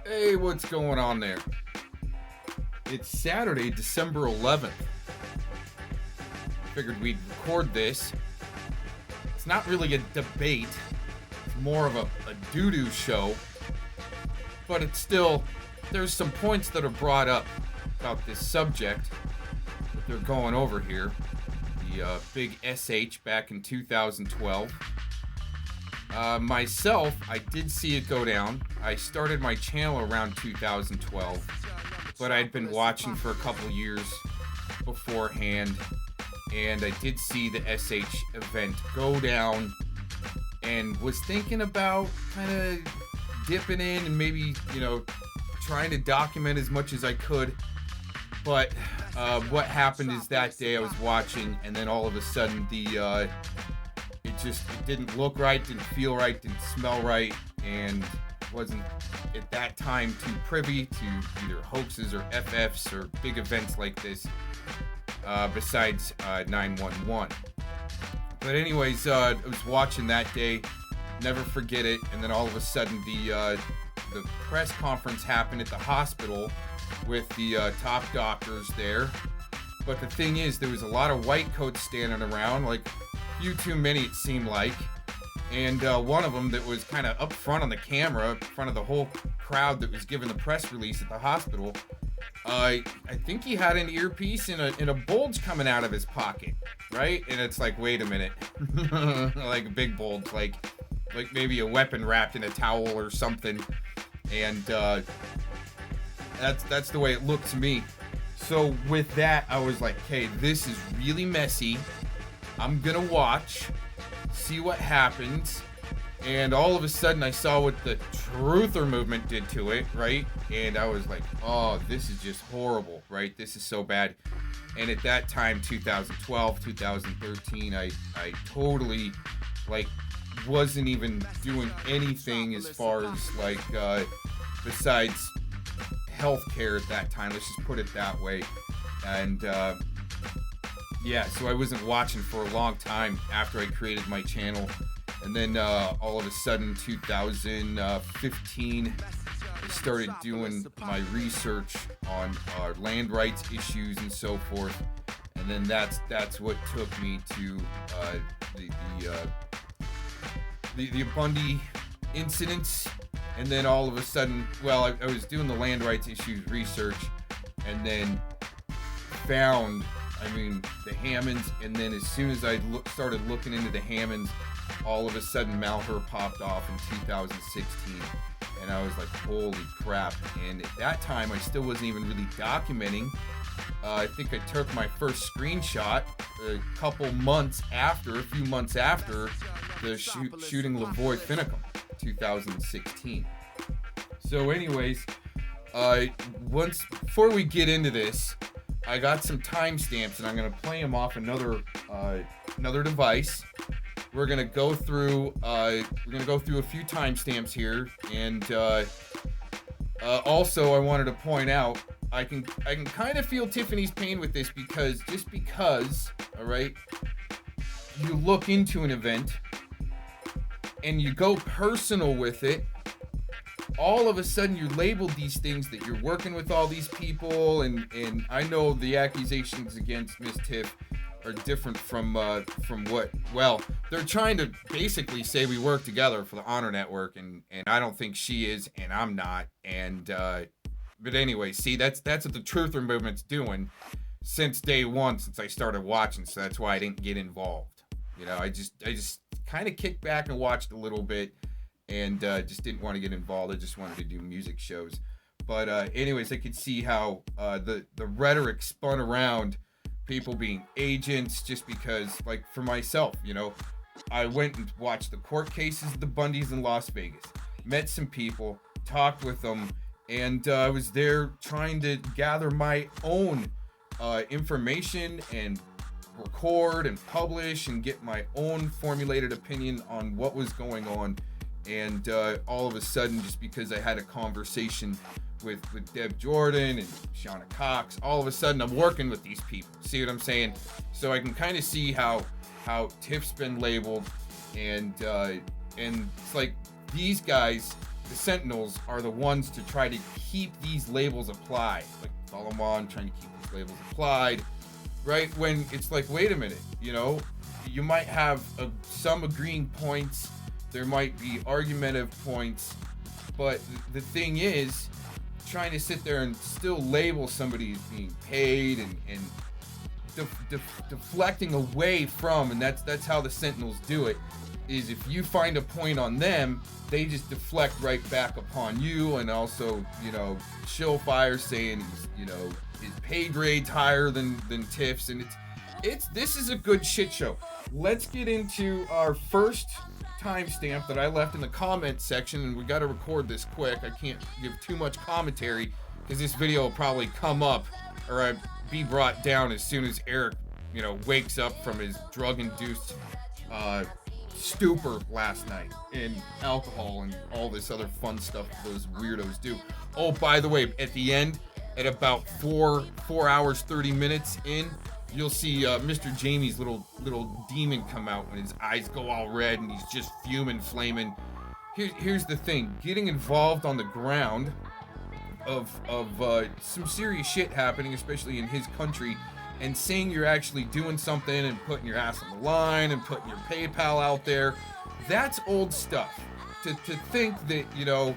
Hey, what's going on there? It's Saturday, December 11th. Figured we'd record this. It's not really a debate, it's more of a doo-doo show. But it's still, there's some points that are brought up about this subject that they're going over here. The big SH back in 2012. Myself, I did see it go down. I started my channel around 2012, but I'd been watching for a couple years beforehand, and I did see the SH event go down, and was thinking about kind of dipping in and maybe, trying to document as much as I could. But what happened is that day I was watching, and then all of a sudden it didn't look right, didn't feel right, didn't smell right, and wasn't at that time too privy to either hoaxes or FFs or big events like this, besides 911. But anyways, I was watching that day, never forget it, and then all of a sudden the press conference happened at the hospital with the top doctors there. But the thing is, there was a lot of white coats standing around, like few too many it seemed like, and one of them that was kind of up front on the camera, in front of the whole crowd that was giving the press release at the hospital. I think he had an earpiece and a bulge coming out of his pocket, right? And it's like, wait a minute, like a big bulge, like maybe a weapon wrapped in a towel or something, and that's the way it looked to me. So with that, I was like, hey, this is really messy. I'm gonna watch, see what happens, and all of a sudden I saw what the truther movement did to it, right? And I was like, oh, this is just horrible, right? This is so bad. And at that time, 2012, 2013, I totally, wasn't even doing anything as far as, besides healthcare at that time, let's just put it that way. And, yeah, so I wasn't watching for a long time after I created my channel. And then all of a sudden, 2015, I started doing my research on land rights issues and so forth. And then that's what took me to the Bundy incidents. And then all of a sudden, I was doing the land rights issues research, and then found the Hammonds, and then as soon as I started looking into the Hammonds, all of a sudden Malheur popped off in 2016, and I was like, holy crap. And at that time, I still wasn't even really documenting. I think I took my first screenshot a few months after the shooting Lavoy Finicum, 2016. So anyways, before we get into this, I got some timestamps, and I'm gonna play them off another device. We're gonna go through a few timestamps here, and also I wanted to point out I can kind of feel Tiffany's pain with this because all right, you look into an event and you go personal with it. All of a sudden you're labeled these things that you're working with all these people, and I know the accusations against Miss Tiff are different from what, they're trying to basically say we work together for the Honor Network, and I don't think she is, and I'm not, and but anyway, see, that's what the truther movement's doing since day one, since I started watching, so that's why I didn't get involved. I just kind of kicked back and watched a little bit, and just didn't want to get involved. I just wanted to do music shows. But anyways, I could see how the rhetoric spun around people being agents, just because, for myself, I went and watched the court cases of the Bundys in Las Vegas, met some people, talked with them, and I was there trying to gather my own information and record and publish and get my own formulated opinion on what was going on. And all of a sudden, just because I had a conversation with Deb Jordan and Shauna Cox, all of a sudden I'm working with these people. See what I'm saying? So I can kind of see how Tiff's been labeled, and it's like these guys the Sentinels are the ones to try to keep these labels applied. Like, follow them on, trying to keep these labels applied, right? When it's like, wait a minute, you know, you might have some agreeing points, there might be argumentative points, but the thing is, trying to sit there and still label somebody as being paid and deflecting away from, and that's how the Sentinels do it, is if you find a point on them, they just deflect right back upon you, and also, you know, shill fire saying he's, you know, his pay grade's higher than Tiff's, and this is a good shit show. Let's get into our first timestamp that I left in the comment section, and we got to record this quick. I can't give too much commentary because this video will probably come up or be brought down as soon as Eric, you know, wakes up from his drug-induced stupor last night in alcohol and all this other fun stuff those weirdos do. Oh, by the way, at the end, at about 4 hours 30 minutes in, you'll see Mr. Jamie's little demon come out and his eyes go all red and he's just fuming, flaming. Here's the thing: getting involved on the ground of some serious shit happening, especially in his country, and saying you're actually doing something and putting your ass on the line and putting your PayPal out there, that's old stuff. To think that, you know,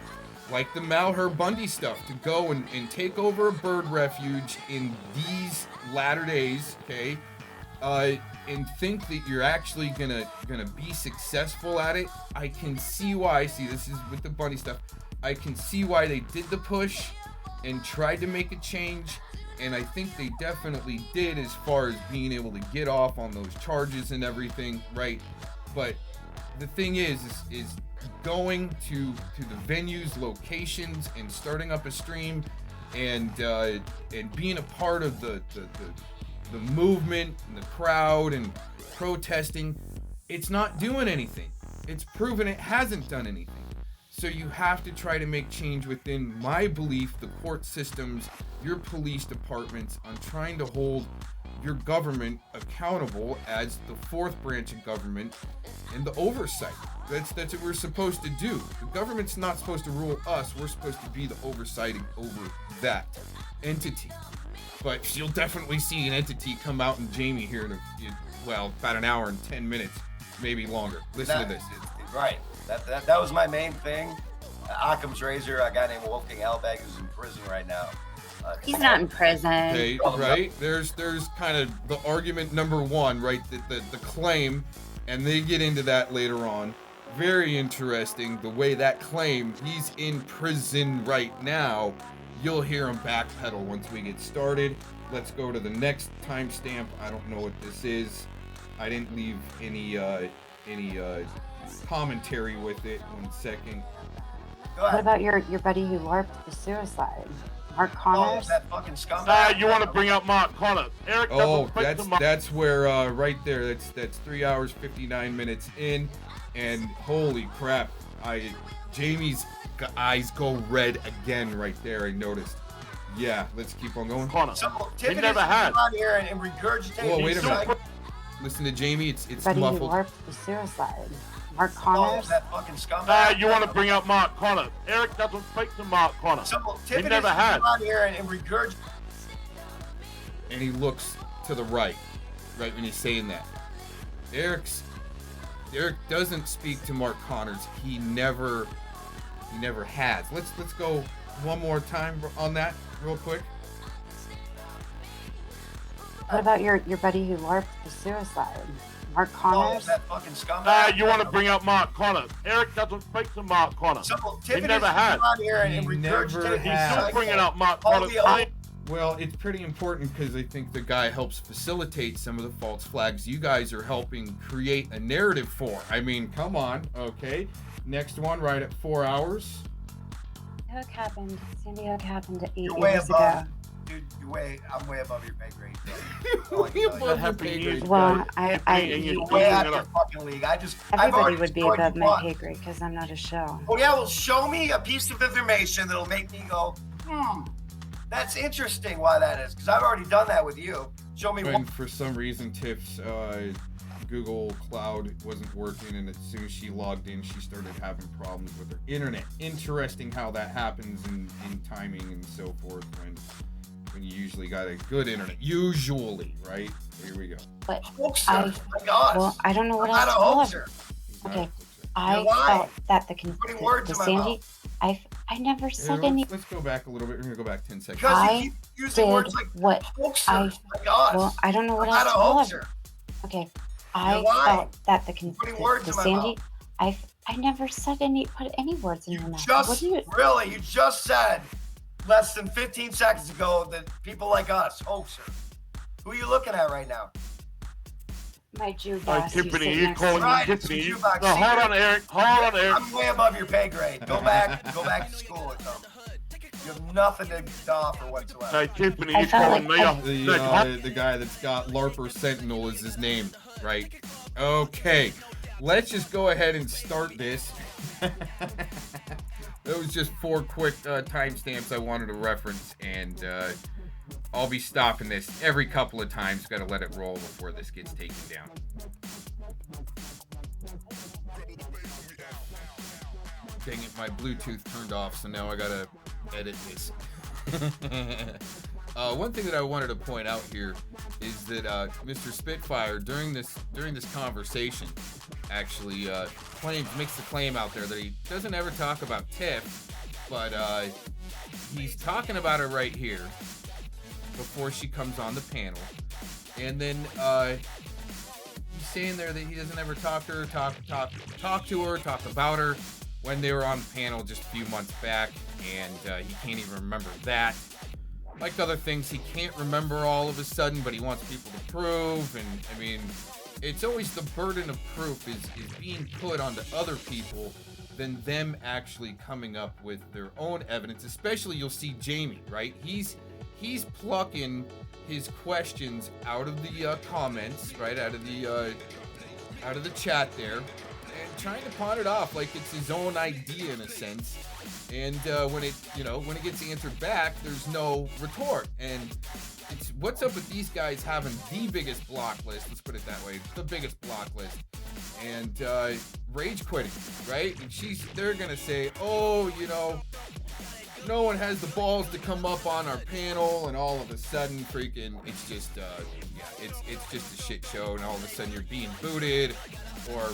like the Malheur Bundy stuff, to go and take over a bird refuge in these latter days, okay, and think that you're actually gonna be successful at it. I can see why. See, this is with the Bundy stuff. I can see why they did the push and tried to make a change, and I think they definitely did as far as being able to get off on those charges and everything, right? But the thing is going to the venues, locations, and starting up a stream, and being a part of the movement and the crowd and protesting. It's not doing anything. It's proven it hasn't done anything. So you have to try to make change within, my belief, the court systems, your police departments, on trying to hold your government accountable as the fourth branch of government and the oversight. That's what we're supposed to do. The government's not supposed to rule us. We're supposed to be the oversighting over that entity. But you'll definitely see an entity come out in Jamie here in about an hour and 10 minutes, maybe longer. Listen to this. Right. That was my main thing. Occam's razor, a guy named Wolfgang Ebeggin who's in prison right now. He's not in prison. Okay, right? There's kind of the argument number one, right? The claim, and they get into that later on. Very interesting, the way that claim, he's in prison right now. You'll hear him backpedal once we get started. Let's go to the next timestamp. I don't know what this is. I didn't leave any commentary with it. 1 second. What about your buddy who LARPed the suicide? Mark Connors? Oh, that fucking scumbag. You want to bring up Mark Connors. Eric, that's where right there. That's 3 hours 59 minutes in, and holy crap! Jamie's eyes go red again right there. I noticed. Yeah, let's keep on going. Connor. He never had. On here and regurgitate. Oh, wait a minute. Listen to Jamie. It's buddy muffled. Who LARPed the suicide. Mark Connors? That fucking scumbag. You want to bring up Mark Connors. Eric doesn't speak to Mark Connors. He never had. On here and regurgitate. And he looks to the right when he's saying that. Eric doesn't speak to Mark Connors. He never has. Let's go one more time on that real quick. What about your buddy who LARPed the suicide? Mark Connors? That fucking scumbag. You want to bring up Mark Connors. Eric doesn't speak to Mark Connors. He never had. On here and regurgitate. He's still bringing up Mark Connors. Well, it's pretty important because I think the guy helps facilitate some of the false flags you guys are helping create a narrative for. I mean, come on, okay. Next one, right at 4 hours. Sandy Hook happened 8 You're way years above. ago. Dude, I'm way above your pay grade. Way above your pay grade. Well, You're way out of your fucking league. Everybody would be above my pay grade because I'm not a show. Oh yeah, well show me a piece of information that'll make me go, that's interesting why that is, because I've already done that with you. Show me And for some reason, Tiff's Google Cloud wasn't working, and as soon as she logged in, she started having problems with her internet. Interesting how that happens in timing and so forth when you usually got a good internet. Usually, right? Here we go. But Hoaxer. Oh my gosh. well, I don't know what I'm else not to a call hoaxer. her. Okay, You're lying. felt that Putting words the in my Sandy, mouth. I never said Here, any. let's go back a little bit. We're gonna go back 10 seconds. Because I you keep using did words like what hoaxer. I- My gosh. Well, I don't know what I'm else not to a call her. hoaxer. Okay, I You're lying. felt that Putting words the in my Sandy, I never said put any words in your mouth. What do you? You just said less than 15 seconds ago that people like us, hoaxer. Who are you looking at right now? My Jew All right, boss. who's Tiffany, sitting you next calling to me me. Right, it's Tiffany? you, No, Box. hold on, Eric. Hold on, Eric. I'm way above your pay grade. Go back to school with them. You have nothing to offer whatsoever. Hey, Tiffany, I you felt calling like me? The guy that's got LARPer Sentinel is his name, right? Okay, let's just go ahead and start this. That was just 4 quick timestamps I wanted to reference, and I'll be stopping this every couple of times. Got to let it roll before this gets taken down. Dang it, my Bluetooth turned off, so now I gotta edit this. One thing that I wanted to point out here is that Mr. Spitfire during this conversation actually makes the claim out there that he doesn't ever talk about Tiff, but he's talking about her right here before she comes on the panel, and then he's saying there that he doesn't ever talk to her, talk about her when they were on the panel just a few months back, and he can't even remember that. Like other things, he can't remember all of a sudden, but he wants people to prove, and I mean, it's always the burden of proof is being put onto other people than them actually coming up with their own evidence. Especially, you'll see Jamie, right? He's plucking his questions out of the comments, right, out of the chat there, and trying to pawn it off like it's his own idea in a sense. And when it gets answered back, there's no retort. And it's what's up with these guys having the biggest block list? Let's put it that way, the biggest block list. And rage quitting, right? And they're gonna say, oh, no one has the balls to come up on our panel, and all of a sudden, freaking, it's just, it's just a shit show, and all of a sudden you're being booted, or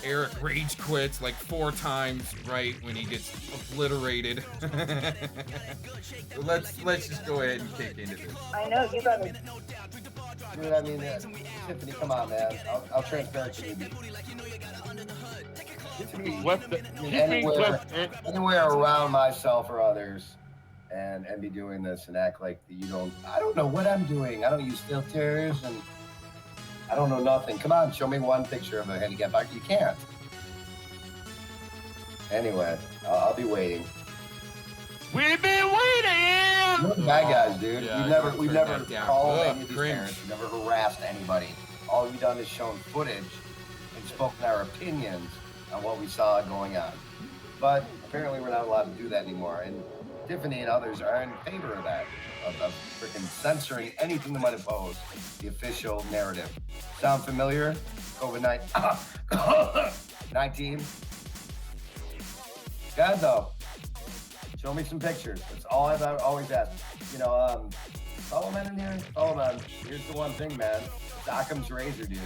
Eric rage quits like 4 times, right, when he gets obliterated. Let's just go ahead and kick into this. I know, you gotta. Dude, I mean, Tiffany, come on, man. I'll transparent to you. Anywhere around myself or others, and be doing this and act like you don't. I don't know what I'm doing. I don't use filters, and I don't know nothing. Come on, show me one picture of a handicap bike. You can't. Anyway, I'll be waiting. We've been waiting. We're the bad guys, dude. Yeah, we've never called any of these cringe. parents. We've never harassed anybody. All we've done is shown footage and spoken our opinions on what we saw going on. But apparently we're not allowed to do that anymore. And Tiffany and others are in favor of that, of freaking censoring anything that might oppose the official narrative. Sound familiar? COVID-19? God, though. Show me some pictures. That's all I've always asked. Follow men in here? Follow men. Here's the one thing, man. It's Occam's razor, dude.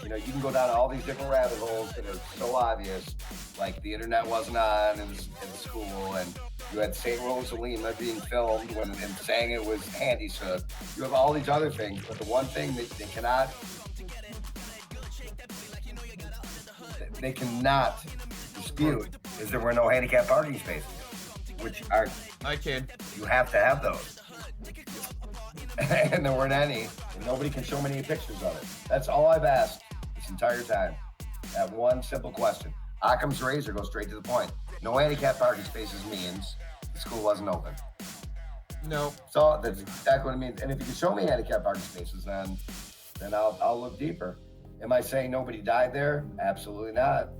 You can go down all these different rabbit holes that are so obvious, like the internet wasn't on in the school, and you had St. Rosalima being filmed and saying it was handy, so you have all these other things, but the one thing that they cannot dispute is there were no handicap parking spaces, which are, you have to have those. And there weren't any, and nobody can show me any pictures of it. That's all I've asked this entire time. That one simple question. Occam's razor goes straight to the point. No handicap parking spaces means the school wasn't open. No. So that's exactly what it means. And if you can show me handicap parking spaces, then I'll look deeper. Am I saying nobody died there? Absolutely not.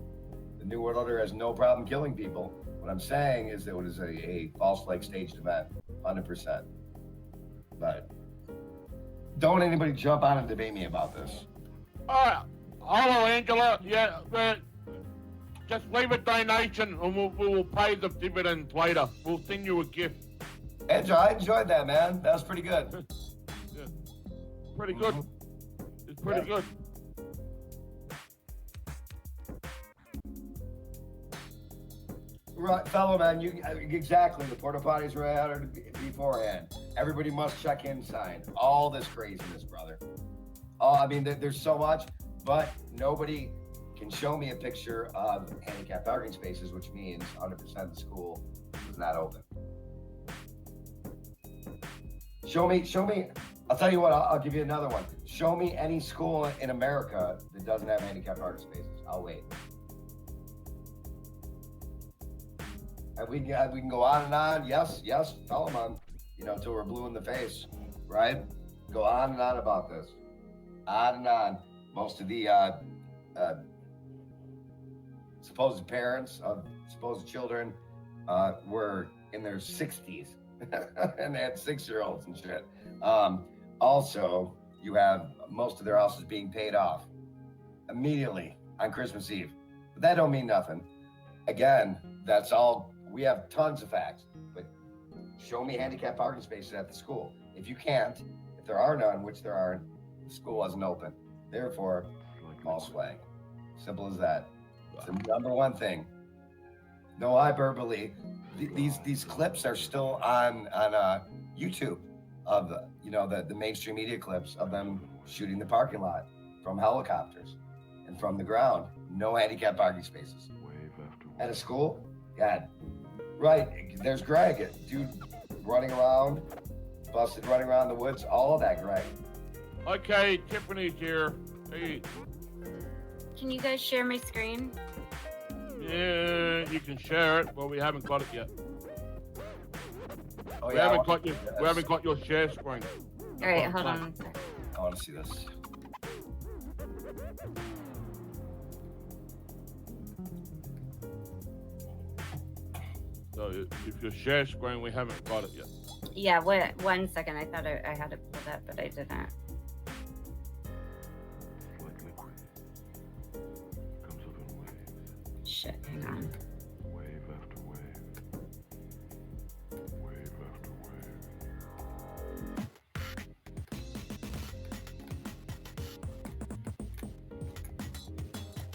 The New World Order has no problem killing people. What I'm saying is that it was a false flag staged event, 100%. But don't anybody jump on and debate me about this. All right. Hello, Angela. Yeah, just leave a donation and we'll pay the dividends later. We'll send you a gift. Angela, I enjoyed that, man. That was pretty good. Yeah. Pretty good. It's pretty good. Right, fellow man, you exactly. The porta potties were out beforehand. Everybody must check in sign. All this craziness, brother. Oh, I mean, there's so much, but nobody can show me a picture of handicapped parking spaces, which means 100% of the school is not open. Show me. I'll tell you what. I'll give you another one. Show me any school in America that doesn't have handicapped parking spaces. I'll wait. And we can go on and on. Yes, tell them on, until we're blue in the face, right? Go on and on about this. On and on. Most of the supposed parents of supposed children were in their 60s and they had 6-year-olds and shit. Also, you have most of their houses being paid off immediately on Christmas Eve. But that don't mean nothing. Again, that's all. We have tons of facts, but show me handicapped parking spaces at the school. If you can't, if there are none, which there aren't, the school wasn't open. Therefore, all swag. Simple as that. It's the number one thing. No hyperbole. These clips are still on YouTube of the mainstream media clips of them shooting the parking lot from helicopters and from the ground. No handicapped parking spaces at a school. God, right? There's Greg, dude, running around, busted, running around the woods. All of that, Greg. Okay, Tiffany's here. Hey. Can you guys share my screen? Yeah, you can share it. Well, we haven't got it yet. Oh, We yeah, haven't got your share screen. All right, hold on. I want to see this. So if your share screen, we haven't got it yet. Yeah, wait 1 second. I thought I had it pulled up, but I didn't. Shit, hang on. Wave after wave. Wave after wave.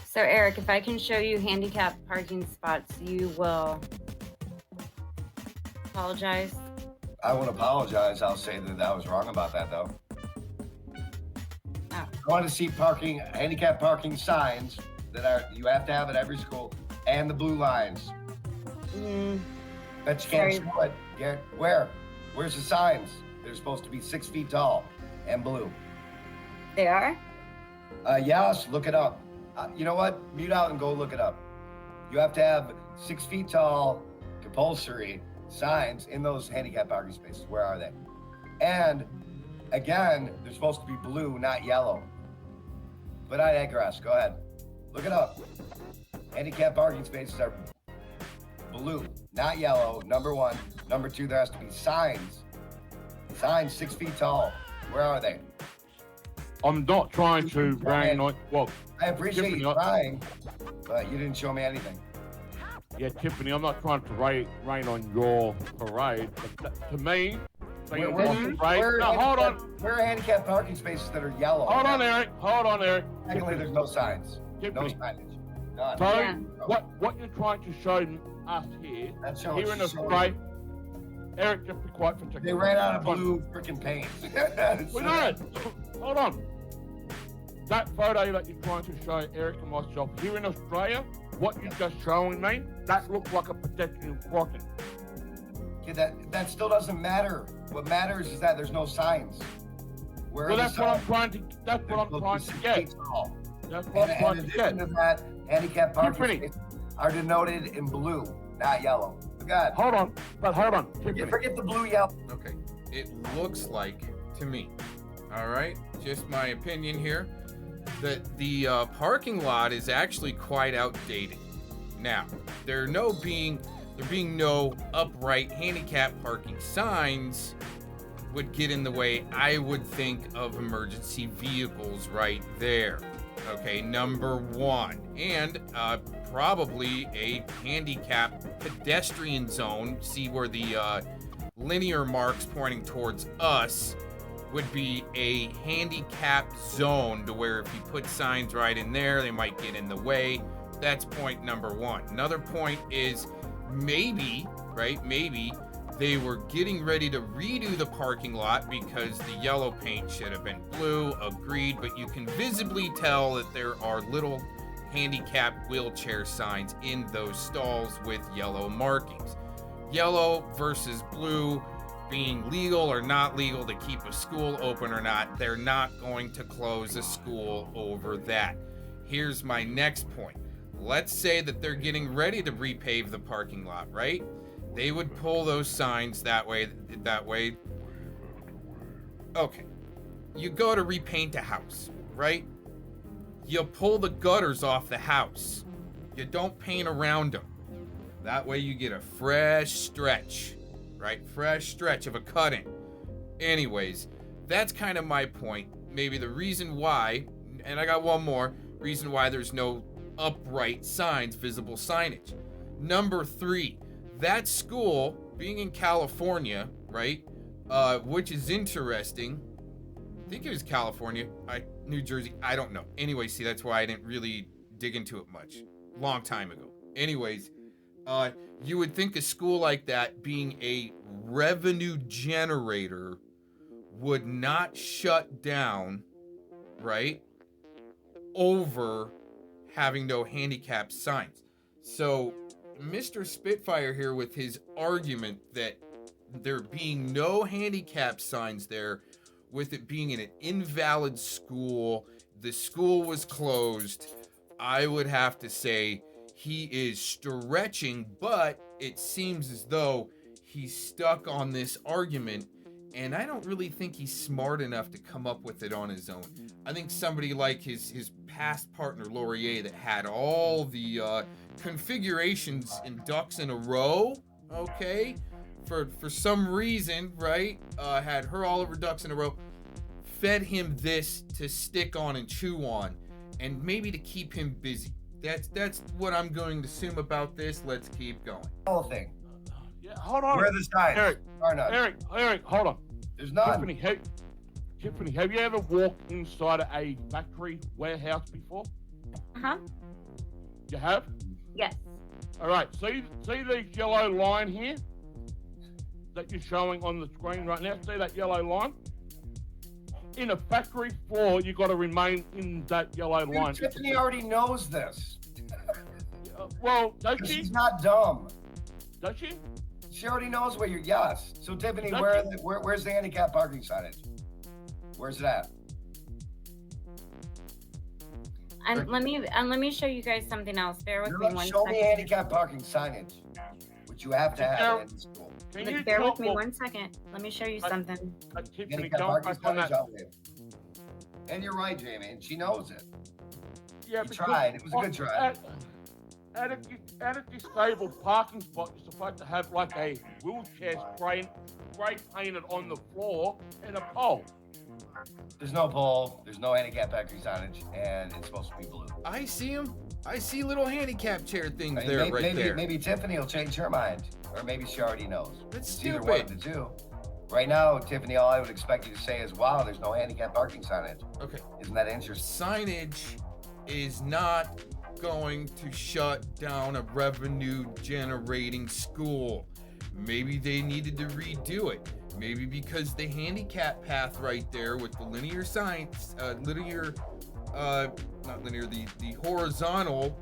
So Eric, if I can show you handicapped parking spots, you will apologize. I won't apologize. I'll say that I was wrong about that, though. Oh. I want to see handicapped parking signs that you have to have at every school, and the blue lines. Bet you can't show it. Where's the signs? They're supposed to be 6 feet tall and blue. They are? Yes, look it up. You know what? Mute out and go look it up. You have to have 6 feet tall, compulsory signs in those handicapped parking spaces. Where are they? And again, they're supposed to be blue, not yellow. But I digress. Go ahead. Look it up. Handicapped parking spaces are blue, not yellow. Number one. Number two, there has to be signs. Signs 6 feet tall. Where are they? I'm not trying to rain on. Well, I appreciate Tiffany, you trying, but you didn't show me anything. Yeah, Tiffany, I'm not trying to rain on your parade, but to me, Where hold on. Where are handicapped parking spaces that are yellow? Hold on, Eric. Secondly, there's no signs. Tiffany. No signage. None. So, Yeah. what you're trying to show us here, That's showing- here in Australia, Eric, just be quiet for a second. They ran out of blue freaking paint. We know it. Hold on. That photo that you're trying to show Eric and myself here in Australia, what you're just showing me, that looks like a pedestrian crossing. Okay, that still doesn't matter. What matters is that there's no signs. Where Well, are the that's what I'm signs? trying to. That's what I'm They're trying supposed to be get. 6 feet tall. That's what I'm trying And in to get. addition to that, handicapped parking Tiffany. spaces are denoted in blue, not yellow. God, Hold on, Tiffany. you forget the blue, yellow. Okay, it looks like to me, all right, just my opinion here, that the parking lot is actually quite outdated. Now, there being no upright handicap parking signs would get in the way, I would think, of emergency vehicles right there. Okay, number one. And probably a handicap pedestrian zone. See where the linear marks pointing towards us would be a handicap zone, to where if you put signs right in there, they might get in the way. That's point number one. Another point is maybe, right, maybe they were getting ready to redo the parking lot because the yellow paint should have been blue. Agreed, but you can visibly tell that there are little handicap wheelchair signs in those stalls with yellow markings. Yellow versus blue being legal or not legal to keep a school open or not, they're not going to close a school over that. Here's my next point. Let's say that they're getting ready to repave the parking lot, right? They would pull those signs that way. Okay. You go to repaint a house, right? You pull the gutters off the house. You don't paint around them. That way you get a fresh stretch, right? Fresh stretch of a cutting. Anyways, that's kind of my point. Maybe the reason why, and I got one more, reason why there's no upright signs, visible signage. Number three, that school being in California, right? Which is interesting. I think it was California, New Jersey, I don't know. Anyway, see, that's why I didn't really dig into it much. Long time ago. Anyways, you would think a school like that, being a revenue generator, would not shut down, right, over having no handicap signs. So Mr. Spitfire here, with his argument that there being no handicap signs there, with it being in an invalid school, the school was closed, I would have to say he is stretching, but it seems as though he's stuck on this argument, and I don't really think he's smart enough to come up with it on his own. I think somebody like his past partner, Laurier, that had all the configurations and ducks in a row, okay, for some reason, right, had her all of her ducks in a row, fed him this to stick on and chew on, and maybe to keep him busy. That's what I'm going to assume about this. Let's keep going. Whole thing. Yeah, hold on. Where are the signs? Eric, Are none. Eric, hold on. There's none. Tiffany, have you ever walked inside of a factory warehouse before? Uh-huh. You have? Yes. All right, see the yellow line here that you're showing on the screen right now? See that yellow line? In a factory floor, you got to remain in that yellow line. Tiffany already knows this. Well, does she? She's not dumb. Does she? She already knows where you're. Yes. So Tiffany, Does where's the handicap parking signage? Where's it at? And let me show you guys something else. Bear with me one Show me second. handicap parking signage, which you have to have in the school. Can you Bear with tell- me one second. Let me show you something. Tiffany, Handicap don't parking back on signage that. out there. And you're right, Jamie, and she knows it. Yeah, You because tried. It was a good try. At a disabled parking spot, you're supposed to have like a wheelchair spray painted on the floor and a pole. There's no pole, there's no handicap parking signage, and it's supposed to be blue. I see him. I see little handicap chair things I mean, there, right there. Maybe Tiffany will change her mind, or maybe she already knows. That's It's either one of stupid. the two. Right now, Tiffany, all I would expect you to say is, wow, there's no handicap parking signage. Okay. Isn't that interesting? Signage is not going to shut down a revenue generating school. Maybe they needed to redo it. Maybe because the handicap path right there with the linear signs, not linear, the horizontal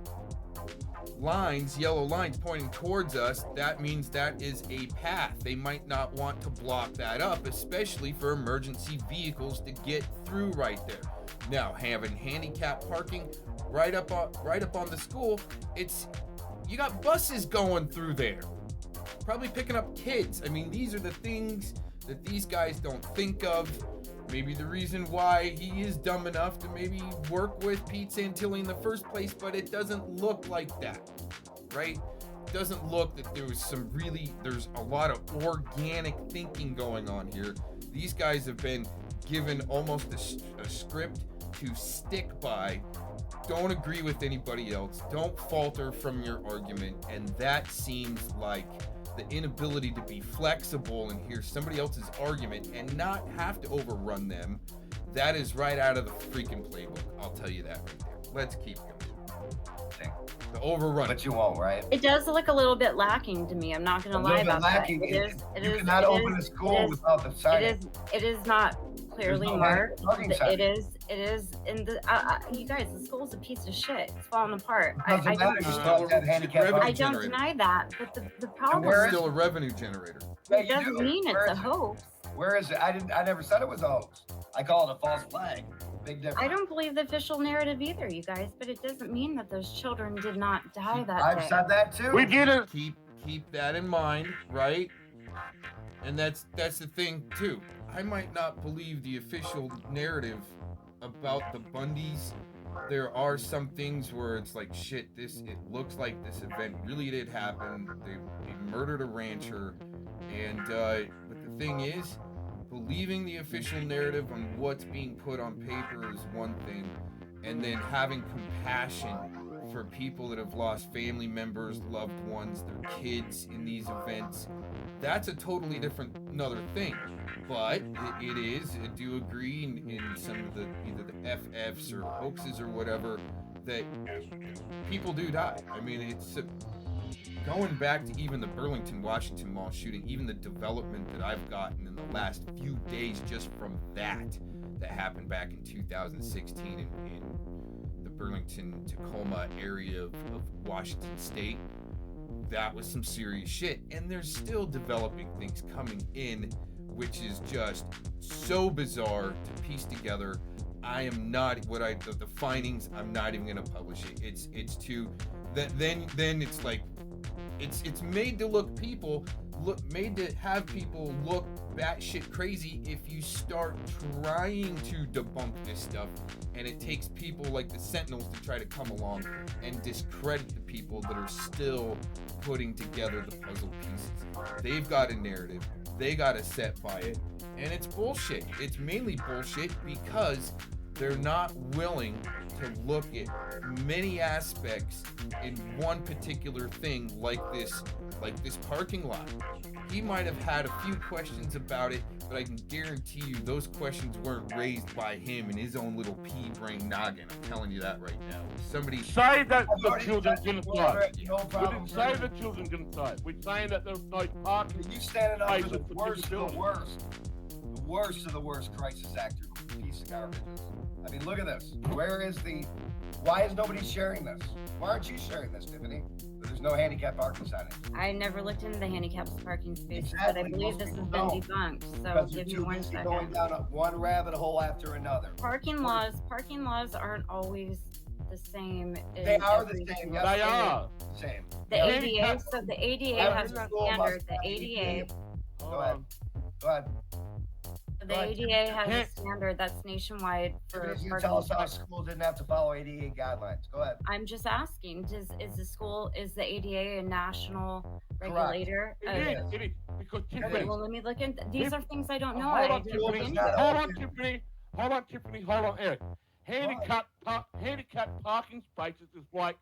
lines, yellow lines pointing towards us, that means that is a path. They might not want to block that up, especially for emergency vehicles to get through right there. Now, having handicap parking right up on the school, you got buses going through there, probably picking up kids. I mean, these are the things that these guys don't think of. Maybe the reason why he is dumb enough to maybe work with Pete Santilli in the first place, but it doesn't look like that, right? It doesn't look that there's a lot of organic thinking going on here. These guys have been given almost a script to stick by. Don't agree with anybody else. Don't falter from your argument. And that seems like the inability to be flexible and hear somebody else's argument and not have to overrun them. That is right out of the freaking playbook. I'll tell you that right there. Let's keep going. The overrun. But you won't, right? It does look a little bit lacking to me. I'm not going to lie about lacking. that. You cannot open a school without the sign. It is not clearly marked. It is in the. You guys, the school's a piece of shit. It's falling apart. I don't deny that, but the problem is still a revenue generator. It doesn't mean it's a hoax. Where is it? I never said it was a hoax. I call it a false flag. Big difference. I don't believe the official narrative either, you guys, but it doesn't mean that those children did not die that day. I've said that too. We did it. Keep that in mind, right? And that's the thing too. I might not believe the official narrative about the Bundys. There are some things where it's like, shit, it looks like this event really did happen. They murdered a rancher, and but the thing is, believing the official narrative on what's being put on paper is one thing, and then having compassion for people that have lost family members, loved ones, their kids in these events, that's a totally different another thing. But it is, I do agree in some of the either the FFs or hoaxes or whatever, that people do die. I mean, it's going back to even the Burlington, Washington Mall shooting, even the development that I've gotten in the last few days just from that happened back in 2016 in the Burlington, Tacoma area of Washington State. That was some serious shit. And there's still developing things coming in, which is just so bizarre to piece together. I am not the findings, I'm not even gonna publish it. It's too that then it's like it's made to made to have people look batshit crazy if you start trying to debunk this stuff, and it takes people like the Sentinels to try to come along and discredit the people that are still putting together the puzzle pieces. They've got a narrative, they got a set by it, and it's bullshit. It's mainly bullshit because they're not willing to look at many aspects in one particular thing, like this parking lot. He might have had a few questions about it, but I can guarantee you those questions weren't raised by him in his own little pea brain noggin. I'm telling you that right now. Somebody say that the children didn't die. No problem. We didn't say the children didn't die. We're saying that there's no parking. You standing up for the spaces worst of the building. worst. The worst of the worst crisis actor piece of garbage. I mean, look at this. Why is nobody sharing this? Why aren't you sharing this, Tiffany? There's no handicap parking signage. I never looked into the handicapped parking spaces, Exactly. but I believe this has been Most debunked. So Because give you're me too 1 busy second. going down one rabbit hole after another. Parking laws aren't always the same. in They are the every same. school. Yes, They are. Same. The Yeah. ADA, so the ADA Every has a school must standard. The have ADA, Go ahead. Go ahead. the ADA has a standard that's nationwide for Tiffany, you parking tell us how spots. schools didn't have to follow ADA guidelines. Go ahead. I'm just asking, is the ADA a national Correct. regulator? It is. Because Okay, Tiffany, well, let me look into, these are things I don't know. hold I on, didn't look Tiffany. into not it. Hold on, Tiffany. Hold on, Eric. Handicap parking spaces is like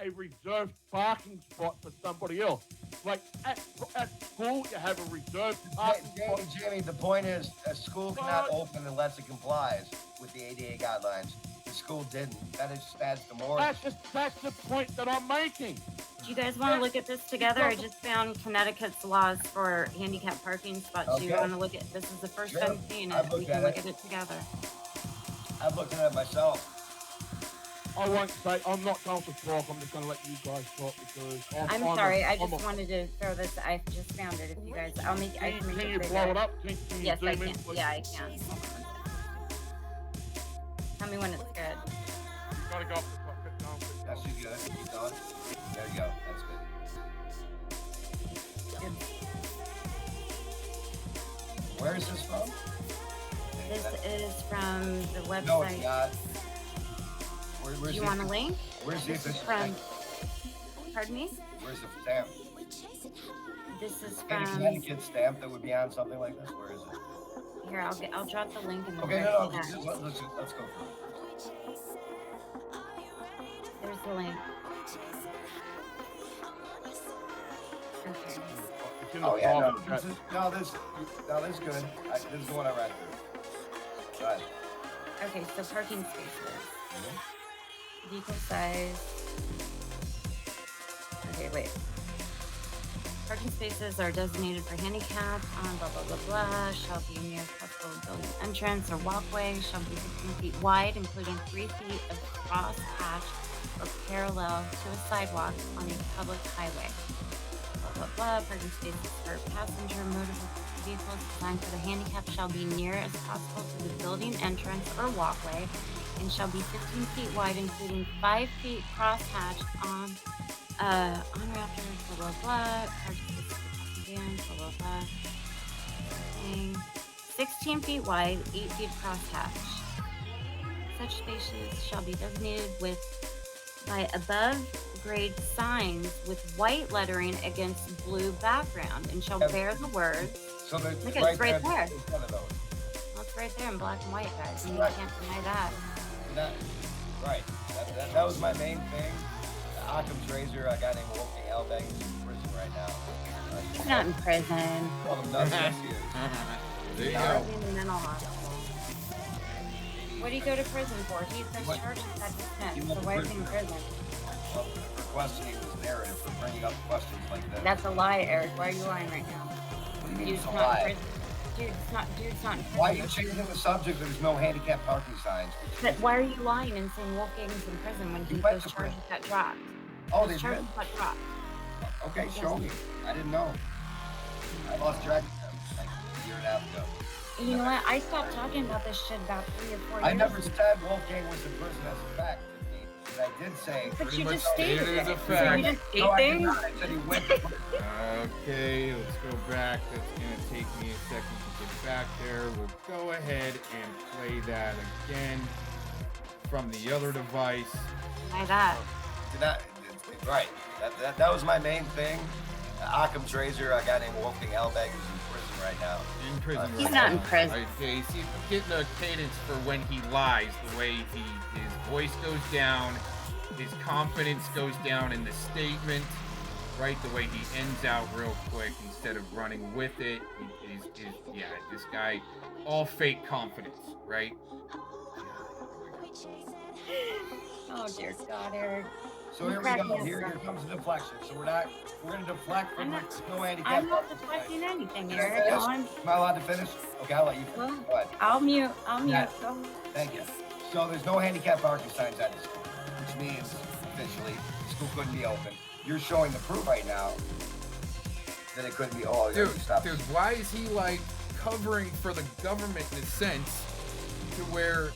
a reserved parking spot for somebody else. Like at school, you have a reserved parking spot. Jamie, the point is a school cannot open unless it complies with the ADA guidelines. The school didn't. That just adds to more. That's the point that I'm making. Do you guys want to look at this together? I just found Connecticut's laws for handicap parking spots. Do you Okay. want to look at, this is the first Sure. time seeing I've it. We looked can at look it. at it together. I'm looking at it myself. I won't say, I'm not going to talk, I'm just going to let you guys talk because I'm sorry, I just wanted to throw this, I just found it. If you guys, I can make Can it you bigger. blow it up? Can you Yes, I zoom in, can. please? Yeah, I can. Hold on 1 second. Tell me when it's good. You gotta go up the top, get down. That's you good. You done? There you go. That's good. Where is this from? This is from the website. No, it's not. Do you want a link? Where's the This is official from, thing? pardon me? Where's the stamp? This is Any from, Connecticut stamp that would be on something like this? Where is it? here, I'll drop the link in the Okay, chat. let's go through it. There's the link. Okay. It's in the Oh yeah, no, private chat. this is good. This is the one I read through. Go ahead. Okay, so parking spaces. Vehicle size. Okay, wait. Parking spaces are designated for handicap on blah blah blah blah. Shall be near possible building entrance or walkway. Shall be 15 feet wide, including 3 feet of cross hatch or parallel to a sidewalk on a public highway. Blah blah blah. Parking spaces for passenger motor vehicles designed for the handicap shall be near as possible to the building entrance or walkway, and shall be 15 feet wide, including 5 feet crosshatched on rafters, blah blah blah. Parking spaces for passing vans, blah blah blah. Okay. 16 feet wide, 8 feet crosshatched. Such spaces shall be designated by above grade signs with white lettering against blue background, and shall bear the words. So the Look at it's right there. is one of those. Well, it's right there in black and white, guys. And you can't deny that. Right. That was my main thing. Occam's razor. A guy named Wolfgang Ebeggin is in prison right now. He's not in prison. Call him nuts. Yes, he is. There you He's go. in the mental hospital. What did he go to prison for? He's the charges that dismissed. So why is he in prison? Well, for questioning his narrative, for bringing up questions like this. That's a lie, Eric. Why are you lying right now? What do you mean Dude's it's a not in lie? prison. Dude's not in prison. Why are you changing the subject? There's no handicap parking signs. But why are you lying and saying Wolfgang's in prison when He went those to charges prison. got dropped? Oh, Those they charges did? got dropped. Okay, show me. I didn't know. I lost track of them like a year and a half ago. You know what? I stopped talking about this shit about 3 or 4 years I never ago. said Wolfgang was in prison as a fact. But I did say. But Pretty you much just stated stated it. as a So fact. you just state No, I did things? not. I said he went to prison. Okay, let's go back. That's gonna take me a second to get back there. We'll go ahead and play that again from the other device. Why that? Did not, right. That was my main thing. Occam's razor. A guy named Wolfgang Ebeggin is in prison right now. In prison. He's right not now. in prison. Okay, see, I'm getting a cadence for when he lies. The way his voice goes down, his confidence goes down in the statement. Right, the way he ends out real quick instead of running with it. Yeah, this guy, all fake confidence, right? Oh dear God, Eric. So here we go. Here comes the deflection. So we're gonna deflect from no handicap. I'm not deflecting anything, Can I Eric. finish? I'm, Am I allowed to finish? Okay, I'll let you finish. well, Go ahead. I'll mute. Yeah. Go. Thank you. So there's no handicap parking signs at the school, which means officially the school couldn't be open. You're showing the proof right now that it couldn't be. Oh, Dude, stop. why is he like covering for the government in a sense to where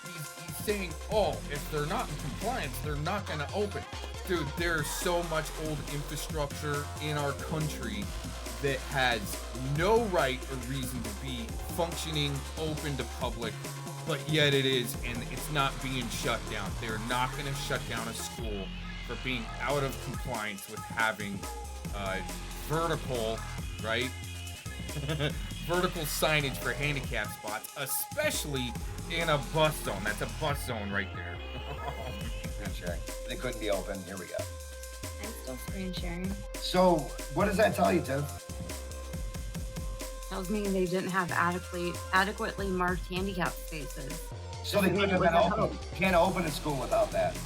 he's saying, oh, if they're not in compliance, they're not gonna open. Dude, there's so much old infrastructure in our country that has no right or reason to be functioning open to public, but yet it is, and it's not being shut down. They're not going to shut down a school for being out of compliance with having vertical, right? Vertical signage for handicap spots, especially in a bus zone. That's a bus zone right there. Screen sharing. They couldn't be open. Here we go. I'm still screen sharing. So what does that tell you, Tim? Tells me they didn't have adequately marked handicap spaces. So they couldn't have been open. You can't open a school without that.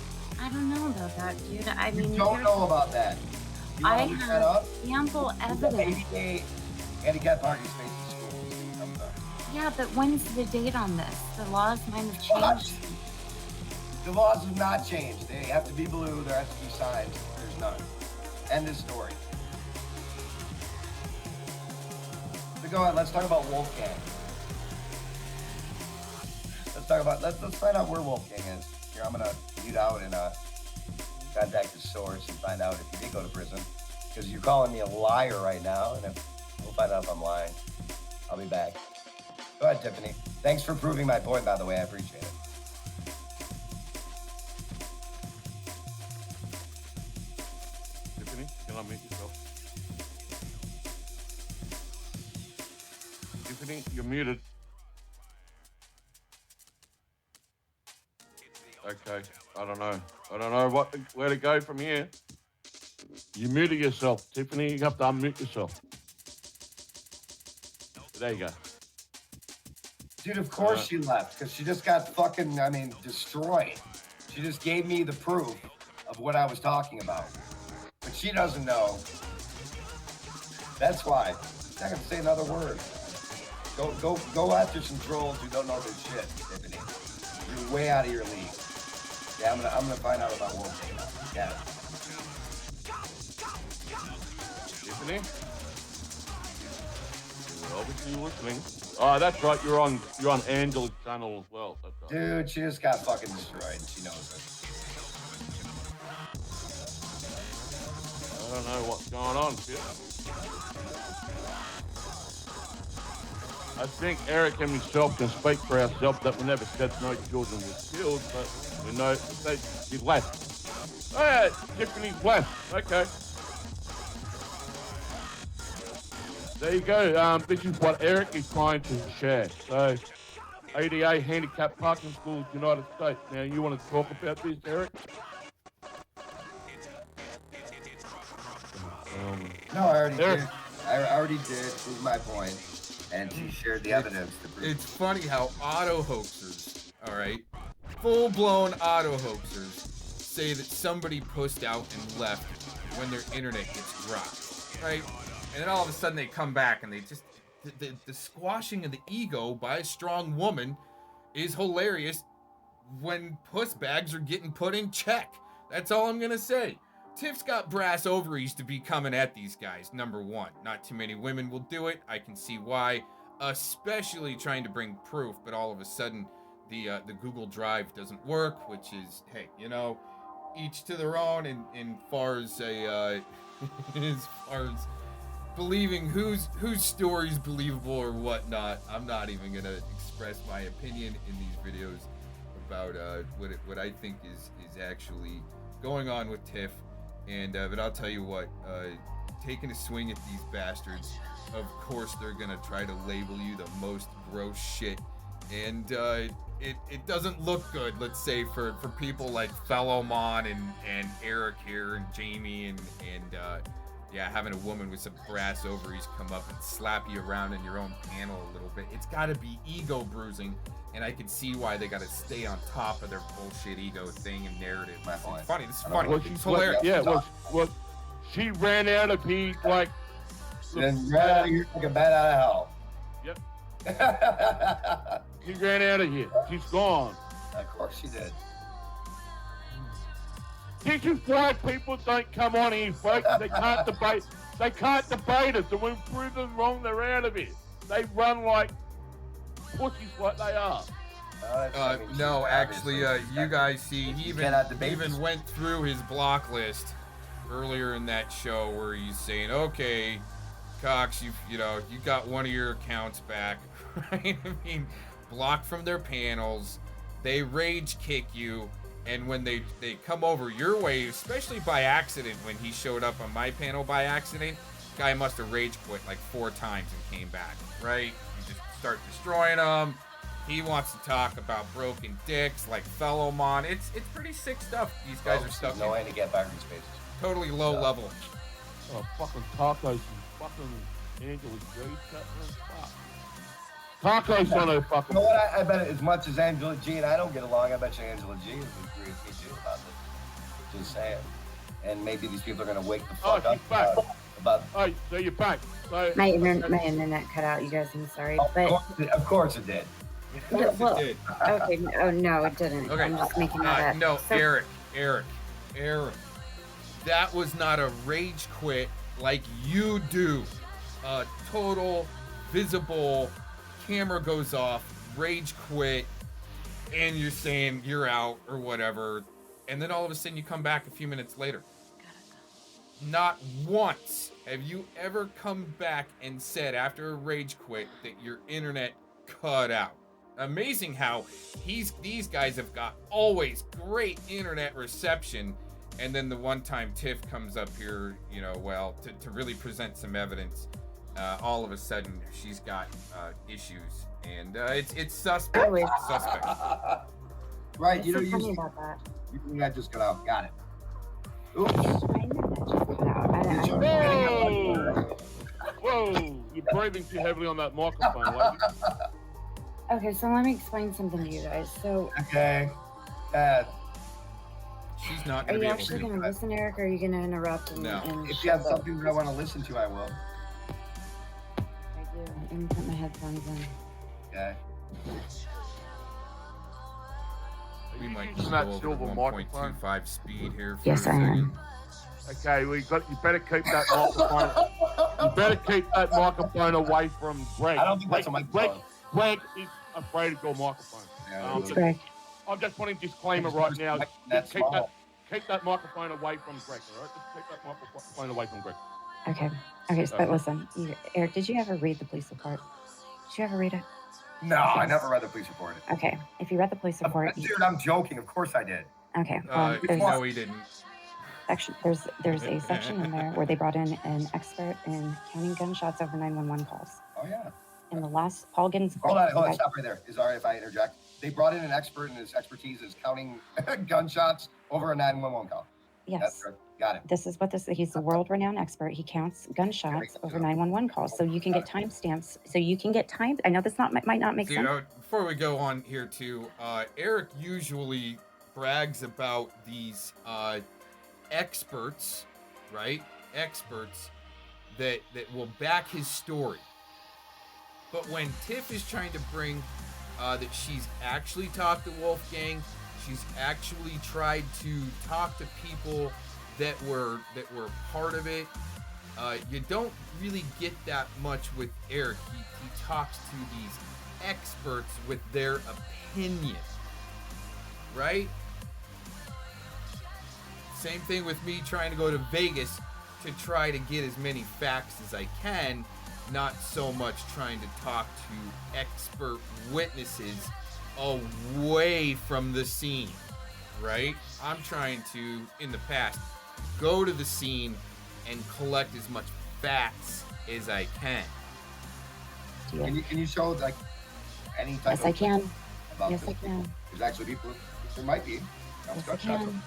I don't know about that, dude. I mean, You don't there's- know about that. You I wanna look that have up? ample evidence. 88 handicap parking spaces in schools. Comes up. Yeah, but when's the date on this? The laws might have What? changed. The laws have not changed. They have to be blue. There has to be signs. There's none. End of story. So go ahead. Let's talk about Wolfgang. Let's find out where Wolfgang is. Here, I'm gonna mute out and contact his source and find out if he did go to prison. Because you're calling me a liar right now, and we'll find out if I'm lying. I'll be back. Go ahead, Tiffany. Thanks for proving my point, by the way. I appreciate it. Tiffany, can I mute yourself? Tiffany, you're muted. Okay, I don't know where to go from here. You muted yourself, Tiffany. You have to unmute yourself. There you go. Dude, of course she left, because she just got fucking, destroyed. She just gave me the proof of what I was talking about. But she doesn't know. That's why. She's not gonna say another word. Go after some trolls who don't know their shit, Tiffany. You're way out of your league. Yeah, I'm gonna find out about World Day now. Yeah. Tiffany? You're obviously listening. Oh, that's right. You're on Angela's channel as well. That's right. Dude, she just got fucking destroyed. She knows it. I don't know what's going on, shit. I think Eric and myself can speak for ourselves that we never said no children were killed, but we know she left. Oh yeah, Tiffany's left. Okay. There you go. This is what Eric is trying to share. So, ADA, Handicap Parking Schools, United States. Now, you want to talk about this, Eric? No, I already did. I already did prove my point, and she shared the evidence to prove. It's funny how auto hoaxers, all right, full-blown auto hoaxers, say that somebody pussed out and left when their internet gets dropped, right? And then all of a sudden they come back and they just the squashing of the ego by a strong woman is hilarious when puss bags are getting put in check. That's all I'm gonna say. Tiff's got brass ovaries to be coming at these guys, number one. Not too many women will do it. I can see why, especially trying to bring proof, but all of a sudden the Google Drive doesn't work, which is, hey, you know, each to their own. In far as as far as believing whose story's believable or whatnot, I'm not even gonna express my opinion in these videos about what I think is actually going on with Tiff. And but I'll tell you what, taking a swing at these bastards, of course they're gonna try to label you the most gross shit, and it doesn't look good, let's say, for people like Fellowmon and Eric here and Jamie and yeah, having a woman with some brass ovaries come up and slap you around in your own panel a little bit. It's gotta be ego bruising, and I can see why they gotta stay on top of their bullshit ego thing and narrative. It's funny, this is funny. It's hilarious. Yeah, was she ran out of here like... Then ran out of here like a bat out of hell. Yep. She ran out of here. She's gone. Of course she did. This is why people don't come on here, folks. They can't debate. They can't debate us, and when we prove them wrong, they're out of it. They run like pussies, like they are. No, actually, you guys see, he even went through his block list earlier in that show where he's saying, "Okay, Cox, you got one of your accounts back, right? I mean, blocked from their panels. They rage kick you." And when they come over your way, especially by accident, when he showed up on my panel by accident, guy must have rage quit like 4 times and came back, right? You just start destroying him. He wants to talk about broken dicks like Fellowmon. It's pretty sick stuff. These guys are stuck no way to get back in spaces. Totally low level. Oh, fucking tacos and fucking Angela's G. Fuck. Tacos on her fucking... You know what? I bet as much as Angela G and I don't get along, I bet you Angela G is agreeing with me too about this. Just saying. And maybe these people are going to wake the fuck up about... Oh, so you're back. So... My internet cut out, you guys. I'm sorry. But of course it did. Well, okay. Oh, no, it didn't. Okay. I'm just making that up. No, so... Eric. That was not a rage quit like you do. Total, visible... camera goes off, rage quit, and you're saying you're out or whatever, and then all of a sudden you come back a few minutes later. Not once have you ever come back and said after a rage quit that your internet cut out. Amazing how these guys have got always great internet reception, and then the one time Tiff comes up here, to really present some evidence, all of a sudden she's got issues, and it's suspect. Right, What's so funny about that? You can that just cut out. Got it. Oops. My internet just cut out. Whoa! You're breathing too heavily on that microphone, lady. Okay, so let me explain something to you guys. So, Okay. She's not are going to you be able actually to. going to listen, Eric, or are you going to interrupt? And, No. and If you have shut up? something that I want to listen to, I will. I do. Let me put my headphones in. Okay. We might using just that go over silver to microphone? 1.25 speed here for Yes, a I second. am. Okay, you better keep that microphone. You better keep that microphone away from Greg. I don't think that's a microphone. Greg is afraid of your microphone. Yeah, That's correct. I'm just wanting a disclaimer right now. That's Keep small. that microphone away from Greg, all right? Just keep that microphone away from Greg. Okay. Okay, but listen, Eric, did you ever read the police report? Did you ever read it? No, I never read the police report. Okay. If you read the police report, Dude, I'm joking. Of course I did. okay. No, he didn't. There's a section in there where they brought in an expert in counting gunshots over 911 calls. Oh, yeah. In the last Paul Ginsburg. Hold on, stop right there. Is it all right if I interject? They brought in an expert, and his expertise is counting gunshots over a 911 call. Yes. That's right. Got it. He's a world-renowned expert. He counts gunshots over 911 calls, so you can get timestamps. So you can get time. I know this might not make So, sense. before we go on here too, Eric usually brags about these experts, right? Experts that will back his story. But when Tiff is trying to bring that she's actually talked to Wolfgang, she's actually tried to talk to people that were part of it. You don't really get that much with Eric. He talks to these experts with their opinion, right? Same thing with me trying to go to Vegas to try to get as many facts as I can, not so much trying to talk to expert witnesses away from the scene, right? I'm trying to, in the past, go to the scene and collect as much facts as I can. Can you show like any type Yes, I can. about Yes, this? I can. There's actually people. There might be. Yes, I can.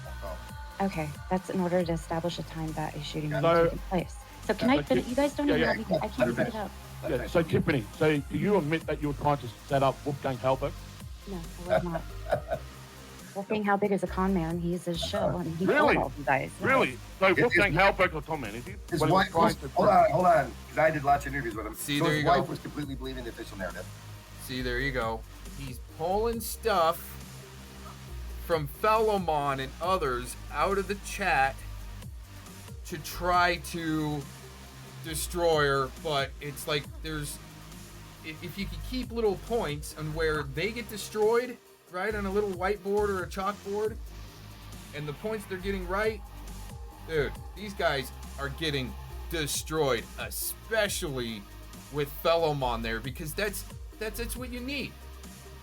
Okay, that's in order to establish a time that a shooting Yeah. may have taken place. So can I finish? You guys don't even let me. I can't get it up. Yeah, so Tiffany, so do you admit that you were trying to set up Wolfgang Halbert? No, I was not. Wolfgang Halbig is a con man. He's a show, and he Really? told all you guys. Yeah. Really? So Wolfgang Halbert was a con man, is he? His When he was wife trying was, to- hold on, because I did lots of interviews with him. See, so there his you wife go. was completely believing the official narrative. See, there you go. He's pulling stuff from Fellowmon and others out of the chat to try to destroy her, but it's like if you could keep little points on where they get destroyed, right, on a little whiteboard or a chalkboard, and the points they're getting right, dude, these guys are getting destroyed, especially with Fellowmon there, because that's what you need.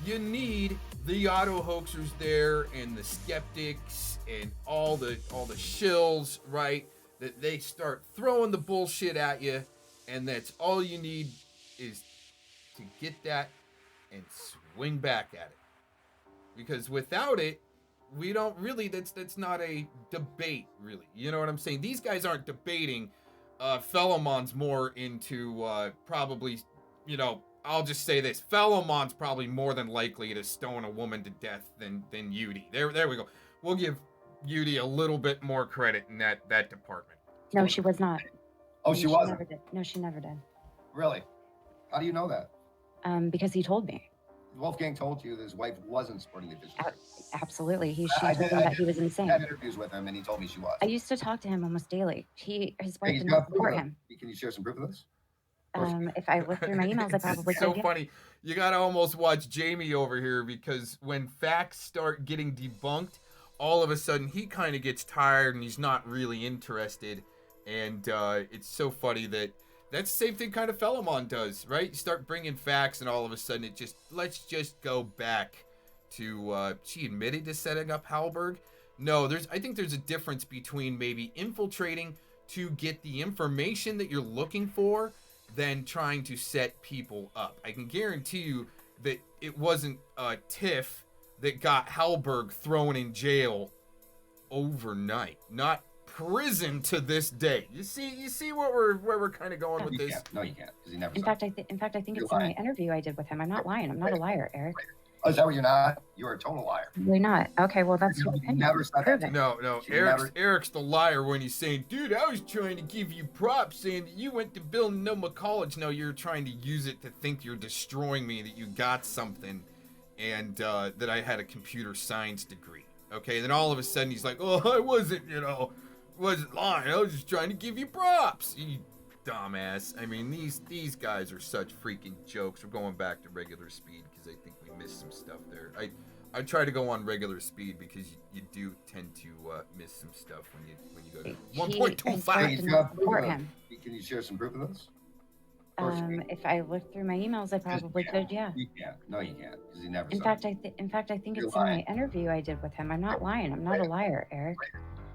You need the auto hoaxers there and the skeptics and all the shills, right? That they start throwing the bullshit at you, and that's all you need is to get that and swing back at it. Because without it, we don't really, that's not a debate, really. You know what I'm saying? These guys aren't debating. Fellowmon's more into probably, I'll just say this. Fellowmon's probably more than likely to stone a woman to death than Yudi. There we go. We'll give Yudi a little bit more credit in that department. No, she was not. Oh, No, she wasn't? Never did. No, she never did. Really? How do you know that? Because he told me. Wolfgang told you that his wife wasn't supporting the official narrative. Absolutely. She I told me that he was I insane. had interviews with him, and he told me she was. I used to talk to him almost daily. His wife He's did got not proof support of him. it. Can you share some proof of this? If I look through my emails, I probably It's so could. Yeah. funny. You gotta almost watch Jamie over here, because when facts start getting debunked, all of a sudden he kind of gets tired and he's not really interested. And it's so funny that's the same thing kind of Fellowmon does, right? You start bringing facts and all of a sudden let's just go back to, she admitted to setting up Halberg. No, I think there's a difference between maybe infiltrating to get the information that you're looking for than trying to set people up. I can guarantee you that it wasn't Tiff that got Halberg thrown in jail overnight, not prison to this day. You see where we're kind of going with this? No, you can't, because he never. In fact, I think You're it's in my lying. interview I did with him. I'm not lying. I'm not a liar, Eric. Oh, is that what you're not? You're a total liar. Really not. Okay, well that's your You opinion. never said Prove that. it. No. She Eric's the liar when he's saying, dude, I was trying to give you props saying that you went to Bill Noma College. No, you're trying to use it to think you're destroying me, that you got something, and that I had a computer science degree. Okay, and then all of a sudden he's like, oh, I wasn't lying. I was just trying to give you props. You dumbass. I mean, these guys are such freaking jokes. We're going back to regular speed because I think we missed some stuff there. I try to go on regular speed because you do tend to miss some stuff when you go to 1.25. Can you share some proof of this? If I look through my emails, I probably could. Yeah. You can't. No, you can't, because he never. In fact, I think You're it's lying. in my interview I did with him. I'm not lying. I'm not a liar, Eric.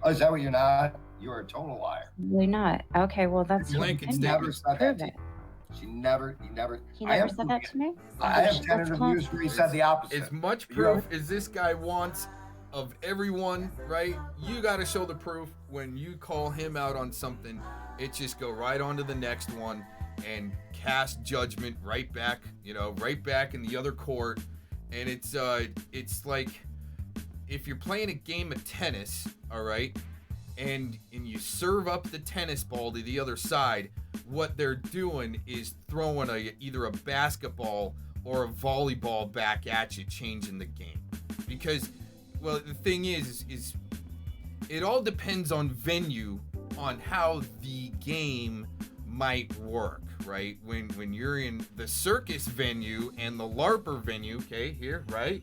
Oh, is that what you're not? You're a total liar. Really not. Okay, well that's your Blanket opinion. Never said that Prove to it. you. He never. He never said that to me. I have Let's 10 call- interviews where he said the opposite. As much proof as this guy wants of everyone, right? You got to show the proof. When you call him out on something, it just go right on to the next one and cast judgment right back in the other court. And it's like if you're playing a game of tennis, all right, and you serve up the tennis ball to the other side, what they're doing is throwing either a basketball or a volleyball back at you, changing the game. Because, well, the thing is it all depends on venue, on how the game might work, right? When you're in the circus venue and the LARPer venue, okay, here, right?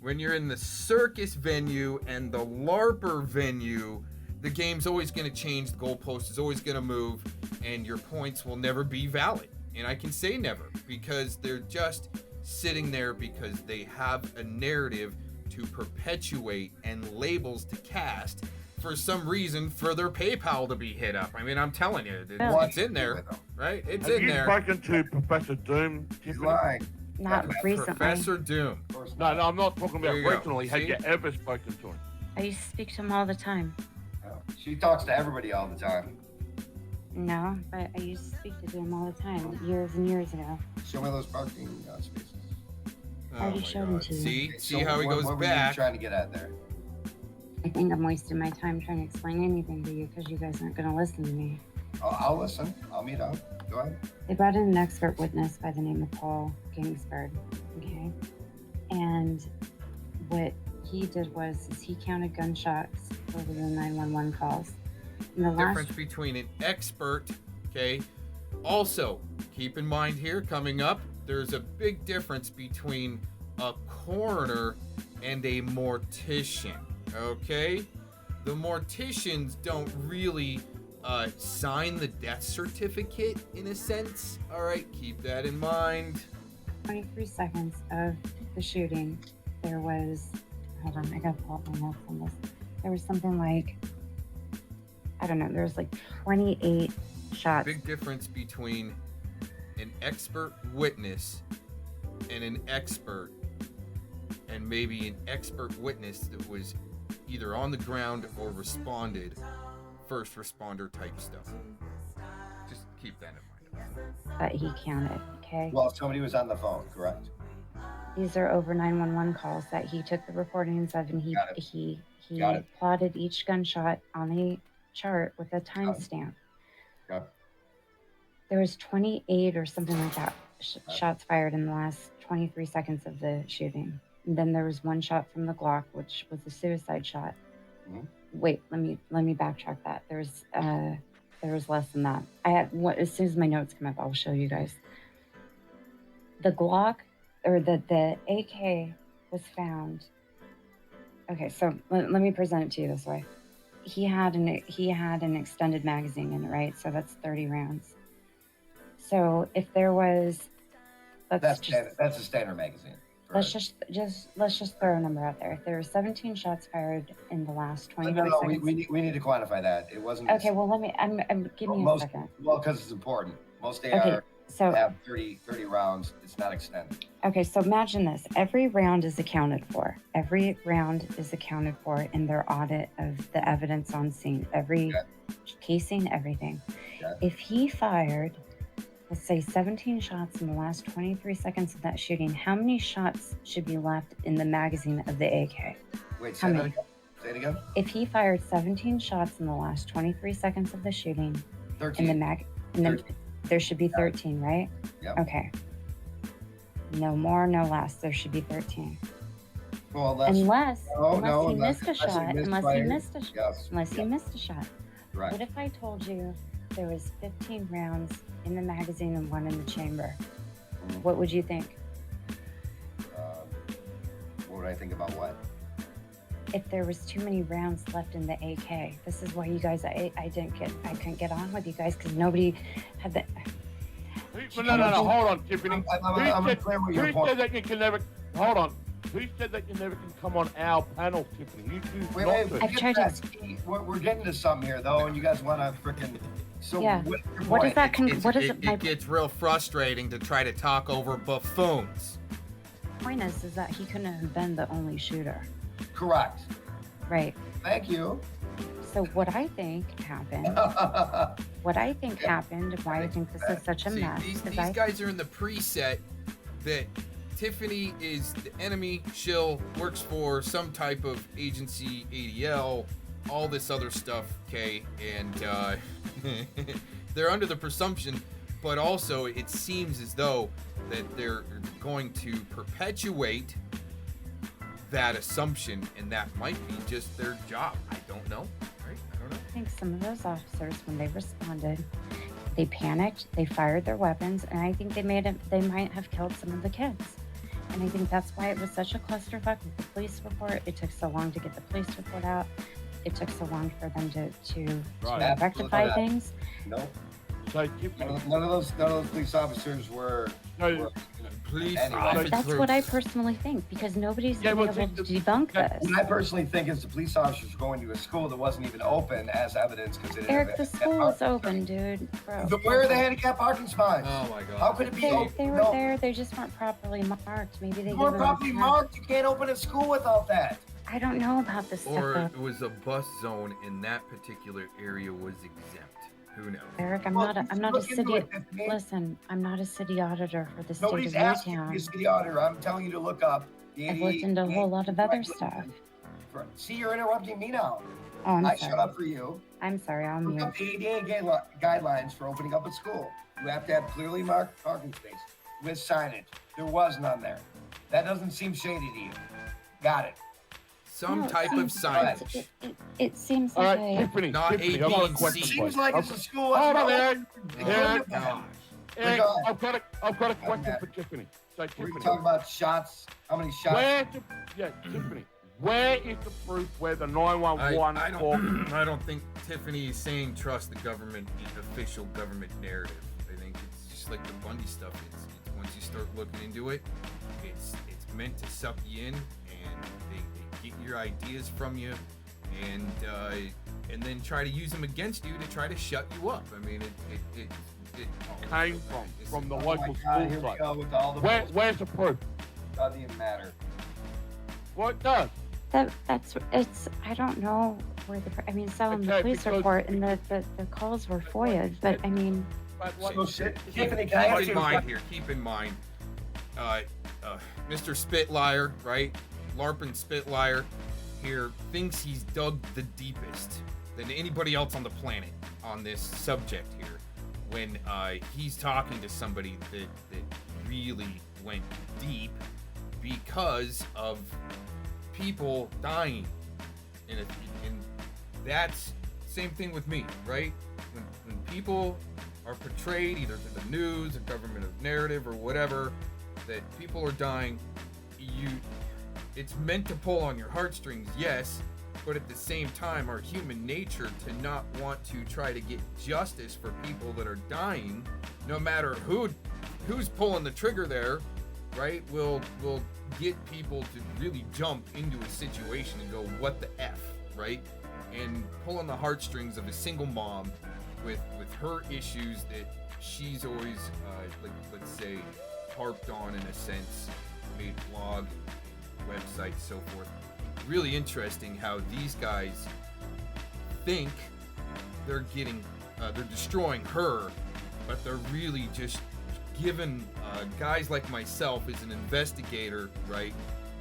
When you're in the circus venue and the LARPer venue, the game's always going to change, the goalpost is always going to move, and your points will never be valid. And I can say never, because they're just sitting there because they have a narrative to perpetuate and labels to cast for some reason for their PayPal to be hit up. I mean, I'm telling you, it's in there, right? It's Have in you there. spoken to Professor Doom? He's Tiffany? lying. Not recently. Professor Doom. No, I'm not talking about There you go. recently. Have See? you ever spoken to him? I used to speak to him all the time. She talks to everybody all the time. No, but I used to speak to him all the time, years and years ago. Show me those parking spaces. Oh already my showed him God. to you. See So how he goes what back. were you trying to get at there? I think I'm wasting my time trying to explain anything to you because you guys aren't going to listen to me. I'll listen. I'll meet up. Go ahead. They brought in an expert witness by the name of Paul Ginsberg, okay? And what he did was he counted gunshots over the 911 calls. And the Difference between an expert, okay? Also, keep in mind here, coming up, there's a big difference between a coroner and a mortician, okay? The morticians don't really sign the death certificate in a sense. All right, keep that in mind. 23 seconds of the shooting, there was, hold on, I gotta pull up my notes on this. There was something like, I don't know, there was like 28 shots. Big difference between an expert witness and an expert, and maybe an expert witness that was either on the ground or responded, first responder type stuff. Just keep that in mind. That he counted, okay? Well, somebody was on the phone, correct? These are over 911 calls that he took the recordings of, and he Got it. he Got it. plotted each gunshot on a chart with a timestamp. Got it. There was 28 or something like that Got it. shots fired in the last 23 seconds of the shooting. And then there was one shot from the Glock, which was a suicide shot. Mhm. Wait, let me backtrack that. There was less than that. As soon as my notes come up, I'll show you guys. The Glock, or the AK was found. Okay, so let me present it to you this way. He had an extended magazine in it, right? So that's 30 rounds. So if there was, That's a standard magazine. let's just throw a number out there. If there were 17 shots fired in the last 25 No, seconds. we need to quantify that. It wasn't. Okay, well give me a most, second. Well, because it's important. Most Okay. So have 30 rounds. It's not extended. okay, so imagine this. Every round is accounted for. Every round is accounted for in their audit of the evidence on scene. Every casing, everything. Okay. If he fired, let's say 17 shots in the last 23 seconds of that shooting, how many shots should be left in the magazine of the AK? Wait, How say that many? again. Say it again. If he fired 17 shots in the last 23 seconds of the shooting, 13. in the 13. there should be 13, right? Yep. Okay. No more, no less. There should be 13. Well, that's Unless no, he missed a shot. Unless he missed a shot. Yes. Unless he missed a shot. Right. What if I told you there was 15 rounds in the magazine and 1 in the chamber? What would you think? What would I think about what? If there was too many rounds left in the AK. This is why you guys, I couldn't get on with you guys because nobody had the. No, hold on, Tiffany. I'm clear with your Who point. said that you can never? Hold on. Who said that you never can come on our panel, Tiffany? You choose Wait, not to. I've tried to. We're getting to something here, though, and you guys want to freaking. So Yeah. what's your What is point? that? What is it? My It gets real frustrating to try to talk over buffoons. point is that he couldn't have been the only shooter, Correct. right? Thank you. So what I think happened, why I think this is such a See, mess, these is guys are in the preset that Tiffany is the enemy, shill, works for some type of agency, ADL, all this other stuff, okay? And they're under the presumption, but also it seems as though that they're going to perpetuate that assumption, and that might be just their job. I don't know, right? I don't know. I think some of those officers, when they responded, they panicked, they fired their weapons, and I think they might have killed some of the kids. And I think that's why it was such a clusterfuck with the police report. It took so long to get the police report out. It took so long for them to Right. rectify Absolutely. things. Nope. So Tiffany, None of those police officers were. no, Police Anyway. officers. That's what I personally think, because nobody's Yeah, been but able to the- debunk this. What I personally think is the police officers were going to a school that wasn't even open as evidence because it Eric, the school is open, dude. Bro. Where are the handicap parking spots? Oh my god. How could it be They open? were No. there. They just weren't properly marked. Maybe they You gave weren't them a properly tag. marked. You can't open a school without that. I don't know about this stuff. Or though. it was a bus zone and that particular area was exempt. Who knows? Eric, I'm Well, not a look into city. it, Tiffany. Listen, I'm not a city auditor for the state Nobody's of asking you to Newtown. be a city auditor. I'm telling you to look up the I've looked into a whole lot of other stuff. See, you're interrupting me now. Oh, I'm I shut sorry. up for you. I'm sorry. I'll Look mute. up the ADA guidelines for opening up a school. You have to have clearly marked parking space with signage. There was none there. That doesn't seem shady to you. Got it. Some No, it type of seems- signage. It seems all like right, Tiffany, Not Tiffany, A, I've got B, a and question C. for you. Seems like it's Okay. a school. Hold on, Eric. Oh, Eric, gosh. Eric, Go on. I've got a question for Tiffany. So We're Tiffany, talking about shots. How many shots? Tiffany, where is the proof where the 911 I call? don't think Tiffany is saying trust the government, the official government narrative. I think it's just like the Bundy stuff. It's once you start looking into it, it's meant to suck you in, and they get your ideas from you, and then try to use them against you to try to shut you up. I mean, it Came from the Oh my local God, school here we site. go with all the Where's the proof? Doesn't even matter. Well, it does. it's. I don't know where the. I mean, saw in the Okay, police because- report, and the calls were FOIA'd, but I mean, But what, So shit. Keep, Tiffany, can I ask keep you in a mind question? here. Keep in mind, Mr. SpitLiar, right? LARPing SpitLiar here thinks he's dug the deepest than anybody else on the planet on this subject here. When he's talking to somebody that really went deep because of people dying, and that's same thing with me, right? When people are portrayed either through the news or government narrative or whatever, that people are dying, it's meant to pull on your heartstrings, yes, but at the same time, our human nature to not want to try to get justice for people that are dying, no matter who's pulling the trigger there, right, will get people to really jump into a situation and go, what the F, right? And pull on the heartstrings of a single mom with her issues that she's always like, let's say, harped on in a sense, made blog, websites, so forth. Really interesting how these guys think they're destroying her, but they're really just giving guys like myself as an investigator, right?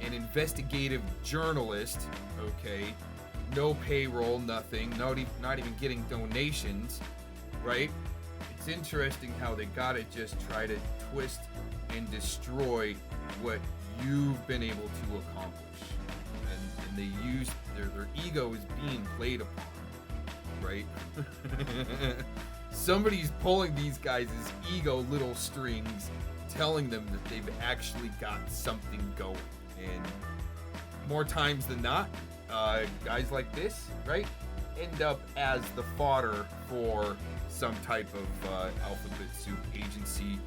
An investigative journalist, okay? No payroll, nothing, not even getting donations, right? It's interesting how they gotta just try to twist and destroy what you've been able to accomplish. And they use their ego is being played upon, right? Somebody's pulling these guys' ego little strings, telling them that they've actually got something going. And more times than not, guys like this, right, end up as the fodder for some type of alphabet soup agency.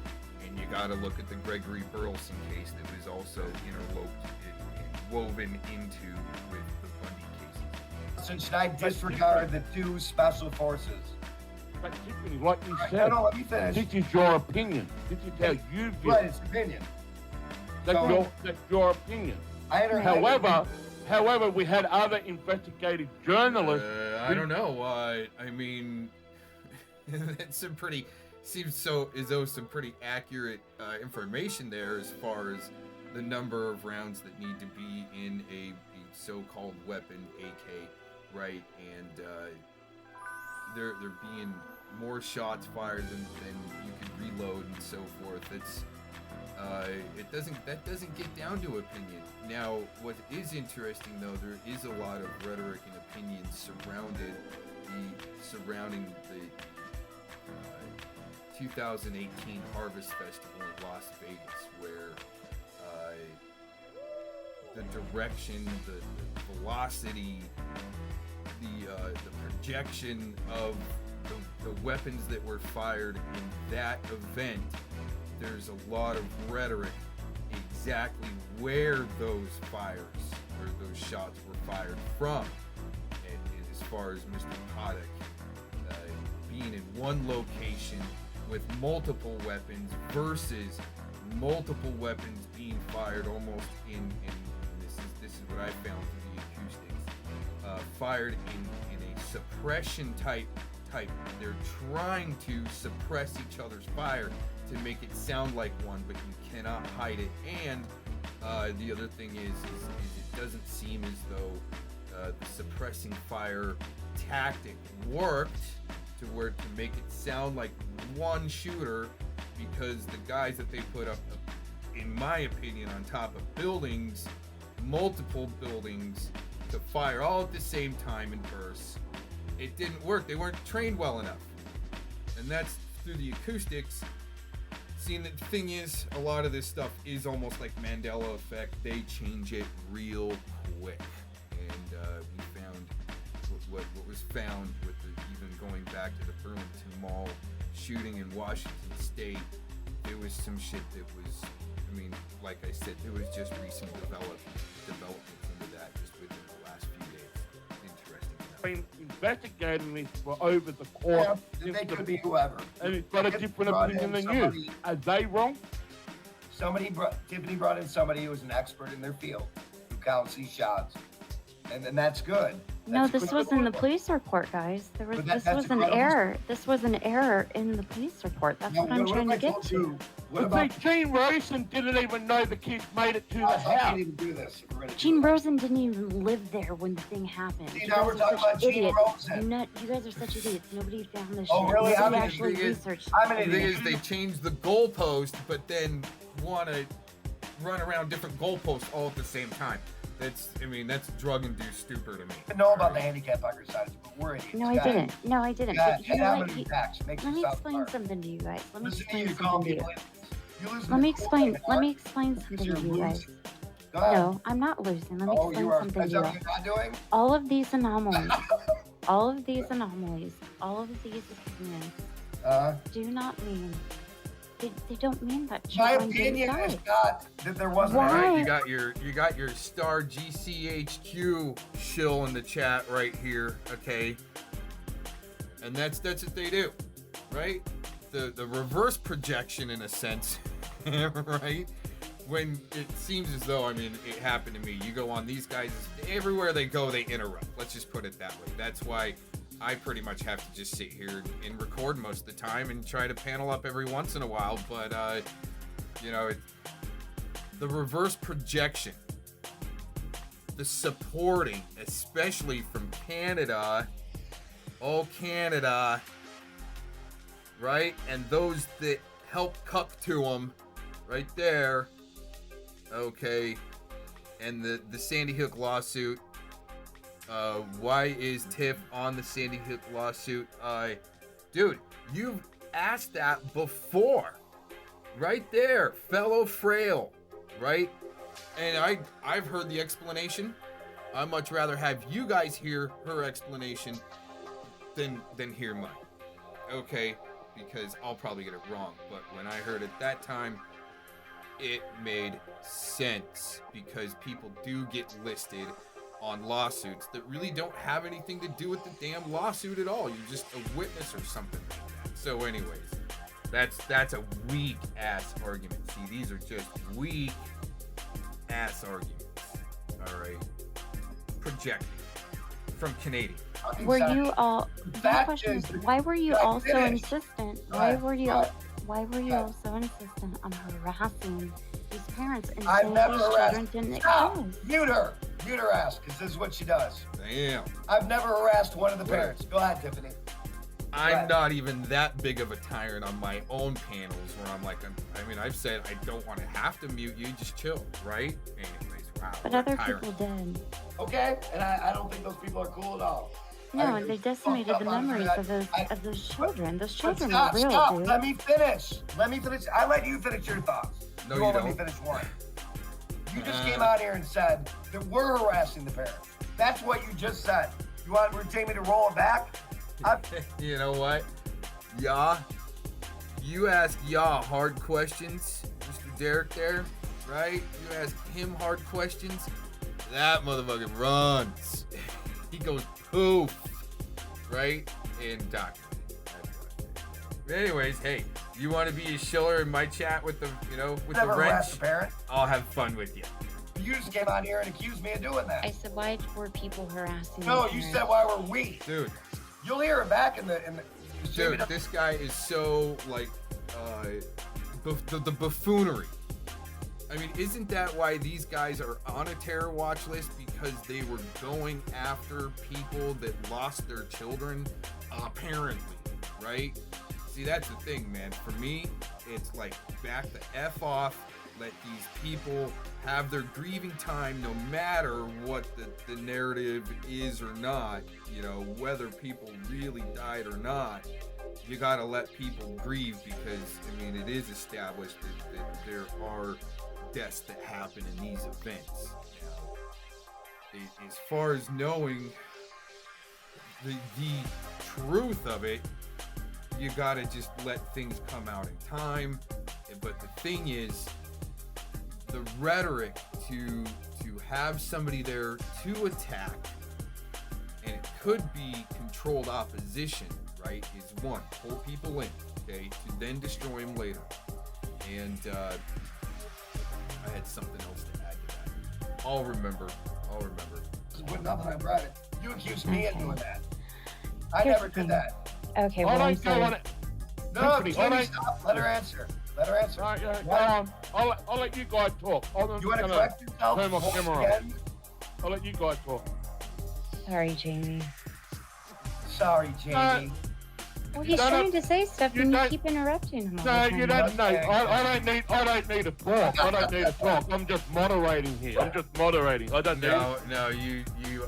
And you gotta look at the Gregory Burleson case that was also interloped and woven into with the Bundy cases. So should I disregard the two special forces? But Tiffany, like you said, no, let me finish. This is your opinion. This is how you view Right, it. it's opinion. That's your opinion. However, we had other investigative journalists. I don't know. I mean, it's seems as though some pretty accurate information there as far as the number of rounds that need to be in a so-called weapon, AK, right? And there being more shots fired than you could reload and so forth. That doesn't get down to opinion. Now, what is interesting though, there is a lot of rhetoric and opinions surrounding the 2018 Harvest Festival in Las Vegas, where the direction, the velocity, the projection of the weapons that were fired in that event, there's a lot of rhetoric exactly where those shots were fired from. And as far as Mr. Paddock being in one location with multiple weapons versus multiple weapons being fired almost in this is what I found through the acoustics, fired in a suppression type. They're trying to suppress each other's fire to make it sound like one, but you cannot hide it. And the other thing is it doesn't seem as though the suppressing fire tactic worked to make it sound like one shooter, because the guys that they put up, in my opinion, on top of buildings, multiple buildings, to fire all at the same time in bursts, it didn't work. They weren't trained well enough. And that's through the acoustics. See, the thing is, a lot of this stuff is almost like Mandela effect. They change it real quick. And we found what was found with even going back to the Burlington Mall shooting in Washington State. There was some shit that was, I mean, like I said, there was just recent developments into that just within the last few days. Interesting. Been investigating this for over the course. Yeah, they could be whoever. And it's got a different opinion than you. Are they wrong? Tiffany brought in somebody who was an expert in their field, who counts these shots, and then that's good. No, this was in the police report, guys. This was an error. This was an error in the police report. That's what I'm trying to get to. But Gene Rosen didn't even know the kids made it to the I house. can't even do this. Gene Rosen didn't even live there when the thing happened. See, now we're talking about Gene Rosen. You guys are such idiots. Nobody found this shit. Oh, really? Nobody actually researched. I'm an The thing idiot. is, they changed the goalpost, but then want to run around different goalposts all at the same time. That's drug-induced stupor to me. I know about the handicap exercises, but we're idiots. No, I didn't. No, I didn't. Yeah, But you know what? let Me explain something to you guys. Let me explain something something to you guys. Go ahead. No, I'm not losing. Let me explain you are. something Is to that you. what you're not doing? All of these anomalies, all of these opinions do not mean. They don't mean that. My children didn't opinion die. is not that there wasn't. Why? All right, you got your star GCHQ shill in the chat right here, okay? And that's what they do, right? The reverse projection, in a sense, right? When it seems as though, I mean, it happened to me. You go on these guys, everywhere they go, they interrupt. Let's just put it that way. That's why I pretty much have to just sit here and record most of the time and try to panel up every once in a while. But, you know, the reverse projection, the supporting, especially from Canada, oh, Canada, right? And those that help cuck to them, right there, okay? And the Sandy Hook lawsuit. Why is Tiff on the Sandy Hook lawsuit? Dude, you've asked that before. Right there, fellow frail, right? And I've heard the explanation. I'd much rather have you guys hear her explanation than hear mine. Okay, because I'll probably get it wrong. But when I heard it that time, it made sense, because people do get listed on lawsuits that really don't have anything to do with the damn lawsuit at all. You're just a witness or something like that. So anyways, that's a weak ass argument. See, these are just weak ass arguments. All right, projecting from Canadian. Were you all? My question is, why were you all so insistent? Why were you all so insistent on harassing these parents and saying these children didn't exist? Mute her ass, because this is what she does. Damn. I've never harassed one of the parents. Go ahead, Tiffany. I'm not even that big of a tyrant on my own panels where I'm like, I've said I don't want to have to mute you, just chill, right? Anyways, wow. But other people did. Okay, and I don't think those people are cool at all. No, and they decimated the memories of those children. Those children are real, stop. dude. Let me finish. I let you finish your thoughts. No, you you won't don't. let me finish one. You just came out here and said that we're harassing the parents. That's what you just said. You want Jamie to roll it back? You know what? Yeah. You ask hard questions, Mr. Derek there, right? You ask him hard questions, that motherfucker runs. He goes poof, right? And document. But anyways, hey, you want to be a shiller in my chat with the, with the wrench? The parent. I'll have fun with you. You just came out here and accused me of doing that. I said, why were people harassing? No, you said why were we? Dude. You'll hear it back in the. Dude, this guy is so like, the buffoonery. I mean, isn't that why these guys are on a terror watch list? Because they were going after people that lost their children, apparently, right? See, that's the thing, man. For me, it's like, back the F off. Let these people have their grieving time, no matter what the narrative is or not, whether people really died or not. You gotta let people grieve, because, it is established that there are deaths that happen in these events. As far as knowing the truth of it, you gotta just let things come out in time. But the thing is, the rhetoric to have somebody there to attack, and it could be controlled opposition, right, is one, pull people in, okay, to then destroy them later. And I had something else to add to that. I'll remember. But nothing, I brought it. You accused me of doing that. I never did that. Okay, well, I'm sorry. No, stop. Let her answer. Right, go on. I'll let you guys talk. You want to correct yourself? Turn my camera off. I'll let you guys talk. Sorry, Jamie. Sorry, Jamie. Well, he's trying to say stuff and you keep interrupting him. No, you don't. No, I don't need to talk. I don't need to talk. I'm just moderating here. I don't need. No, you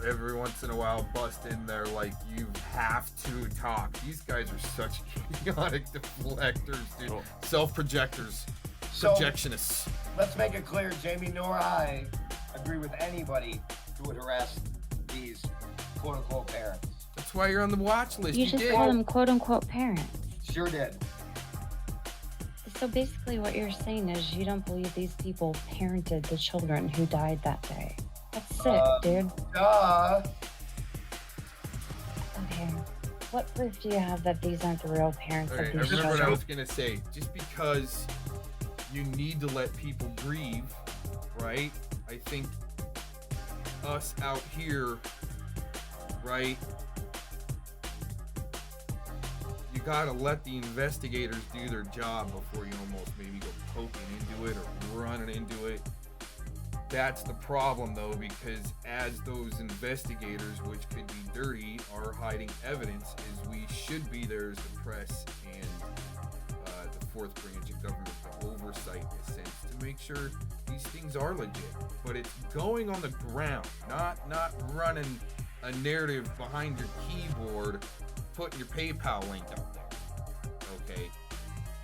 every once in a while bust in there like you have to talk. These guys are such chaotic deflectors, dude. Cool. Self-projectors, So, projectionists. Let's make it clear, Jamie nor I agree with anybody who would harass these quote-unquote parents. That's why you're on the watch list. You just call them quote-unquote parents. Sure did. So basically what you're saying is you don't believe these people parented the children who died that day. That's sick, dude. Duh. Okay. What proof do you have that these aren't the real parents All of right, I these remember what I children? was gonna say. Just because you need to let people grieve, right? I think us out here, right? You gotta let the investigators do their job before you almost maybe go poking into it or running into it. That's the problem, though, because as those investigators, which could be dirty, are hiding evidence, is we should be there as the press and the fourth branch of government, the oversight, in a sense, to make sure these things are legit. But it's going on the ground, not running a narrative behind your keyboard, putting your PayPal link out there. Okay,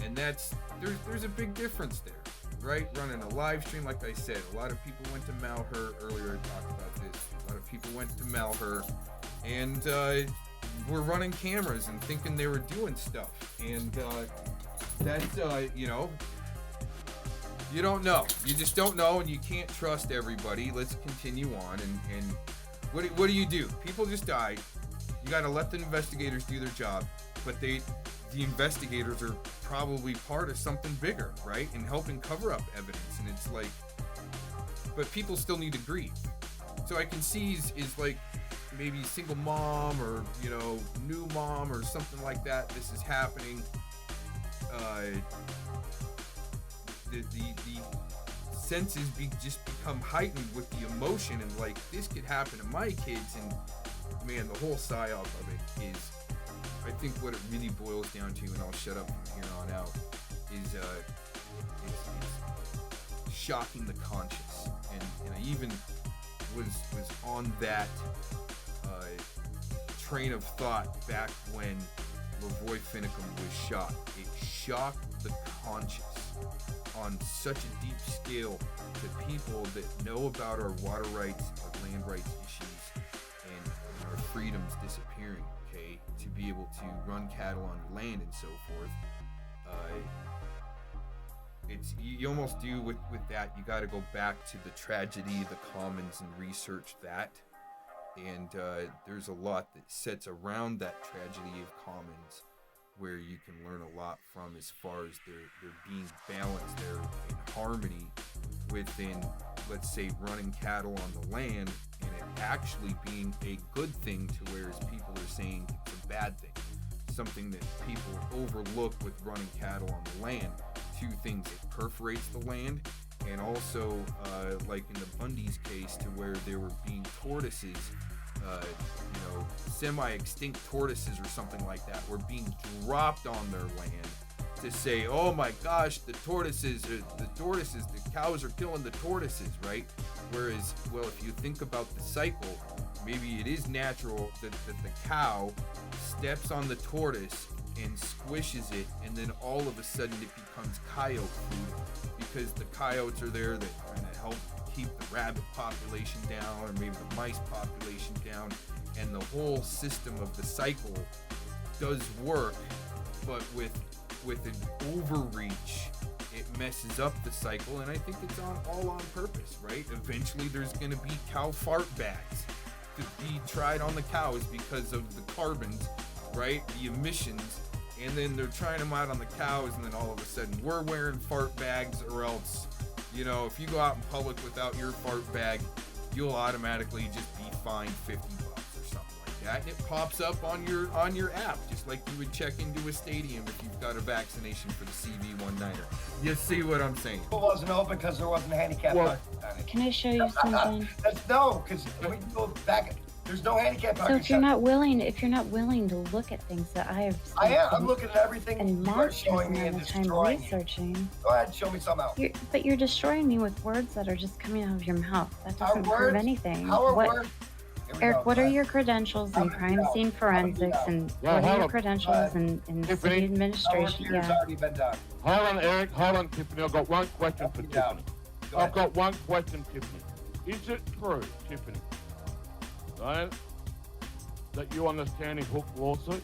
and there's a big difference there. Right, running a live stream, like I said, a lot of people went to Malheur earlier. I talked about this. A lot of people went to Malheur and were running cameras and thinking they were doing stuff. And that's you know, you don't know. You just don't know, and you can't trust everybody. Let's continue on. And what do? People just died. You got to let the investigators do their job, but the investigators are probably part of something bigger, right? And helping cover up evidence. And it's like, but people still need to grieve. So I can see is like maybe single mom or, you know, new mom or something like that. This is happening. The senses just become heightened with the emotion, and like, this could happen to my kids. And man, the whole psyop of it is, I think what it really boils down to, and I'll shut up from here on out, is it's shocking the conscience. And I even was on that train of thought back when Lavoy Finicum was shot. It shocked the conscience on such a deep scale to people that know about our water rights, our land rights issues, and our freedoms disappearing. To be able to run cattle on your land and so forth. It's you almost do with that. You got to go back to the tragedy, the commons, and research that. And there's a lot that sits around that tragedy of commons, where you can learn a lot from, as far as they're being balanced, they're in harmony within, let's say, running cattle on the land, and it actually being a good thing, to whereas people are saying it's a bad thing. Something that people overlook with running cattle on the land. Two things: it perforates the land, and also like in the Bundy's case, to where there were being tortoises, semi-extinct tortoises or something like that, were being dropped on their land to say, oh my gosh, the cows are killing the tortoises, right? Whereas, well, if you think about the cycle, maybe it is natural that the cow steps on the tortoise and squishes it, and then all of a sudden it becomes coyote food, because the coyotes are there that kind of help keep the rabbit population down, or maybe the mice population down, and the whole system of the cycle does work, but with an overreach, it messes up the cycle. And I think it's all on purpose, right? Eventually there's going to be cow fart bags to be tried on the cows because of the carbons, right? The emissions. And then they're trying them out on the cows, and then all of a sudden we're wearing fart bags, or else, if you go out in public without your fart bag, you'll automatically just be fined $50 or something like that. And it pops up on your app, just like you would check into a stadium if you've got a vaccination for the CV19er. You see what I'm saying? It wasn't open because there wasn't a handicap parking on it. Can I show you something? No, because we can go back. There's no handicap parking. So if you're not willing to look at things that I have, I'm looking at everything and you are showing me and destroying. Researching. Go ahead, show me some else. But you're destroying me with words that are just coming out of your mouth. That doesn't prove anything. How are words? Eric, what are your credentials in crime scene forensics, and what are your credentials in city administration? Already been done. Hold on, Eric. Hold on, Tiffany. I've got one question for Tiffany. I've got one question, Tiffany. Is it true, Tiffany, right, that you on the Sandy Hook lawsuit?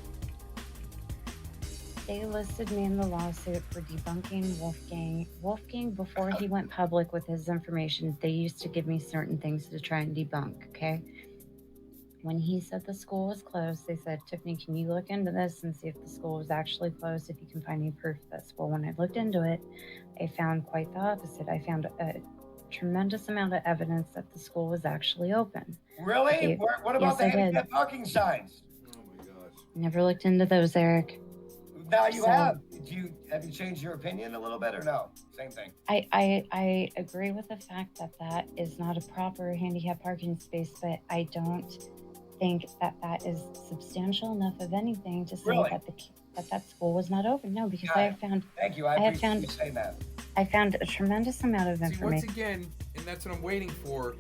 They listed me in the lawsuit for debunking Wolfgang. Wolfgang, before he went public with his information, they used to give me certain things to try and debunk, okay? when he said the school was closed, they said, Tiffany, can you look into this and see if the school was actually closed, if you can find any proof of this? Well, when I looked into it, I found quite the opposite. I found a tremendous amount of evidence that the school was actually open. Really? What about the handicap parking signs? Oh my gosh. Never looked into those, Eric. Now you have. Have you changed your opinion a little bit or no? Same thing. I agree with the fact that that is not a proper handicap parking space, but I don't think that that is substantial enough of anything to say that school was not open. No, because I have found. Thank you. I appreciate you saying that. I found a tremendous amount of information. Once again, and that's what I'm waiting for.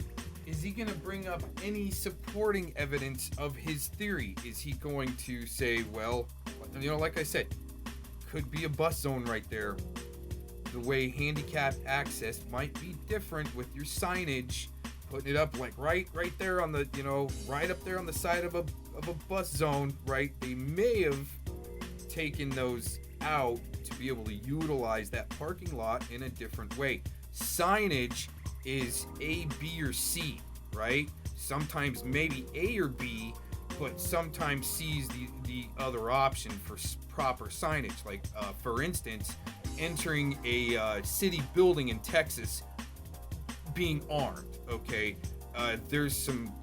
Is he going to bring up any supporting evidence of his theory? Is he going to say, well, like I said, could be a bus zone right there. The way handicapped access might be different with your signage, putting it up like right there on the, right up there on the side of a bus zone, right? They may have taken those out to be able to utilize that parking lot in a different way. Signage is A, B, or C, right? Sometimes maybe A or B, but sometimes C is the other option for proper signage. Like, for instance, entering a city building in Texas being armed, okay? There was some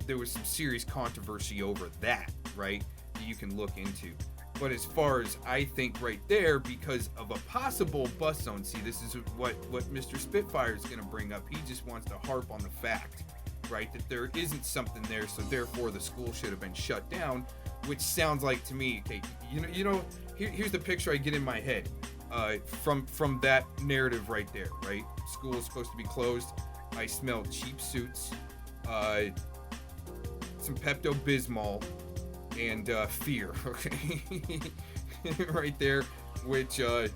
serious controversy over that, right? That you can look into. But as far as I think right there, because of a possible bus zone, see, this is what Mr. Spitfire is going to bring up. He just wants to harp on the fact, right, that there isn't something there, so therefore the school should have been shut down, which sounds like to me, okay, here's the picture I get in my head from that narrative right there, right? School is supposed to be closed. I smell cheap suits, some Pepto-Bismol, and fear, okay? Right there, which to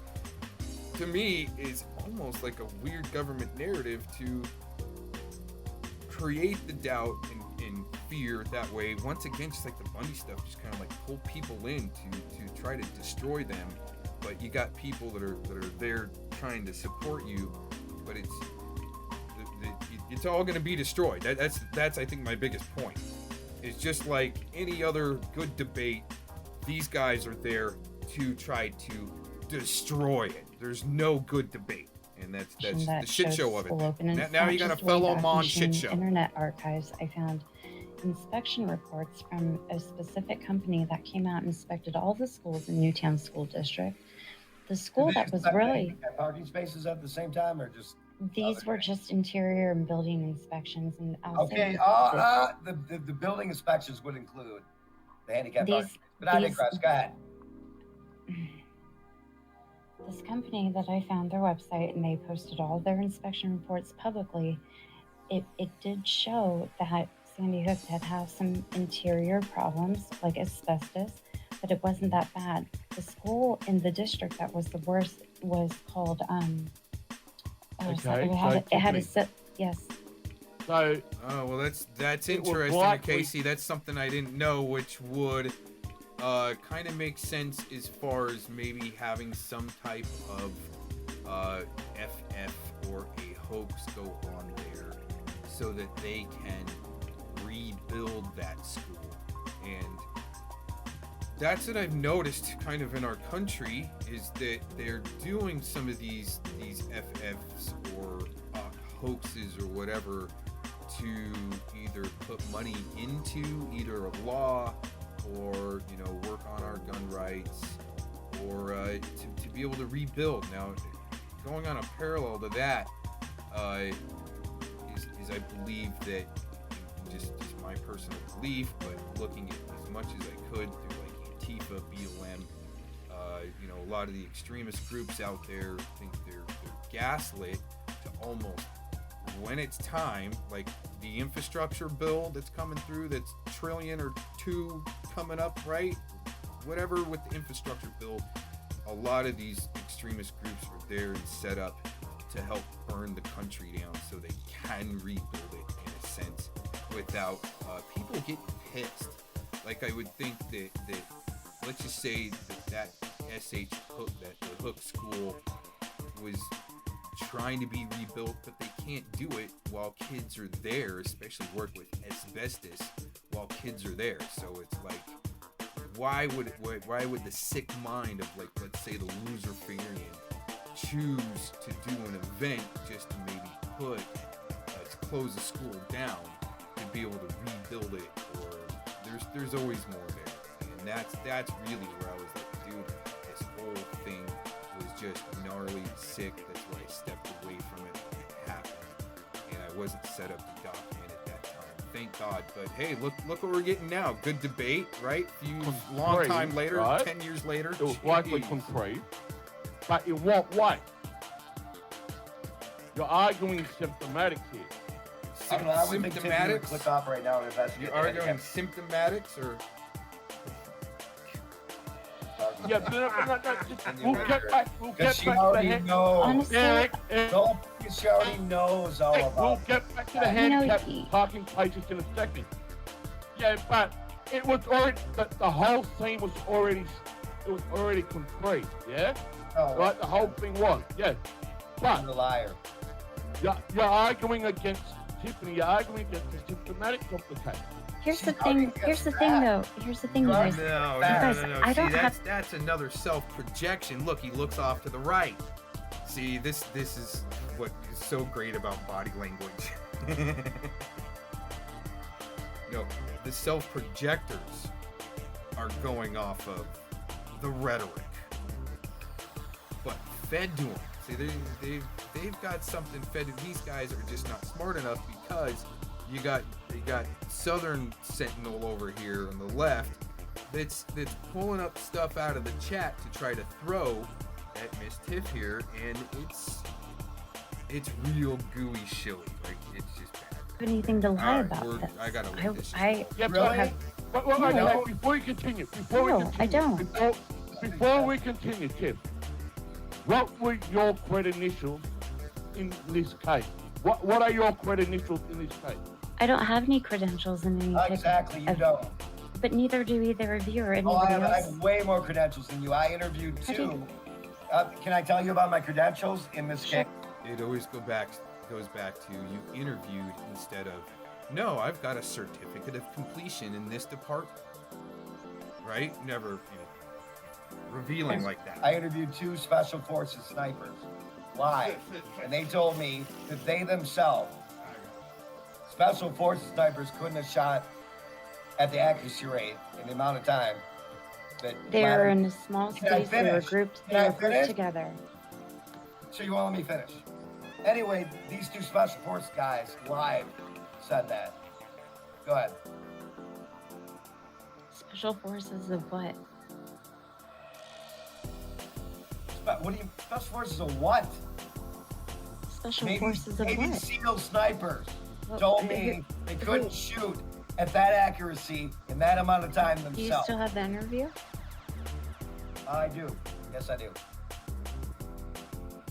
me is almost like a weird government narrative to create the doubt and fear that way. Once again, just like the Bundy stuff, just kind of like pull people in to try to destroy them. But you got people that are there trying to support you, but it's all going to be destroyed. That's I think my biggest point. It's just like any other good debate, these guys are there to try to destroy it. There's no good debate, and that's the shit show of it. Now you got a fellow Mon shit show. Internet archives, I found inspection reports from a specific company that came out and inspected all the schools in Newtown School District. The school that was really parking spaces at the same time, or just these were just interior and building inspections, and the building inspections would include the handicap parking. But I digress. Go ahead. This company that I found their website, and they posted all their inspection reports publicly. It did show that Sandy Hook had some interior problems like asbestos, but it wasn't that bad. The school in the district that was the worst was called it had a set. Yes. So. Oh well, that's interesting, Casey. That's something I didn't know, which would kind of make sense as far as maybe having some type of FF or a hoax go on there, so that they can rebuild that school. And that's what I've noticed kind of in our country, is that they're doing some of these FFs or hoaxes or whatever to either put money into either a law or work on our gun rights, or to be able to rebuild. Now, going on a parallel to that is I believe that, just my personal belief, but looking at as much as I could through like Antifa, BLM, a lot of the extremist groups out there think they're gaslit to almost, when it's time, like the infrastructure bill that's coming through, that's $1 trillion or $2 trillion coming up, right? Whatever with the infrastructure bill, a lot of these extremist groups are there and set up to help burn the country down so they can rebuild it in a sense without people getting pissed. Like, I would think that let's just say that SH Hook, that the Hook school was trying to be rebuilt, but they can't do it while kids are there, especially work with asbestos, while kids are there. So it's like, why would the sick mind of, like, let's say the loser figurine choose to do an event just to maybe put close the school down to be able to rebuild it, or there's always more there, and that's really where I was like, dude, this whole thing was just gnarly, sick. That's why I stepped away from it when it happened, and I wasn't set up to document it that time. Thank God. But hey, look what we're getting now. Good debate, right? Long time later, right? 10 years later, it was likely concrete, but in what way? You're arguing symptomatic here. I would think Tiffany would click off right now and investigate. You're arguing symptomatics, or? Yeah, we'll get back to the hand. She already knows all about. We'll get back to the handicap parking places in a second. Yeah, but it was already the whole thing was already concrete. Yeah, right. The whole thing was. Yeah, but you're a liar. You're arguing against Tiffany. You're arguing against the symptomatic complication. Here's the thing, though. Here's the thing, you guys. No. See, that's another self-projection. Look, he looks off to the right. See, this is what is so great about body language. No, the self-projectors are going off of the rhetoric, but fed to them. See, they've got something fed to these guys. Are just not smart enough, because you got Southern Sentinel over here on the left that's pulling up stuff out of the chat to try to throw at Miss Tiff here, and it's real gooey shilly. Like, it's just bad. Anything to lie about this. I gotta leave this. Before you continue, I don't. Before we continue, Tiff, what were your credentials in this case? What are your credentials in this case? I don't have any credentials in any Exactly, you don't. But neither do either of you or anybody else. I have way more credentials than you. I interviewed two. Can I tell you about my credentials in this case? It always goes back to you interviewed instead of, no, I've got a certificate of completion in this department. Right? Never revealing like that. I interviewed two Special Forces snipers live, and they told me that they themselves, Special Forces snipers, couldn't have shot at the accuracy rate in the amount of time that they were in a small space. They were grouped together. So you won't let me finish? Anyway, these two Special Forces guys live said that. Go ahead. Special Forces of what? Special Forces of what? Special Forces of Navy what? SEAL snipers told me they couldn't shoot at that accuracy in that amount of time themselves. Do you still have the interview? I do. Yes, I do.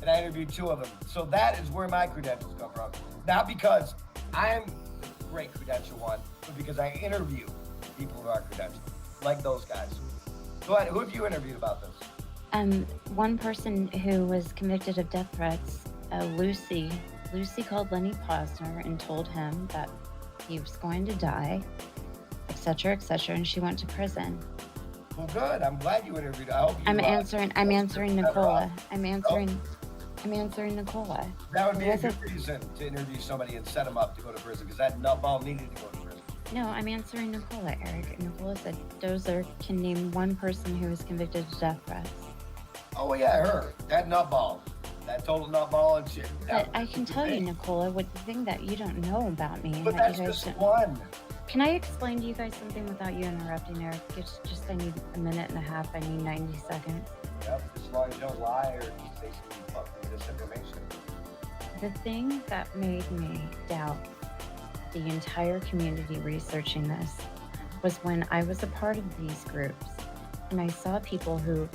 And I interviewed two of them. So that is where my credentials come from. Not because I'm the great credential one, but because I interview people who are credentialed, like those guys. Go ahead. Who have you interviewed about this? One person who was convicted of death threats, Lucy called Lenny Posner and told him that he was going to die, etc., and she went to prison. Well, good. I'm glad you interviewed. I hope you. I'm answering Nicola. I'm answering Nicola. That would be a good reason to interview somebody and set them up to go to prison, because that nutball needed to go to prison. No, I'm answering Nicola, Eric. Nicola said Dozer can name one person who was convicted of death threats. Oh yeah, her. That nutball. That total nutball and shit. But I can tell you, Nicola, what the thing that you don't know about me. But that's just one. Can I explain to you guys something without you interrupting, Eric? Just I need a minute and a half. I need 90 seconds. Yep, as long as you don't lie or say some fucking disinformation. The thing that made me doubt the entire community researching this was when I was a part of these groups and I saw people who,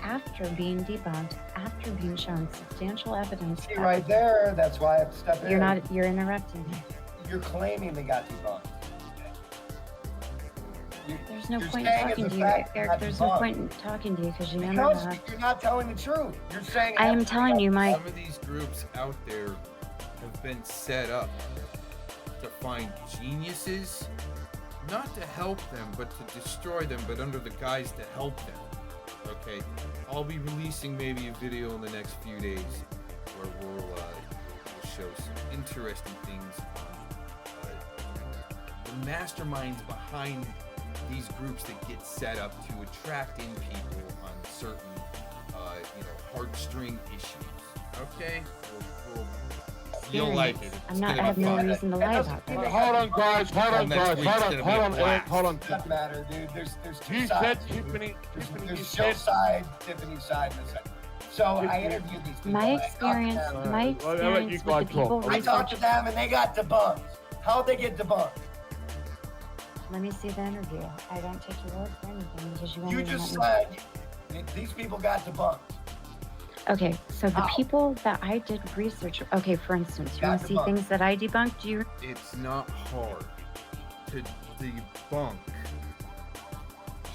after being debunked, after being shown substantial evidence. See, right there, that's why I have to step in. You're interrupting me. You're claiming they got debunked. There's no point in talking to you, Eric. There's no point in talking to you because you never know. You're not telling the truth. You're saying. I am telling you, Mike. Some of these groups out there have been set up to find geniuses not to help them, but to destroy them, but under the guise to help them. Okay, I'll be releasing maybe a video in the next few days where we'll show some interesting things on the masterminds behind these groups that get set up to attract in people on certain, heartstring issues. Okay, you'll like it. I have no reason to lie about that. Hold on, guys. Hold on. Doesn't matter, dude. There's two You sides. said Tiffany, you There's said. Jill side, Tiffany's side, and the side. So I interviewed these people. My and I experience, talked to them. with the people I talked to them and they got debunked. How'd they get debunked? Let me see the interview. I don't take your word for anything because you won't You even just let me. said these people got debunked. Okay, so the How? people that I did research. Okay, for instance, you Got want to see debunked. things that I debunked? Do you? It's not hard to debunk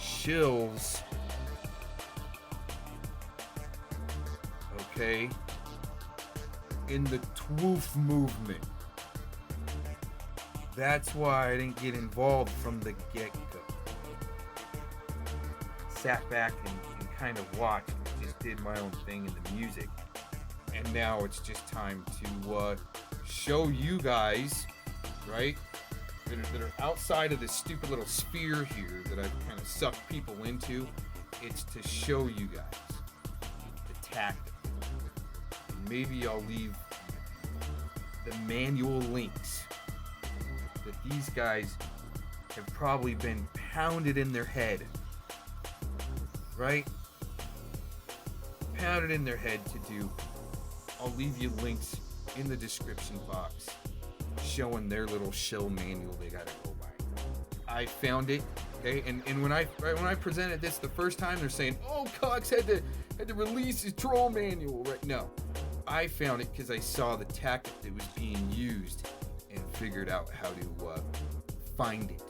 shills, okay, in the twoof movement. That's why I didn't get involved from the get-go. Sat back and kind of watched, and just did my own thing in the music. And now it's just time to show you guys, right, that are outside of this stupid little sphere here that I've kind of sucked people into. It's to show you guys the tactic. And maybe I'll leave the manual links that these guys have probably been pounded in their head, right? Pounded in their head to do. I'll leave you links in the description box showing their little shill manual they gotta go by. I found it, okay, and when I presented this the first time, they're saying, "Oh, Cox had to release his troll manual," right? No, I found it because I saw the tactic that was being used and figured out how to find it.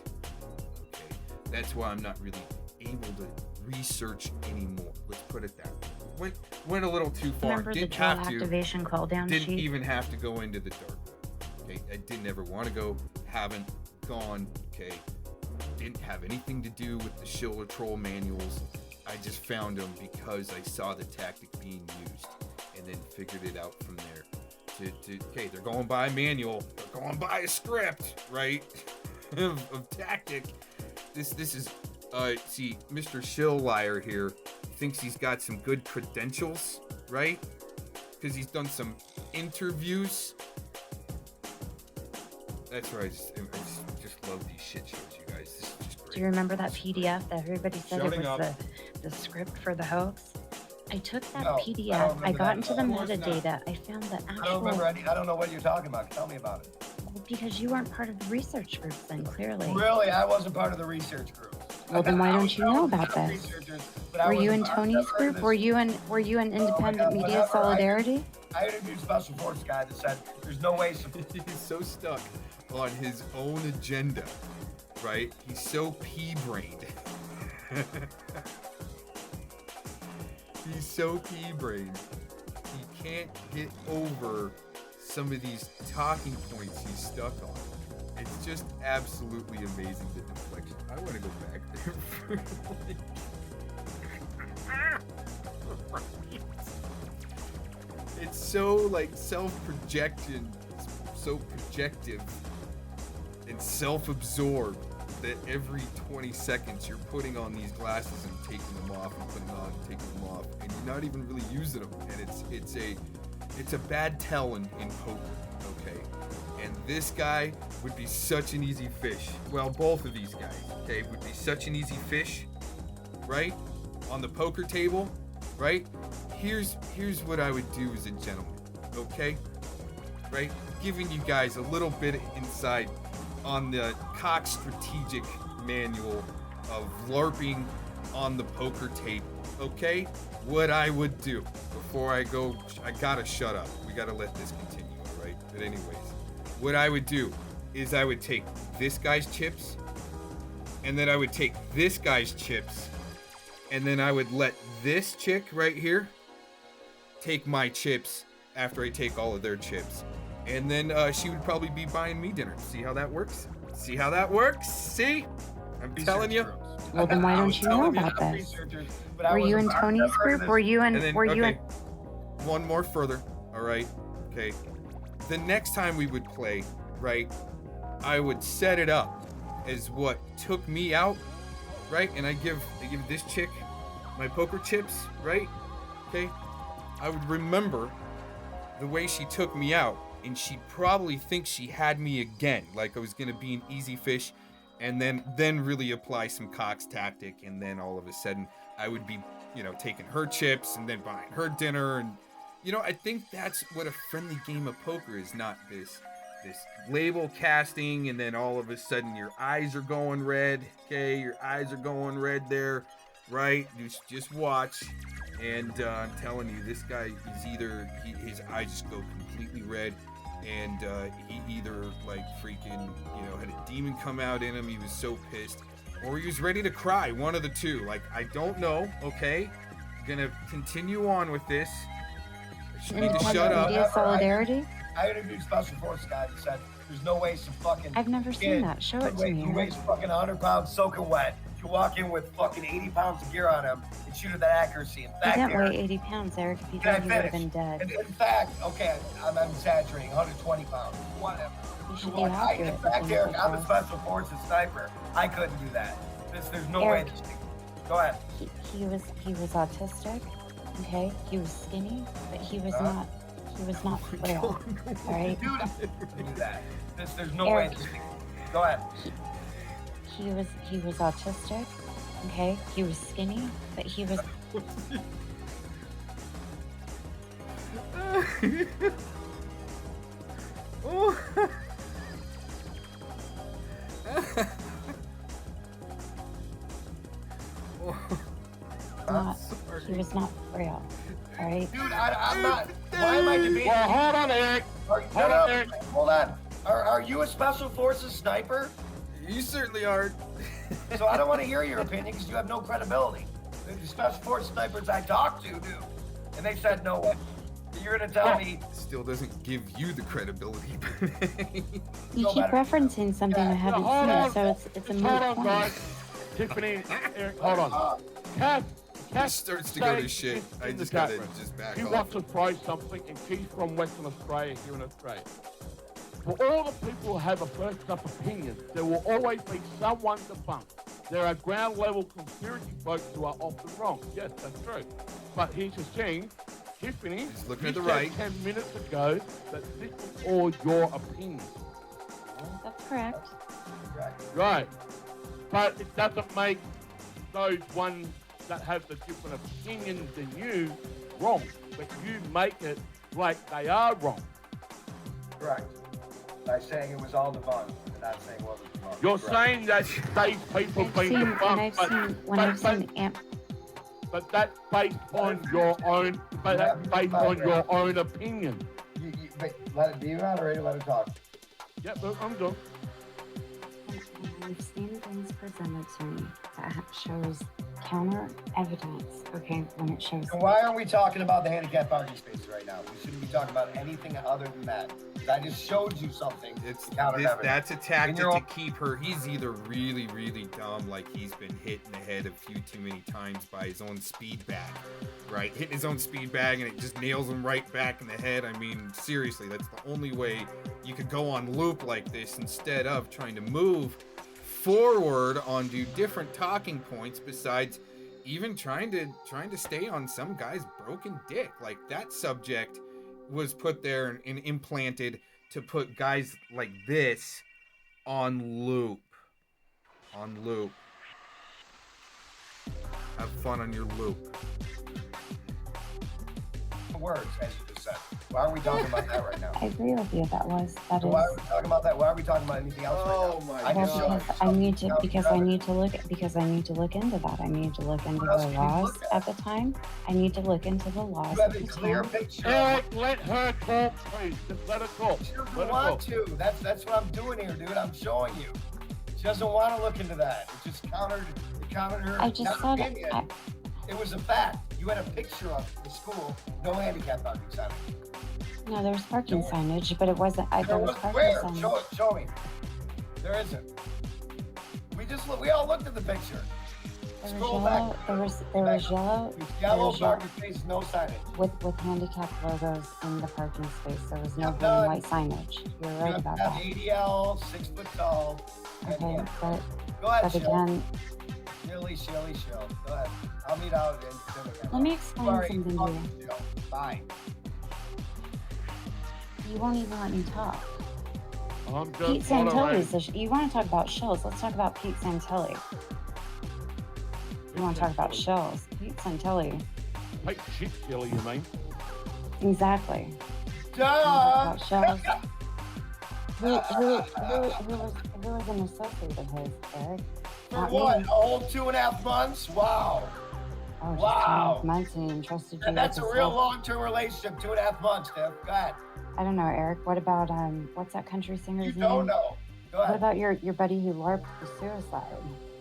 Okay, that's why I'm not really able to research anymore. Let's put it that way. Went a little too far. Remember the Didn't drill have to. activation call down Didn't sheet? even have to go into the dark web. Okay, I didn't ever want to go. Haven't gone. Okay, didn't have anything to do with the shill or troll manuals. I just found them because I saw the tactic being used, and then figured it out from there. Okay, they're going by a manual. They're going by a script, right? of tactic. This is see, Mr. SpitLiar here thinks he's got some good credentials, right? Because he's done some interviews. That's right. I just love these shit shows, you guys. This is just great. Do you remember that PDF that everybody said Shutting it was up. the script for the hoax? I took that No, I PDF. don't remember I got that. into the Of course not. metadata. I found the I don't remember actual. any. I don't know what you're talking about. Tell me about it. Because you weren't part of the research group then, clearly. Really, I wasn't part of the research group. Well, then why I don't was you know one of about the this? researchers, but I Were you wasn't in part- Tony's I've heard group? of Were this. you in Independent God, Media whatever. Solidarity? I interviewed Special Forces guy that said there's no way. He's so stuck on his own agenda, right? He's so pea-brained. He's so pea-brained. He can't get over some of these talking points he's stuck on. It's just absolutely amazing, the deflection. I want to go back there for It's so like self-projection, so projective and self-absorbed that every 20 seconds you're putting on these glasses and taking them off and putting on and taking them off, and you're not even really using them. And it's a bad tell in poker, okay? And this guy would be such an easy fish. Well, both of these guys, okay, would be such an easy fish, right? On the poker table, right? Here's what I would do as a gentleman, okay? Right? Giving you guys a little bit of insight on the Cox strategic manual of LARPing on the poker table, okay? What I would do before I go, I gotta shut up. We gotta let this continue, all right? But anyways, what I would do is I would take this guy's chips, and then I would take this guy's chips, and then I would let this chick right here take my chips after I take all of their chips. And then she would probably be buying me dinner. See how that works? See how that works? See? I'm telling you. Well, then why don't you know about this? Were you in Tony's group? Were you in? One more further. All right. Okay. The next time we would play, right, I would set it up as what took me out, right? And I give this chick my poker chips, right? Okay. I would remember the way she took me out, and she'd probably think she had me again, like I was gonna be an easy fish, and then really apply some Cox tactic, and then all of a sudden I would be, taking her chips and then buying her dinner, and I think that's what a friendly game of poker is, not this label casting, and then all of a sudden your eyes are going red. Okay, your eyes are going red there, right? Just watch. And I'm telling you, this guy is either his eyes just go completely red, and he either like freaking had a demon come out in him. He was so pissed, or he was ready to cry. One of the two. Like, I don't know. Okay, gonna continue on with this. You need to shut up. Solidarity. I interviewed Special Forces guy and said, "There's no way some fucking." I've never seen that. Show it to me. He weighs fucking 100 pounds, soaking wet. You walk in with fucking 80 pounds of gear on him and shoot at that accuracy. In fact, he didn't weigh 80 pounds, Eric. If he did, he would have been dead. In fact, okay, I'm exaggerating. 120 pounds. Whatever. You should be accurate. In fact, Eric, I'm a Special Forces sniper. I couldn't do that. There's no way. Go ahead. He was autistic. Okay, he was skinny, but he was not. He was not frail. All right. Do that. There's no way. Go ahead. He was autistic. Okay, he was skinny, but he was. He was not frail. All right. Dude, I'm not. Why am I debating? Well, hold on, Eric. Hold on. Are you a Special Forces sniper? You certainly are. So I don't want to hear your opinion because you have no credibility. The Special Forces snipers I talked to do, and they said no way. You're gonna tell me? Still doesn't give you the credibility. You keep referencing something I haven't seen, so it's a moot point. Hold on, guys. Tiffany, Eric, hold on. Cat starts to go to shit. I just gotta back off. She wants to try something, and she's from Western Australia, here in Australia. For all the people who have a first-up opinion, there will always be someone to bunk. There are ground-level conspiracy folks who are often wrong. Yes, that's true. But here's the thing, Tiffany, he's looking at the said right 10 minutes ago that this was all your opinion. That's correct. Right. But it doesn't make those ones that have the different opinions than you wrong. But you make it like they are wrong. Correct. By saying it was all Devon, and not saying what was Devon. You're saying that these people being debunked, but that's based on your own. But that's based on your own opinion. But let it be moderated. Let it talk. Yep, I'm done. We've seen things presented to me that shows counter evidence. Okay, when it shows. So why aren't we talking about the handicap parking spaces right now? We shouldn't be talking about anything other than that. I just showed you something. That's a tactic to keep her. He's either really, really dumb, like he's been hit in the head a few too many times by his own speed bag, right? Hitting his own speed bag and it just nails him right back in the head. I mean, seriously, that's the only way you could go on loop like this instead of trying to move forward onto different talking points besides even trying to stay on some guy's broken dick. Like, that subject was put there and implanted to put guys like this on loop. Have fun on your loop. Words, as you just said. Why are we talking about that right now? I agree with you. Why are we talking about that? Why are we talking about anything else right now? My God. Because I need to look into that. I need to look into the laws at the time. I need to look into the laws at the time. Eric, let her talk, please. Just let her talk. She doesn't want to. That's what I'm doing here, dude. I'm showing you. She doesn't want to look into that. It just countered her. I just said it was a fact. You had a picture of the school, no handicap parking signage. No, there was parking signage, but it wasn't. There was parking signage. Show me. There isn't. We all looked at the picture. There was Scroll yellow. back. There was yellow. It's There yellow was yellow parking space, no signage. with handicap logos in the parking space. There was no I'm blue and done. white signage. You're You right have about to have that. ADL, 6 foot tall. And Okay, yeah. but Go ahead, but Shell. again, Shell. Go ahead. I'll meet out in again. let me explain Sorry, something to fuck you. you, Shell. Bye. You won't even let me talk. I'm Pete just Santilli's. You want to talk about shells? Let's talk about Pete Santilli. You want to talk about shells? Pete Santilli. Take shit, Kelly, you mean? Exactly. Duh! About shells. Who was an associate of his, Eric? For Not what? me. A whole 2.5 months? Wow. Oh, just Wow. 2.5 months and he entrusted you. And that's a with his real life. long-term relationship, 2.5 months, Steph. Go ahead. I don't know, Eric. What about what's that country You singer's don't name? know. Go What ahead. about your buddy who LARPed the suicide?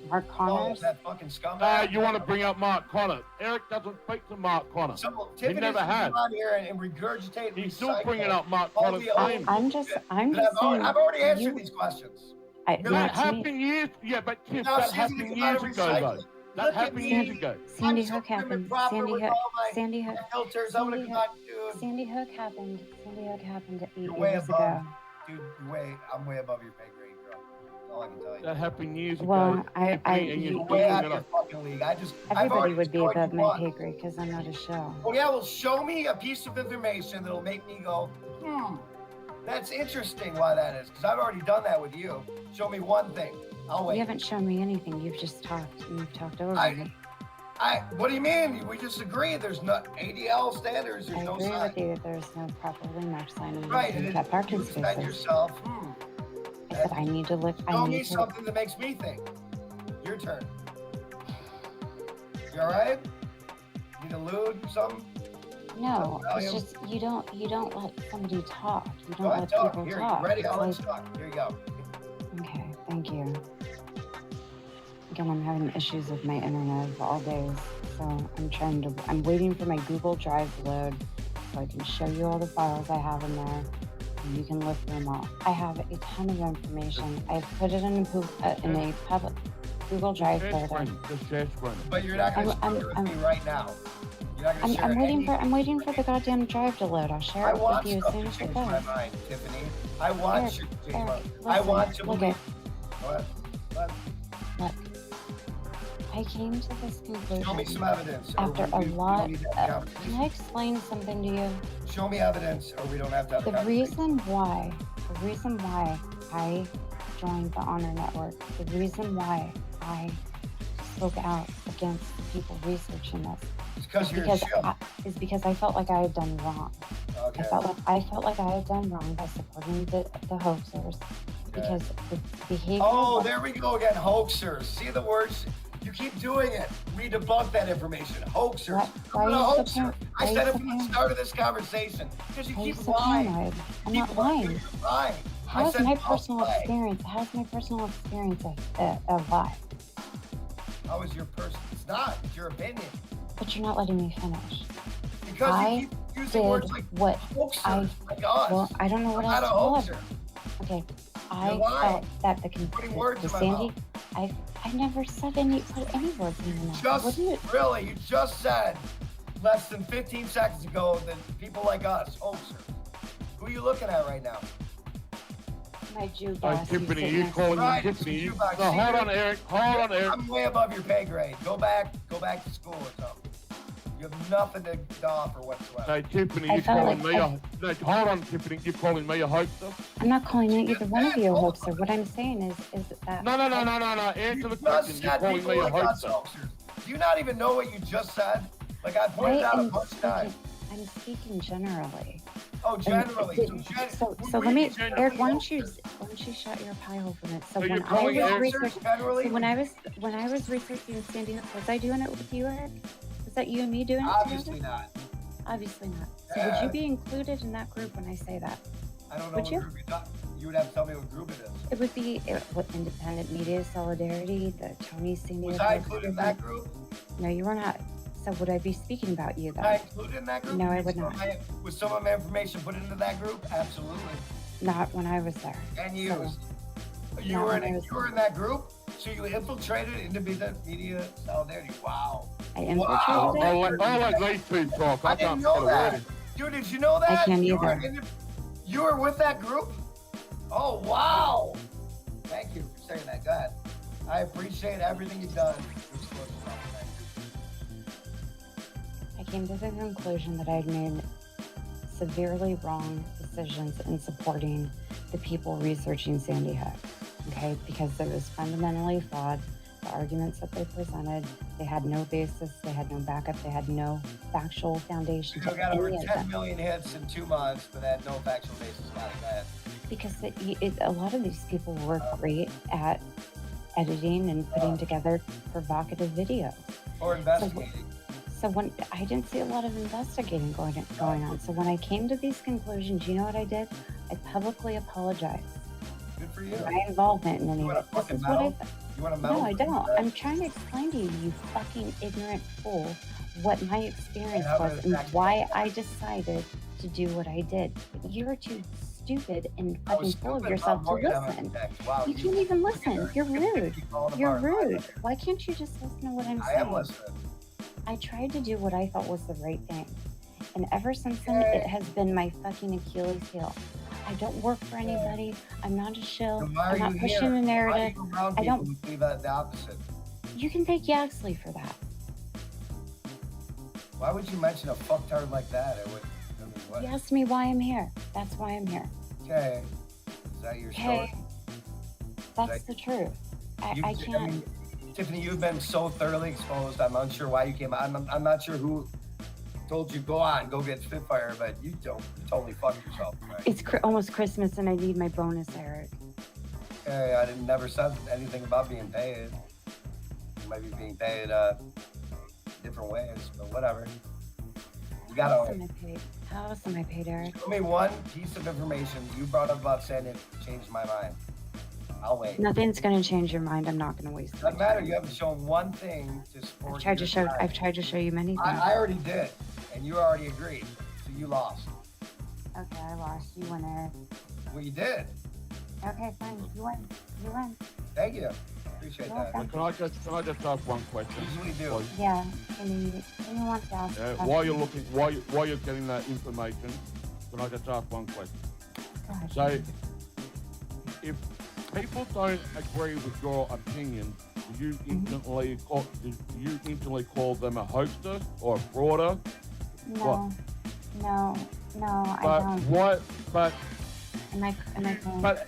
Mark Oh, Connors? that fucking scumbag. You want to bring up Mark Connor. Eric doesn't speak to Mark Connor. So, He Tiffany never should has. come on here and regurgitate. He's still recycle bringing up Mark all Connor's the old name. I'm just shit saying. I've already answered you- these questions. That That That to me, happened years. Yeah, but Tiff, Now that she's gonna happened come out years and ago, recycle though. it. That Look at happened me. years ago. Sandy I'm so Hook prim and happened. proper Sandy with Hook. all my Sandy Hook. filters. I'm Sandy gonna Hook. cut, dude. Sandy Hook happened. Sandy Hook happened 8 You're way years above. ago. Dude, I'm way above your pay grade, bro. That's all I can tell you. That happened years ago. Well, I And You're you're way out bringing of it your up. fucking league. I've Everybody already would be destroyed above you my once. pay grade because I'm not a shell. Oh yeah, well show me a piece of information that'll make me go, that's interesting why that is, because I've already done that with you. Show me one thing. I'll wait. You haven't shown me anything. You've just talked. And you've talked over me. What do you mean? We just agree there's not ADL standards, I there's no agree sign. with you. There's no properly marked sign in Right, the and that parking you said spaces. yourself, I said I need to look. show I me need to. something that makes me think. Your turn. You alright? Need a lewd, something? No, it's Valium? just you don't let somebody talk. You Go don't ahead, let talk. people Here, talk. you ready? It's I'll like, unstuck. Here you go. okay, thank you. Again, I'm having issues with my internet all days, so I'm waiting for my Google Drive to load so I can show you all the files I have in there, and you can look them all. I have a ton of information. I've put it in a public Google Drive folder. Just share screen. But you're not gonna share it with me right now. You're not gonna share I'm waiting for the goddamn drive to load. I'll share I it want with you as stuff soon to as it change does. my mind, Tiffany. I want Eric, shit to change Eric, my mind. I listen, want to look believe. at- Go ahead. Go ahead. Look, I came to this conclusion Show me some evidence. or after we a don't lot. need to have a Can conversation. I explain something to you? Show me evidence, or we don't have to have a The conversation. reason why I joined the Honor Network, the reason why I spoke out against the people researching this It's because is you're a because shill. is because I felt like I had done wrong. Okay. I felt like I had done wrong by supporting the hoaxers because the behavior. Oh, there we go again. Hoaxers. See the words? You keep doing it. We debunk that information. Hoaxers. Why I'm are not a you hoaxer. I said it from the so start of this conversation. Because you Why are you keep so lying. paranoid? I'm Keep not lying. You're lying. I How's said my don't personal lie. experience? How's my personal experience a lie? How is your person? It's not. It's your opinion. But you're not letting me finish. Because I you keep using did words like what hoaxers, like us. Well, I don't know what I'm else not to a call it. hoaxer. Okay, I You're lying. felt that Putting words the in my Sandy, mouth. I never said put any words in your mouth. Just Wouldn't you? really, you just said less than 15 seconds ago that people like us, hoaxers. Who are you looking at right now? My Jew Oh, boss. who's Tiffany, sitting you next calling to Right, me it's Tiffany? you back. No, See, hold you're- on, Eric. Hold on, Eric. I'm way above your pay grade. Go back to school or something. You have nothing to offer whatsoever. No, Tiffany, I you're felt calling like me no, hold on, Tiffany, you're calling me a hoaxer? I'm not calling either one of you a hoaxer. What I'm saying is that No. Answer You the just question. You're said calling people me a like us, hoaxer. hoaxers. Do you not even know what you just said? Like I pointed out a bunch of times. I'm speaking generally. Oh, generally. So we let me, generally Eric, why don't you hoaxers. shut your pie hole for a minute? So So you're when I calling was Eric- researching, Generally, so when I was researching Sandy Hook, was I doing it with you, Eric? Was that you and me doing it obviously together? not. Obviously not. So Yeah. would you be included in that group when I say that? I don't know Would what you? group you're talking. You would have to tell me what group it is. It would be what Independent Media Solidarity, the Tony Sandy Was Hook. I included in that group? No, you were not. So would I be speaking about you Was I then? included in that group? No, I would not. Was some of my information put into that group? Absolutely. Not when I was there. And used. You were in that group? So you infiltrated into the media solidarity. Wow. I infiltrated it? I'll let these two talk. I didn't know that. Dude, did you know that? I can't either. You were with that group? Oh, wow. Thank you for saying that. Go ahead. I appreciate everything you've done. I came to the conclusion that I'd made severely wrong decisions in supporting the people researching Sandy Hook. Okay, because it was fundamentally flawed. The arguments that they presented, they had no basis, they had no backup, they had no factual foundation. You got over 10 million hits in 2 months, but had no factual basis. Not bad. Because a lot of these people were great at editing and putting together provocative videos. Or investigating. So when I didn't see a lot of investigating going on. So when I came to these conclusions, you know what I did? I publicly apologized. Good for you. My involvement in any of it. This is what I thought. You want to medal? No, I don't. I'm trying to explain to you, you fucking ignorant fool, what my experience was and why I decided to do what I did. You're too stupid and fucking full of yourself to listen. Wow, you can't even listen. You're rude. You're rude. Why can't you just listen to what I'm saying? I am listening. I tried to do what I thought was the right thing. And ever since then, it has been my fucking Achilles heel. I don't work for anybody. I'm not a shill. I'm not pushing a narrative. I don't believe the opposite. You can thank Yaxley for that. Why would you mention a fucktard like that? You asked me why I'm here. That's why I'm here. Okay. Is that your story? That's the truth. I can't. Tiffany, you've been so thoroughly exposed. I'm unsure why you came on. I'm not sure who told you go get SpitLiar, but you totally fucked yourself. Right? It's almost Christmas and I need my bonus, Eric. Okay, I never said anything about being paid. You might be being paid different ways, but whatever. You gotta. How else am I paid, Eric? Tell me one piece of information you brought up about saying it changed my mind. I'll wait. Nothing's gonna change your mind. I'm not gonna waste it. Doesn't matter. You haven't shown one thing to support. I've tried to show you many things. I already did, and you already agreed. So you lost. Okay, I lost. You win, Eric. Well, you did. Okay, fine. You win. You win. Thank you. Appreciate that. Can I just ask one question? Usually do. Yeah. Anyone wants to ask? While you're getting that information, can I just ask one question? Go ahead. So, if people don't agree with your opinion, do you instantly call them a hoaxer or a frauder? No, I don't. But am I But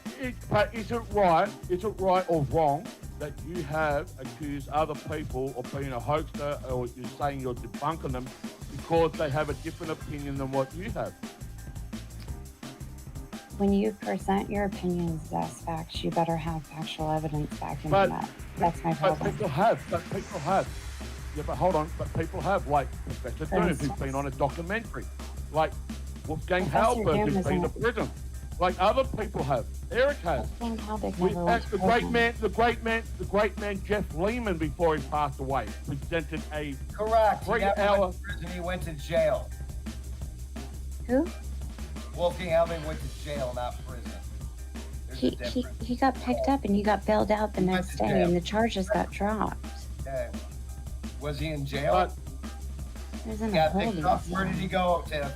is it right or wrong that you have accused other people of being a hoaxer, or you're saying you're debunking them because they have a different opinion than what you have? When you present your opinions as facts, you better have factual evidence backing them up. That's my problem. But people have. Yeah, but hold on. But people have, like Professor Doom, who's been on a documentary. Like Wolfgang Halberg, who's been to prison. Like other people have. Eric has. The great man Jeff Lehman, before he passed away, presented a correct 3-hour. He went to jail. Who? Wolfgang Halberg went to jail, not prison. He got picked up and he got bailed out the next day, and the charges got dropped. Okay. Was he in jail? He was in a holding cell. Where did he go, Tiff?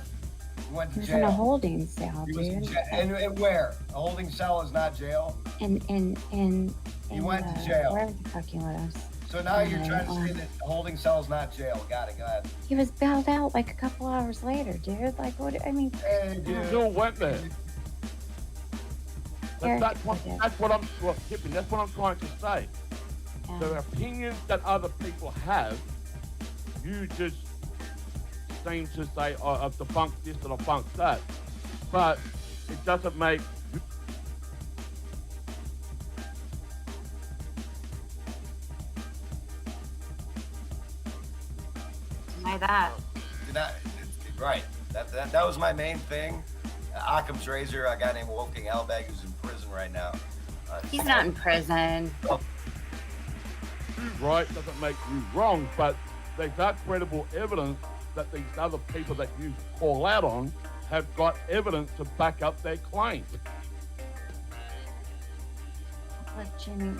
He went to jail. He was in a holding cell, dude. And where? A holding cell is not jail? He went to jail. Where the fuck he was. So now you're trying to say that a holding cell is not jail. Got it, go ahead. He was bailed out like a couple hours later, dude. Like, what? I mean... Hey, dude. You still went there. That's what I'm trying to say. Yeah. The opinions that other people have, you just seem to say, I've debunked this and I've debunked that. But it doesn't make... Deny that. Right. That was my main thing. Occam's razor, a guy named Wolfgang Halberg, who's in prison right now. He's not in prison. You right doesn't make you wrong, but there's not credible evidence that these other people that you call out on have got evidence to back up their claim. But Jimmy,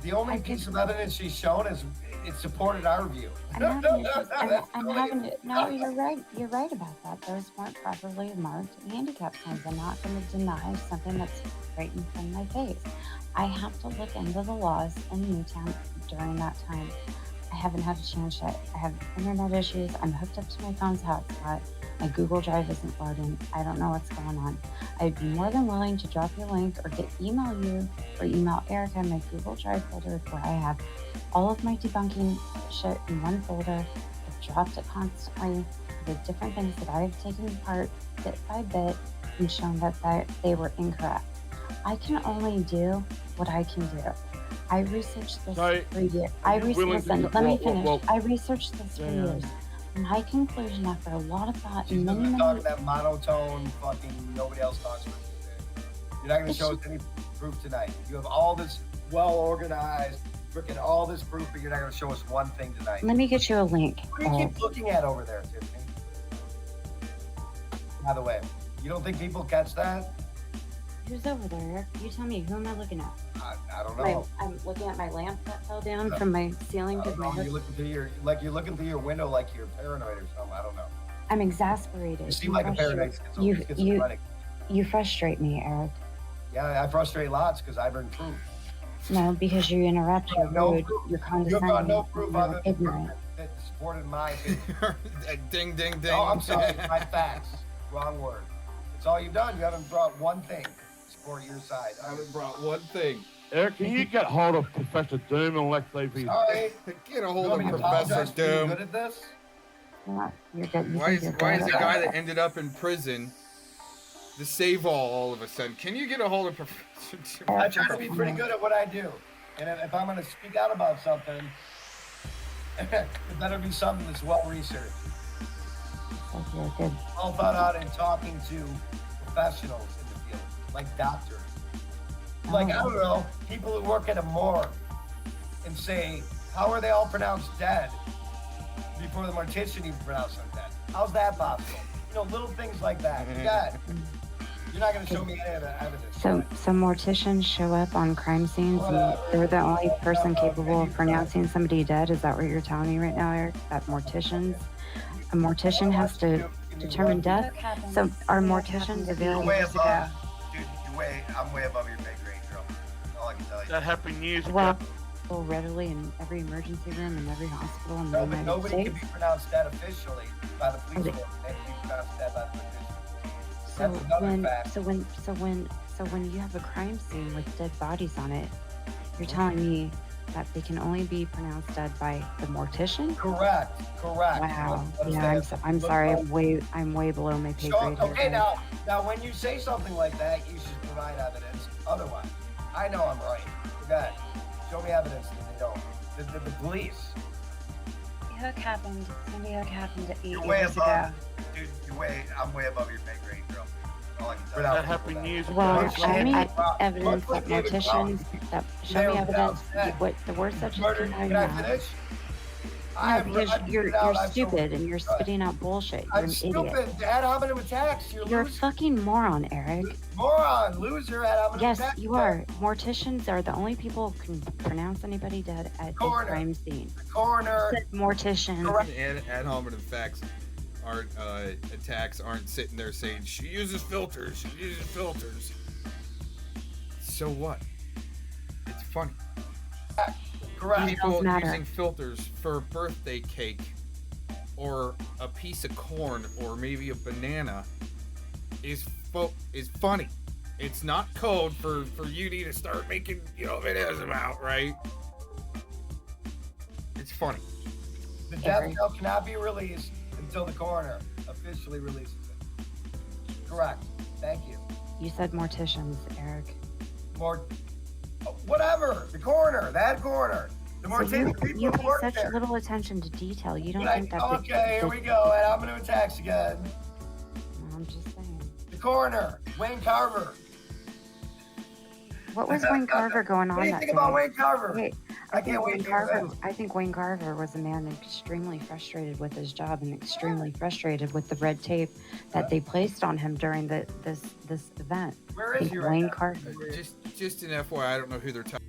The only piece of evidence she's shown is it supported our view. I'm having issues. I'm having it. No, you're right. You're right about that. Those weren't properly marked handicap signs. I'm not going to deny something that's right in front of my face. I have to look into the laws in Newtown during that time. I haven't had a chance yet. I have internet issues. I'm hooked up to my phone's hotspot. My Google Drive isn't loading. I don't know what's going on. I'd be more than willing to drop you a link or email you or email Erica my Google Drive folder where I have all of my debunking shit in one folder. I've dropped it constantly. The different things that I've taken apart bit by bit and shown that they were incorrect. I can only do what I can do. I researched this for years. Let me finish. I researched this for years. My conclusion after a lot of thought She's and many talking that monotone fucking nobody else talks about. You're not going to show us any proof tonight. You have all this well organized, freaking all this proof, but you're not going to show us one thing tonight. Let me get you a link. What do you keep looking at over there, Tiffany? By the way, you don't think people catch that? Who's over there? You tell me. Who am I looking at? I don't know. I'm looking at my lamp that fell down from my ceiling. You're looking through your window like you're paranoid or something. I don't know. I'm exasperated. You seem like a paranoid schizophrenic. You frustrate me, Eric. Yeah, I frustrate lots because I bring proof. No, because you interrupt. You're rude. You're condescending. You've got no proof other than ignorant. that supported my opinion. Ding, ding, ding. Oh, I'm sorry. My facts. Wrong word. That's all you've done. You haven't brought one thing to support your side. I haven't brought one thing. Eric, can you get hold of Professor Doom and let's say he's... Sorry. Get a hold of Professor Doom. Good at this? Yeah, you're good. Why is the guy that ended up in prison the save all of a sudden? Can you get a hold of Professor Doom? I try to be pretty good at what I do. And if I'm going to speak out about something, it better be something that's well researched. Good. All thought out and talking to professionals in the field, like doctors. Like, I don't know, people who work at a morgue and say, how are they all pronounced dead before the mortician even pronounced them dead? How's that possible? You know, little things like that. You're not going to show me any of the evidence. So morticians show up on crime scenes and they're the only person capable of pronouncing somebody dead? Is that what you're telling me right now, Eric? That a mortician has to determine death? So are morticians available to go? Dude, I'm way above your pay grade, girl. All I can tell you. That happened years ago. Well, readily in every emergency room in every hospital in the No, but United nobody States. can be pronounced dead officially by the police force. They can be pronounced dead by the mortician. That's another fact. So when you have a crime scene with dead bodies on it, you're telling me that they can only be pronounced dead by the mortician? Correct. Wow. Yeah, I'm sorry. I'm way below my pay grade. Okay, now when you say something like that, you should provide evidence. Otherwise, I know I'm right. Good. Show me evidence that they don't. The police. Sandy Hook happened 8 You're way years above, ago. dude. I'm way above your pay grade, girl. All I can tell you. That happened years ago. Well, show me evidence that morticians. Show me evidence. What the words that just came out of Can your I mouth. finish? No, because you're stupid and you're spitting out bullshit. You're I'm an stupid. idiot. Ad hominem attacks. You're a fucking moron, Eric. Moron, loser. Ad hominem Yes, attacks. you are. Morticians are the only people who can pronounce anybody dead at a crime scene. Coroner. Morticians. Ad hominem attacks aren't sitting there saying she uses filters. So what? It's funny. Correct. People using filters for a birthday cake or a piece of corn or maybe a banana is funny. It's not code for you to start making videos about, right? It's funny. The death knell cannot be released until the coroner officially releases it. Correct. Thank you. You said morticians, Eric. Whatever. The coroner. That coroner. The mortician people you who pay work such there. little attention to detail. You don't think that. Okay, here we go. And I'm going to attacks again. I'm just saying. The coroner, Wayne Carver. What was Wayne Carver going on What do you that think day? about Wayne Carver? Wait, I can't wait to hear that. I think Wayne Carver was a man extremely frustrated with his job and extremely frustrated with the red tape that they placed on him during this event. Where is he right Wayne now? Carver. Just an FYI, I don't know who they're talking.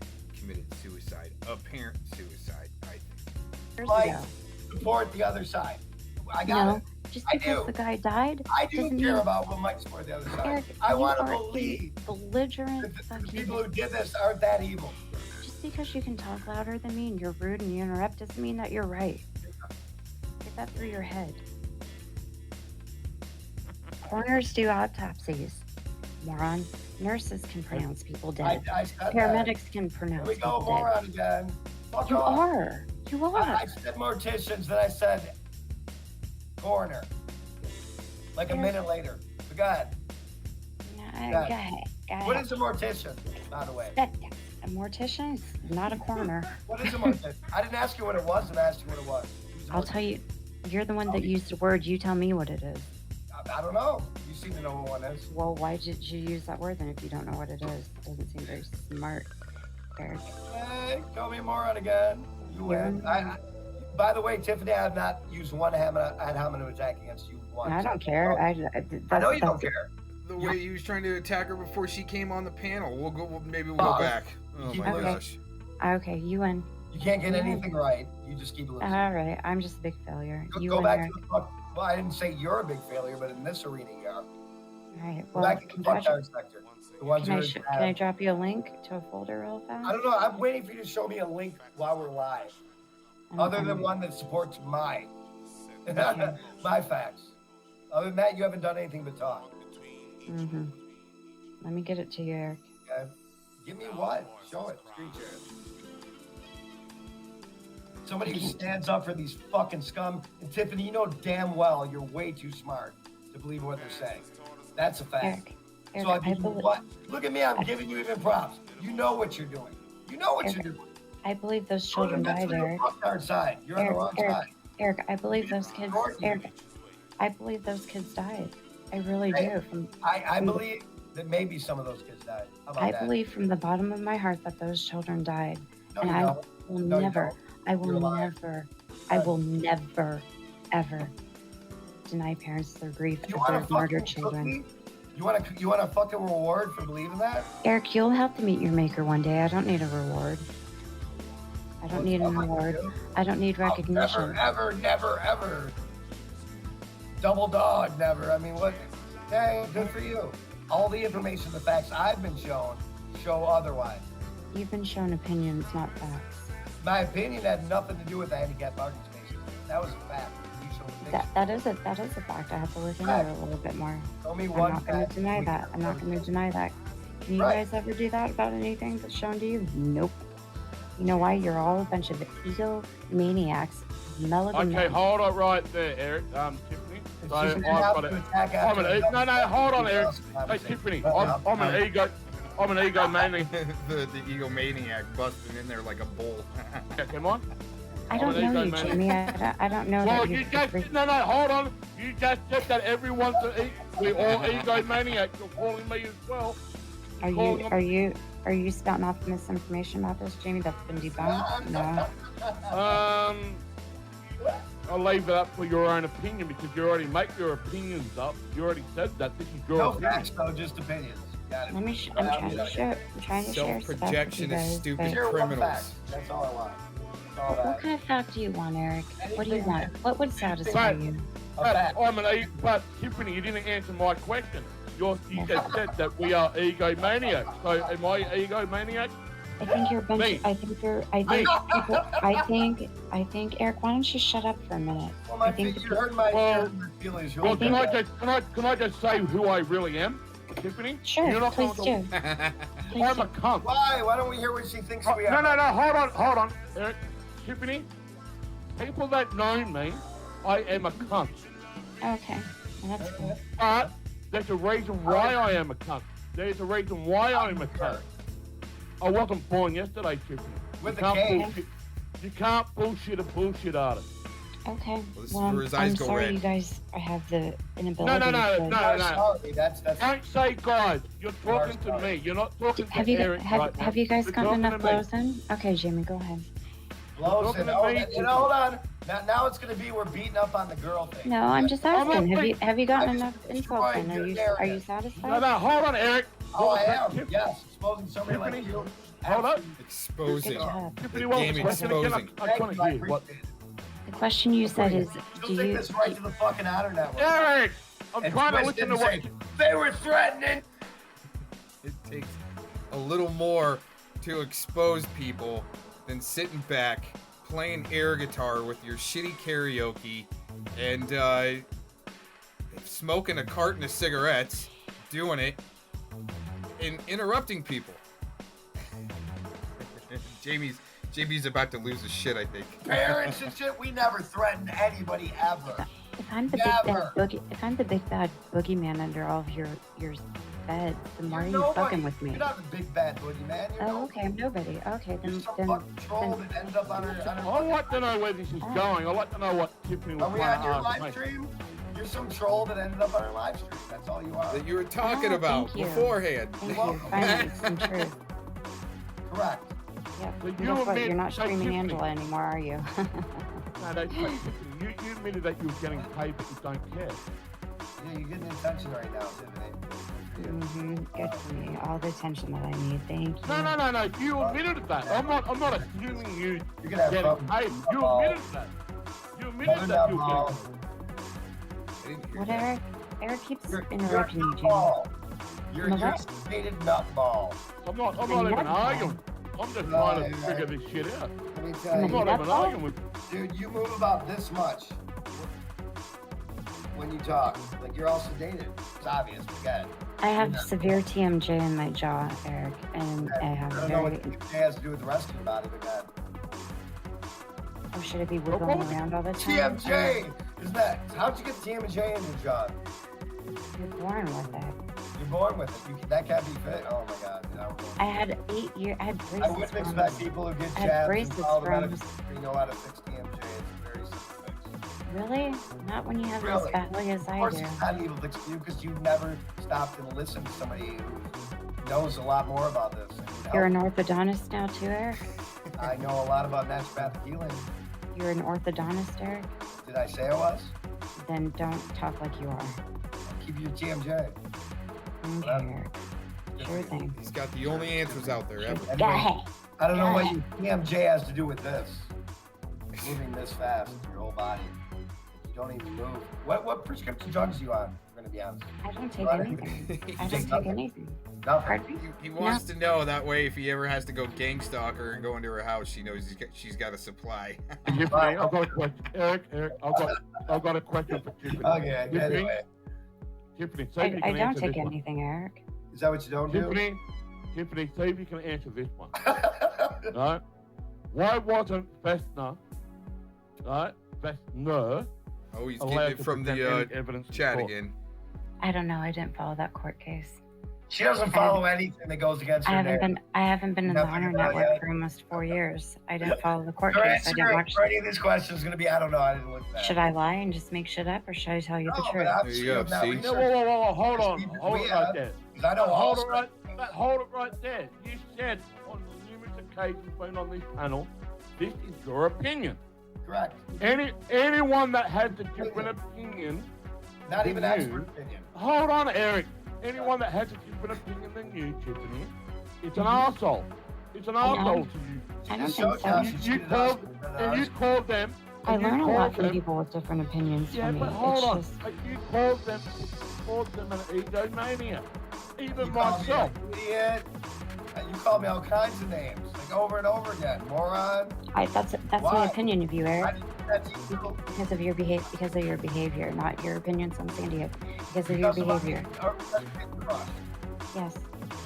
committed suicide. Apparent suicide, I think. Years Like, ago. support the other side. I got it. Just I because do. the guy died, I do doesn't care mean- about what might support the other side. Eric, I you want to are a believe belligerent that the fucking. people who did this aren't that evil. Just because you can talk louder than me and you're rude and you interrupt doesn't mean that you're right. Get that through your head. Coroners do autopsies. Moron. Nurses can pronounce people dead. I said that. Paramedics can Here pronounce we go, people dead. moron again. Fuck You off. are. You are. I said morticians, then I said coroner. Like a Yeah. minute later. But go ahead. Go ahead. What is a mortician, by the way? A mortician is not a coroner. What is a mortician? I didn't ask you what it was, and I asked you what it was. Who's a I'll tell you. You're the one that used the word. You tell me what it is. I don't know. You seem to know what one is. Well, why did you use that word then if you don't know what it is? It doesn't seem very smart, Eric. Hey, call me a moron again. You win. By the way, Tiffany, I have not used one ad hominem attack against you once. I don't care. I know you don't care. The way he was trying to attack her before she came on the panel. Maybe we'll Oh, go back. Oh keep my listening. gosh. Okay, you win. You can't get anything right. You just keep listening. All right, I'm just a big failure. You Go win, back Eric. to the fuck. Well, I didn't say you're a big failure, but in this arena, you are. All right. Go Well, back to the fuck sector. The ones can who I are drop you a link to a folder real fast? I don't know. I'm waiting for you to show me a link while we're live. Other than one that supports my my facts. Other than that, you haven't done anything but talk. Mm-hmm. Let me get it to you, Eric. Okay? Give me what? Show it. Screen share it. Somebody who stands up for these fucking scum. And Tiffany, you know damn well you're way too smart to believe what they're saying. That's a fact. Eric, So I give you what? Look at me. I'm giving you even props. You know what you're doing. You know what you're doing. I believe those children died, Eric. Side. You're on the wrong side. Eric, I believe those kids. Eric, I believe those kids died. I really do. I believe that maybe some of those kids died. How about I that? believe from the bottom of my heart that those children died, No, and you I don't. will No, you never. don't. I You're a will liar. never. I will never, ever deny parents their grief You of want their to murdered fucking children. You want a fucking reward for believing that? Eric, you'll have to meet your maker one day. I don't need a reward. I don't need an award. I don't need recognition. Never. Double dog, never. I mean, what? Hey, good for you. All the information, the facts I've been shown, show otherwise. You've been shown opinions, not facts. My opinion had nothing to do with the handicap parking spaces. That was a fact. You showed a picture. That is a fact. I have to look into it a little bit more. Show me I'm one not going fact. to deny that. I'm not going to deny that. Can you guys ever do that about anything that's shown to you? Nope. You know why? You're all a bunch of egomaniacs. Okay, hold on right there, Eric. Tiffany. So She's I've gonna have got to it. attack after No, hold on, Eric. the Hey, Tiffany, I'm an egomaniac. the egomaniac busting in there like a bull. Yeah, come on. I don't I'm an know you, egomaniac. Jimmy. I don't know Well, that you just hold on. You just said that everyone's we're all egomaniacs. You're calling me as well. Are you spouting off misinformation about this, Jamie? That's been debunked? No. I'll leave it up for your own opinion because you already make your opinions up. You already said that. This is your No opinion. facts, though, just opinions. Got it. I'm trying to share. I'm trying to share stuff with you Self-projection is guys. stupid. but- Share one Criminals. fact. That's all I want. That's all What that. kind of fact do you want, Eric? What do you Anything want? What would satisfy you? A fact. But Tiffany, you didn't answer my question. You just said that we are egomaniacs. So am I egomaniac? I think you're a bunch. Me. I think Eric. Why don't you shut up for a minute? Well, my I think you heard my Well, feelings. Well, can I just say who I really am, Tiffany? Sure, You're not please going do. I'm a cunt. Why? Why don't we hear what she thinks we are? No, hold on, Eric. Tiffany, people that know me, I am a cunt. Okay, well, that's cool. But there's a reason why I am a cunt. There's a reason why I'm a cunt. I wasn't born yesterday, Tiffany. With You a can't K. bullshit. You can't bullshit a bullshit artist. Okay. Well, this is Well, where his eyes I'm go sorry red. you guys have the inability. No. Sorry, that's Don't say guys. You're talking to me. You're not talking Have to you Eric right now. have you guys You're gotten talking enough to me. blows in? Okay, Jamie, go ahead. blows. Talking And, to me. hold on. Now it's gonna be we're beating up on the girl thing. No, I'm just asking. Have you I gotten just enough destroyed insults in? your Are you narrative. satisfied? No, hold on, Eric. Oh, I am. Tiffany. Yes. exposing somebody like you. Hold up. Exposing. Good job. Tiffany, The what was game the question again? exposing. I couldn't hear what. The question you said is, She'll take this right to the fucking outer network. Eric, I'm And trying to twist listen it to and what. say, they were threatening. It takes a little more to expose people than sitting back, playing air guitar with your shitty karaoke, and smoking a carton of cigarettes, doing it, and interrupting people. JB's about to lose his shit, I think. Parents and shit, we never threatened anybody ever. if I'm the big bad boogeyman under all of your beds, then why are you fucking with me? You're not a big bad boogeyman. You're Oh, okay, I'm nobody. Okay, You're some fucking troll that ended up on her. I'd like to know where this is going. I'd like to know what Tiffany was Are we trying on to your ask live me. stream? You're some troll that ended up on our live stream. That's all you are. That you were talking Oh, about thank you. beforehand. Thank you. Finally, some truth. Correct. Yep. So you Guess what? admit- You're not so screaming Tiffany- Angela anymore, are you? No, that's like, you admitted that you were getting paid, but you don't care. Yeah, you're getting attention right now, Tiffany. Mm-hmm. Good for me. All the attention that I need. Thank you. No. You admitted that. I'm not assuming you You're gonna have getting fucking paid. You football. admitted that. You admitted that you were getting paid. I didn't hear What, that. Eric? Eric keeps You're interrupting you, Jim. nutball. You're No, a that's- stated nutball. I'm not I'm even not arguing. I'm just No, trying to yeah. figure this shit out. Let me I'm tell a I'm you, not even nutball? arguing with you. dude, you move about this much when you talk. Like you're all sedated. It's obvious. We get it. I have severe TMJ in my jaw, Eric, and I have I don't know very. what it has to do with the rest of your body, but God. Oh, should it be wiggling around all the time? TMJ! Isn't that? How'd you get TMJ in your jaw? You're born with it. You're born with it. That can't be fit. Oh my God. Dude, I had 8 years. I had braces. I wouldn't from- expect people who get I had jabs and braces follow the from- medical history know how to fix TMJ. It's a very simple fix. Really? Not when you have Really? as badly as Of I course, do. it's not an evil fix for you because you never stopped and listened to somebody who knows a lot more about this. And would You're an help. orthodontist now too, Eric? I know a lot about naturopathic healing. You're an orthodontist, Eric? Did I say I was? Then don't talk like you are. Keep your TMJ. Okay, Eric. Sure thing. He's got the only answers out there ever. Go Anyway, ahead. I don't know Go what ahead. your TMJ has to do with this. Moving this fast, your whole body. You don't even move. What prescription drugs are you on? We're gonna be honest. I don't take Right. anything. I Take don't take nothing. anything. Nothing. Pardon me? He wants to know that way if he ever has to go gang stalk her and go into her house, she knows she's got a supply. Tiffany, I've got a question. Eric, I've got a question for Tiffany. Okay. Tiffany, Anyway, Tiffany, see if you I can don't answer take this one. anything, Eric. is that what you don't do? Tiffany, see if you can answer this one. Right? Why wasn't Festner, right? Festner Oh, he's allowed getting it to from present the any evidence in chat court? again. I don't know. I didn't follow that court case. She doesn't follow anything that goes against I her haven't name. been. I haven't been in the Nothing Honor about Network it. for almost 4 years. I didn't follow the court Her case. I answer didn't watch. for any of these questions is going to be, I don't know, I didn't look at that. Should I lie and just make shit up, or should I tell you the No, truth? but I'm There you sure go, of that see? research. No, whoa, hold on. We Hold it have- right there. 'Cause I know Hold all it right there. You said on numerous occasions when on this panel, this is your opinion. Correct. Anyone that has a different opinion, Not even Than you. expert opinion. hold on, Eric. Anyone that has a different opinion than you, Tiffany, it's an arsehole. It's an arsehole to you. I don't Just think showed so. how You, she you cheated called, us. and you called them. I and you learn a called lot from them- people with different opinions Yeah, from me. but hold It's on. just But you called them an egomaniac. Even You called me myself. an idiot. And you called me all kinds of names, like over and over again. Moron. that's Why? my opinion of you, I Eric. didn't do that to you. Because of your behavior, not your opinions on San Diego. Because of your Because of my- behavior. our reputation crush. Yes.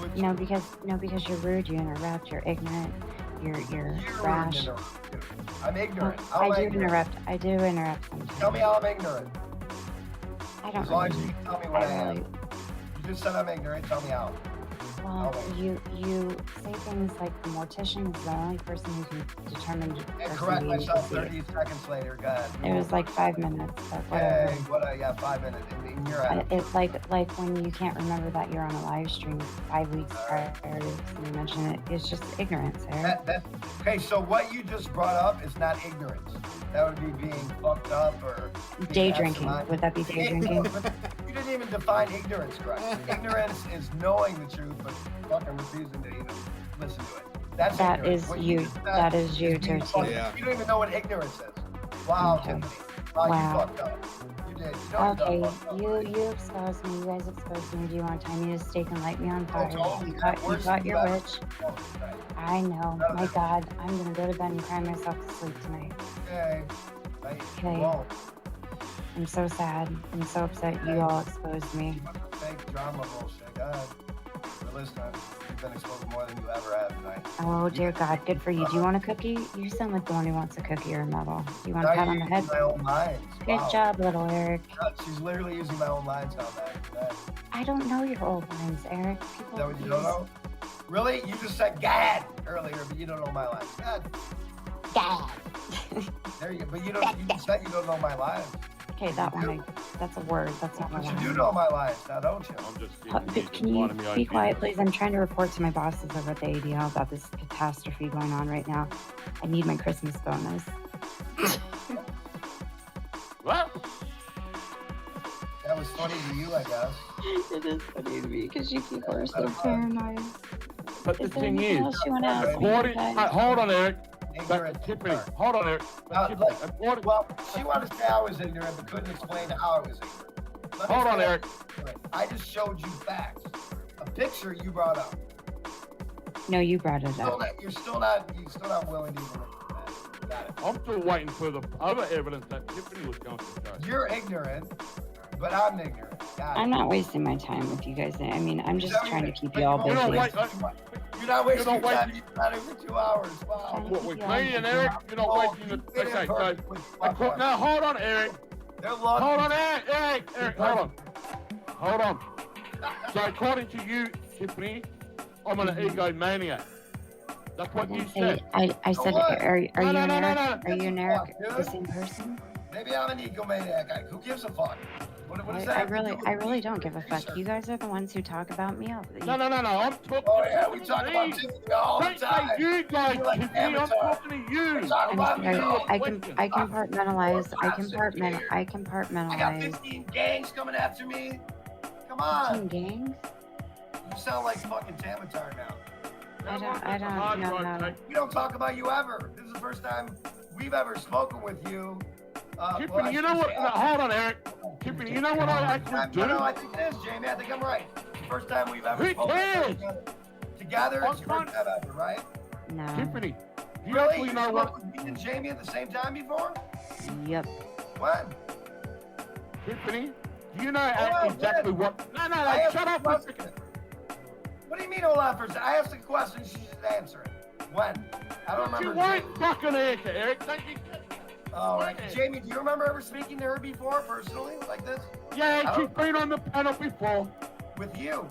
Which No, because you're rude. You interrupt. You're ignorant. You're you're rash. ignorant, dude. I'm ignorant. I I'm do ignorant. interrupt. I do interrupt sometimes. Tell me how I'm ignorant. I don't As long as really. you can tell me what I am. really. You just said I'm ignorant. Tell me how. Well, Oh. you say things like the mortician is the only person who can determine. the And person correct being myself diseased. 30 seconds later. Go ahead. It was like 5 minutes, but whatever. Hey, what I got 5 minutes in your head. It's like when you can't remember that you're on a live stream 5 weeks prior to somebody mention it. It's just ignorance, Eric. Okay, so what you just brought up is not ignorance. That would be being fucked up or Day being drinking. absent-minded. Would that be day drinking? You didn't even define ignorance correctly. Ignorance is knowing the truth but fucking refusing to even listen to it. That's That ignorance. is What you. just said That is you, being Dirty. fucking- Yeah. You don't even know what ignorance is. Wow, Okay. Tiffany. Wow, Wow. you fucked up. You did. You know Okay, you done fucked up. you exposed me. You guys exposed me. Do you want to tie me to a stake and light me on fire? totally. You got Worse your than that. witch. Oh, right. I know. No, My no. God, I'm gonna go to bed and cry myself to sleep tonight. Okay. Right. Okay. You won't. I'm so sad. I'm so upset you all exposed me. Fake drama bullshit. Go ahead. We're listening. You've been exposed more than you ever have tonight. Oh dear God, good for you. Do you want a cookie? You sound like the one who wants a cookie or a medal. Do you want a Now pat you're on the using head? my own lines. Good Wow. job, little Eric. She's literally using my own lines on that. I don't know your old lines, Eric. Is People that what you use don't know? Really? You just said "gad" earlier, but you don't know my lines. God. God. There you go. But you just said you don't know my lines. Okay, that one. That's a word. That's not my But you line. do know my lines now, don't you? I'm just But can you be quiet, please? I'm trying to report to my bosses over at the ADL about this catastrophe going on right now. I need my Christmas bonus. What? That was funny to you, I guess. It is funny to me because you people are so paranoid. But the Is there thing anything is, else you want to ask me? according, Okay. hold on, Eric. Back Ignorant. to Tiffany. Hold on, Eric. Now, Tiffany, look, according, well, she wanted to say I was ignorant, but couldn't explain how I was ignorant. Let me hold on, say Eric. I just showed you facts. A picture you brought up. No, you brought it up. You're still not willing to even look at that. Got it. I'm still waiting for the other evidence that Tiffany was going to show. You're ignorant, but I'm ignorant. Got it. I'm not wasting my time with you guys. I mean, I'm just trying to keep you all You know busy. what? You're not wasting You don't your time. wait- You're not even 2 hours. Wow. What, with me and Eric, you're not wasting the... You've been Okay, in so... person with Now, hold on, Eric. They're long. Hold on, Eric, hold on. Hold on. So according to you, Tiffany, I'm an egomaniac. That's what you said. I said, what? are you No, and no, no, Eric? no, no. Are you and Eric Fuck, the dude. same person? Maybe I'm an egomaniac. Who gives a fuck? What does that I have to do really, with I really me? don't give a fuck. You guys are the ones who talk about me. No, I'm talking Oh yeah, we to talk about me. Tiffany all the Don't say time. you guys, You're like Tiffany. I'm Avatar. talking to you. We talk I'm about me sorry. all I the can, time. I compartmentalize. I I got compartmentalize. 15 gangs coming after me. Come 15 on. gangs? You sound like fucking Tamatar now. I don't know. We don't talk about you ever. This is the first time we've ever spoken with you. Tiffany, you know what? No, hold on, Eric. Tiffany, you know what I actually do? No, I think it is, Jamie. I think I'm right. It's the first time we've ever Who spoken cares? together. It's the I'm first time ever, right? No. Tiffany, do you Really? actually know spoke what? with me and Jamie at the same time before? Yep. When? Tiffany, do you know on, exactly when? what? No, I asked shut a up for a question. second. What do you mean, hold on for a second? I asked a question. She should answer it. When? I don't You remember. won't fucking answer, Eric. Don't you? Oh, right. Jamie, do you remember ever speaking to her before, personally, like this? Yeah, I she's don't- been on the panel before. With you?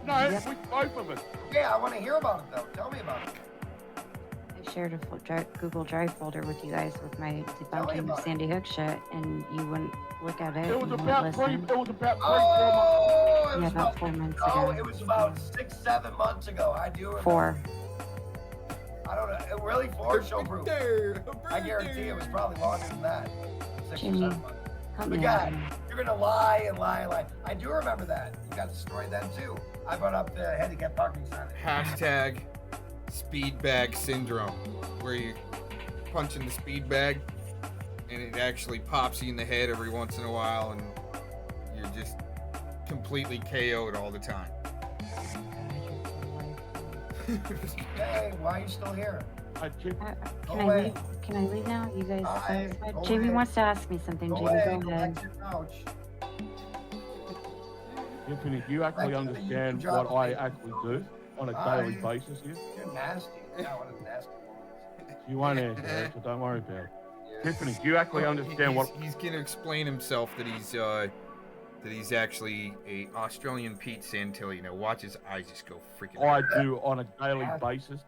No, Yep. with both of us. Yeah, I want to hear about it, though. Tell me about it. I shared a Google Drive folder with you guys with my debunking about of it. Sandy Hook shit, and you wouldn't look at it. It was you wouldn't about three. listen. It was about 3, 4 months. Oh, it Yeah, was about 4 months Oh, ago. it was about 6, 7 months ago. I do remember. 4. I don't know. Really, 4? Show proof. I guarantee it was probably longer than that. 6 or Jimmy, 7 months. Help But me God, out. here. you're gonna lie and lie and lie. I do remember that. You got destroyed then too. I brought up the handicap parking sign. Hashtag speed bag syndrome, where you punch in the speed bag and it actually pops you in the head every once in a while and you're just completely KO'd all the time. Hey, why are you still here? Can Go I away. leave? Can I leave now? You guys Aye, satisfied? go Jamie away. wants to ask me something. Go Jamie, away. go Go ahead. back to your couch. Tiffany, do you actually Like, you understand drop what I me. actually do on a daily basis here? You're nasty. Yeah, one of the nasty ones. You won't answer, Eric, so don't worry about it. Tiffany, do you actually understand what? He's gonna explain himself that he's actually a Australian Pete Santilli. Now watch his eyes just go freaking. I do on a daily basis.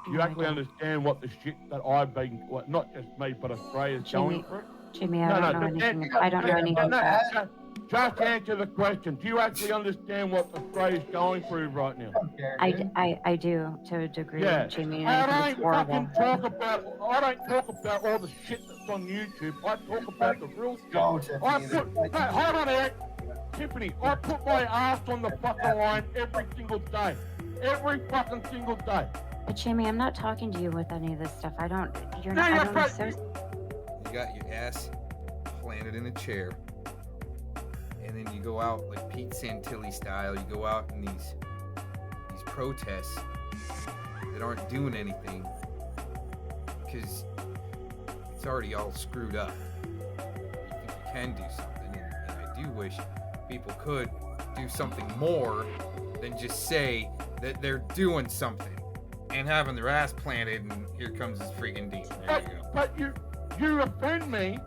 Do you Oh my actually God. understand what the shit that I've been, what, not just me, but Australia's going Jimmy, through? Jimmy, I don't know anything. I don't know anything about that. Just answer the question. Do you actually understand what Australia's going through right now? I do to a degree, Yeah. Jamie, and I think I it's don't horrible. fucking talk about all the shit that's on YouTube. I talk about the real shit. Go, Tiffany. Hey, hold on, Eric. Tiffany, I put my ass on the fucking line every single day. Every fucking single day. But Jamie, I'm not talking to you with any of this stuff. I don't. You're No, not. you're I don't right. associate. You got your ass planted in a chair, and then you go out like Pete Santilli style. You go out in these protests that aren't doing anything because it's already all screwed up. You think you can do something, and I do wish people could do something more than just say that they're doing something and having their ass planted, and here comes this freaking demon. There you go. But you offend me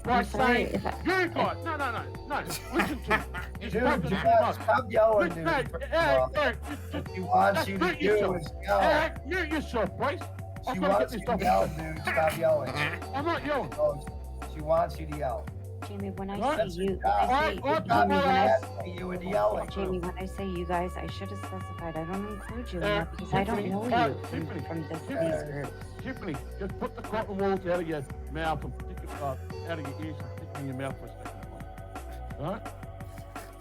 by saying, you guys, no, listen to me. You're fucking too much. Stop yelling, Listen, dude. Eric, She wants you to mute do yourself. is yell. Eric, mute yourself, please. She I've got to wants get you this to yell, stuff. dude. Stop yelling. I'm not yelling. Oh, she wants you to yell. Jamie, when I What? say you, I put my ass. You and yelling. Jamie, when I say you guys, I should have specified. I don't include you in Eric, that because I don't Tiffany, know Eric, you Tiffany, from these groups. Tiffany, just put the cotton balls out of your mouth and stick it out of your ears and stick it in your mouth for a second. Right?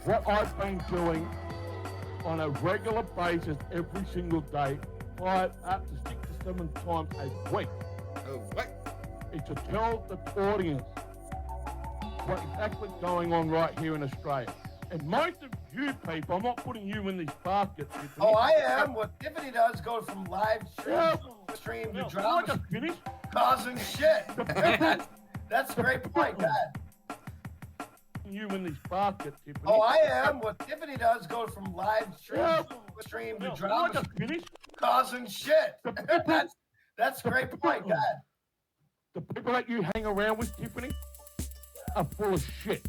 What I've been doing on a regular basis every single day, 5 up to 6 to 7 times a week, Oh, what? is to tell the audience what is actually going on right here in Australia. And most of you people, I'm not putting you in these baskets. Tiffany. Oh, I am. What Tiffany does goes from live stream to Can I drama, just finish? causing shit. That's a great point, Dad. You in these baskets, Tiffany. Oh, I am. What Tiffany does goes from live stream to Can I drama, just finish? causing shit. That's a great point, Dad. The people that you hang around with, Tiffany, are full of shit.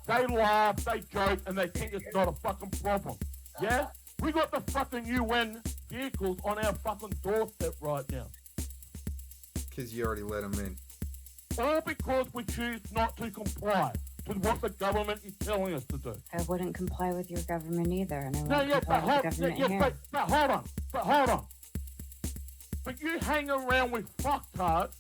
They laugh, they joke, and they think it's not a fucking problem. Yeah? We got the fucking UN vehicles on our fucking doorstep right now. Because you already let them in. All because we choose not to comply with what the government is telling us to do. I wouldn't comply with your government either, and I No, wouldn't yeah, comply but with the hold, government here. but hold on. But you hang around with fucktards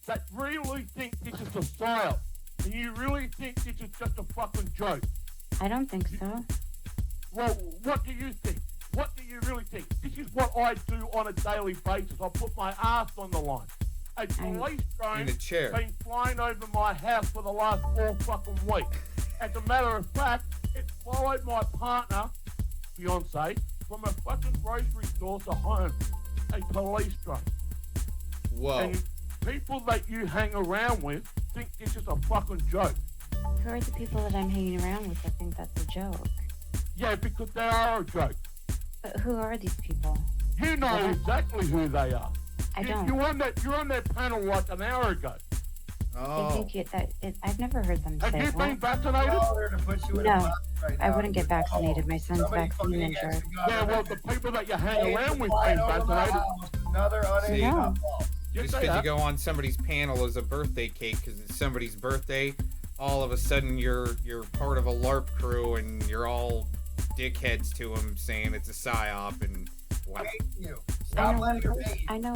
that really think this is a psyop. And you really think this is just a fucking joke. I don't think so. Well, what do you think? What do you really think? This is what I do on a daily basis. I put my ass on the line. A police drone In a chair. been flying over my house for the last 4 fucking weeks. As a matter of fact, it followed my partner, fiance, from a fucking grocery store to home. A police drone. Whoa. And people that you hang around with think this is a fucking joke. Who are the people that I'm hanging around with that think that's a joke? Yeah, because they are a joke. But who are these people? You know exactly who they are. I don't. You're on their panel like an hour ago. They Oh. think I've never heard them Have say you been what? vaccinated? Tell her to put you in No, a box right I now. wouldn't get vaccinated. My son's Somebody vaccine fucking injured. against the Yeah, well, government. the people that you hang around with Flying been over my vaccinated. house, Another See? unaided No. ball. Yes, Just they because you are. go on somebody's panel as a birthday cake because it's somebody's birthday, all of a sudden you're part of a LARP crew and you're all dickheads to them saying it's a psyop and wow. Hate you. I Stop know, letting her hate you. I know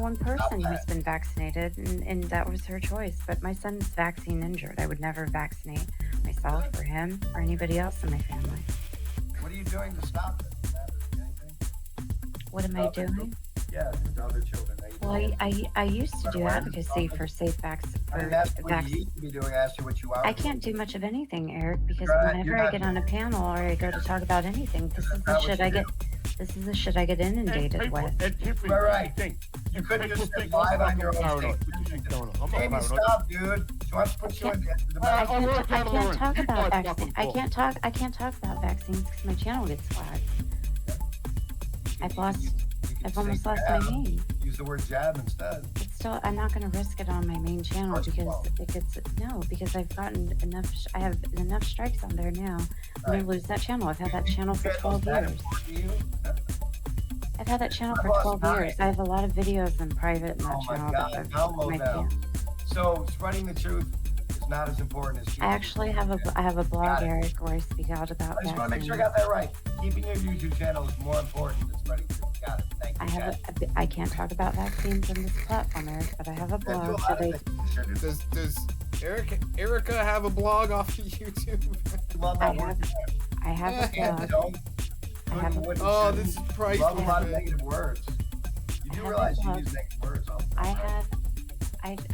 one person who's been vaccinated, and that was her choice. But my son's vaccine injured. I would never vaccinate myself or him or anybody else in my family. What are you doing to stop it? Does that matter? Anything? What am I doing? Yeah, with other children. Well, I used to do advocacy for safe I mean, that's what you vaccine. used to be doing. I asked you what you are. I can't do much of anything, Eric, because You're whenever I not- get on a panel or I go to talk about anything, this is the not shit what I you get. This is the shit I get inundated And with. Tiffany, Right. think. You couldn't People just think live I'm on your own paranoid. stage. What you think going on? I'm not Jamie, paranoid. stop, dude. She wants to put you in the I'll back. work out of the I room. can't talk You about guys vaccines. fucking I can't talk about vaccines because my channel gets flagged. I've almost lost my main. Use the word jab instead. It's still. I'm not going to risk it on my main channel First of because all. it gets because I've gotten enough. I have enough strikes on there now. I'm going to lose that channel. I've had that channel for 12 years. I've had that channel for 12 years. I have a lot of videos in private in that Oh my channel. God, that I've- download my them. fan- So spreading the truth is not as important as she. I actually have a blog, Got it. Eric, where I speak out about I just want to make sure I vaccines. got that right. Keeping your YouTube channel is more important than spreading truth. Got it. Thank you. I can't talk about vaccines on this platform, Eric, but I have a Yeah, do a blog lot that of things. Sure do. Does Erica have a blog off of YouTube? love that word. I have a blog. Don't. Oh, this is priceless. Love a lot of negative words. You do realize you use negative words all the time.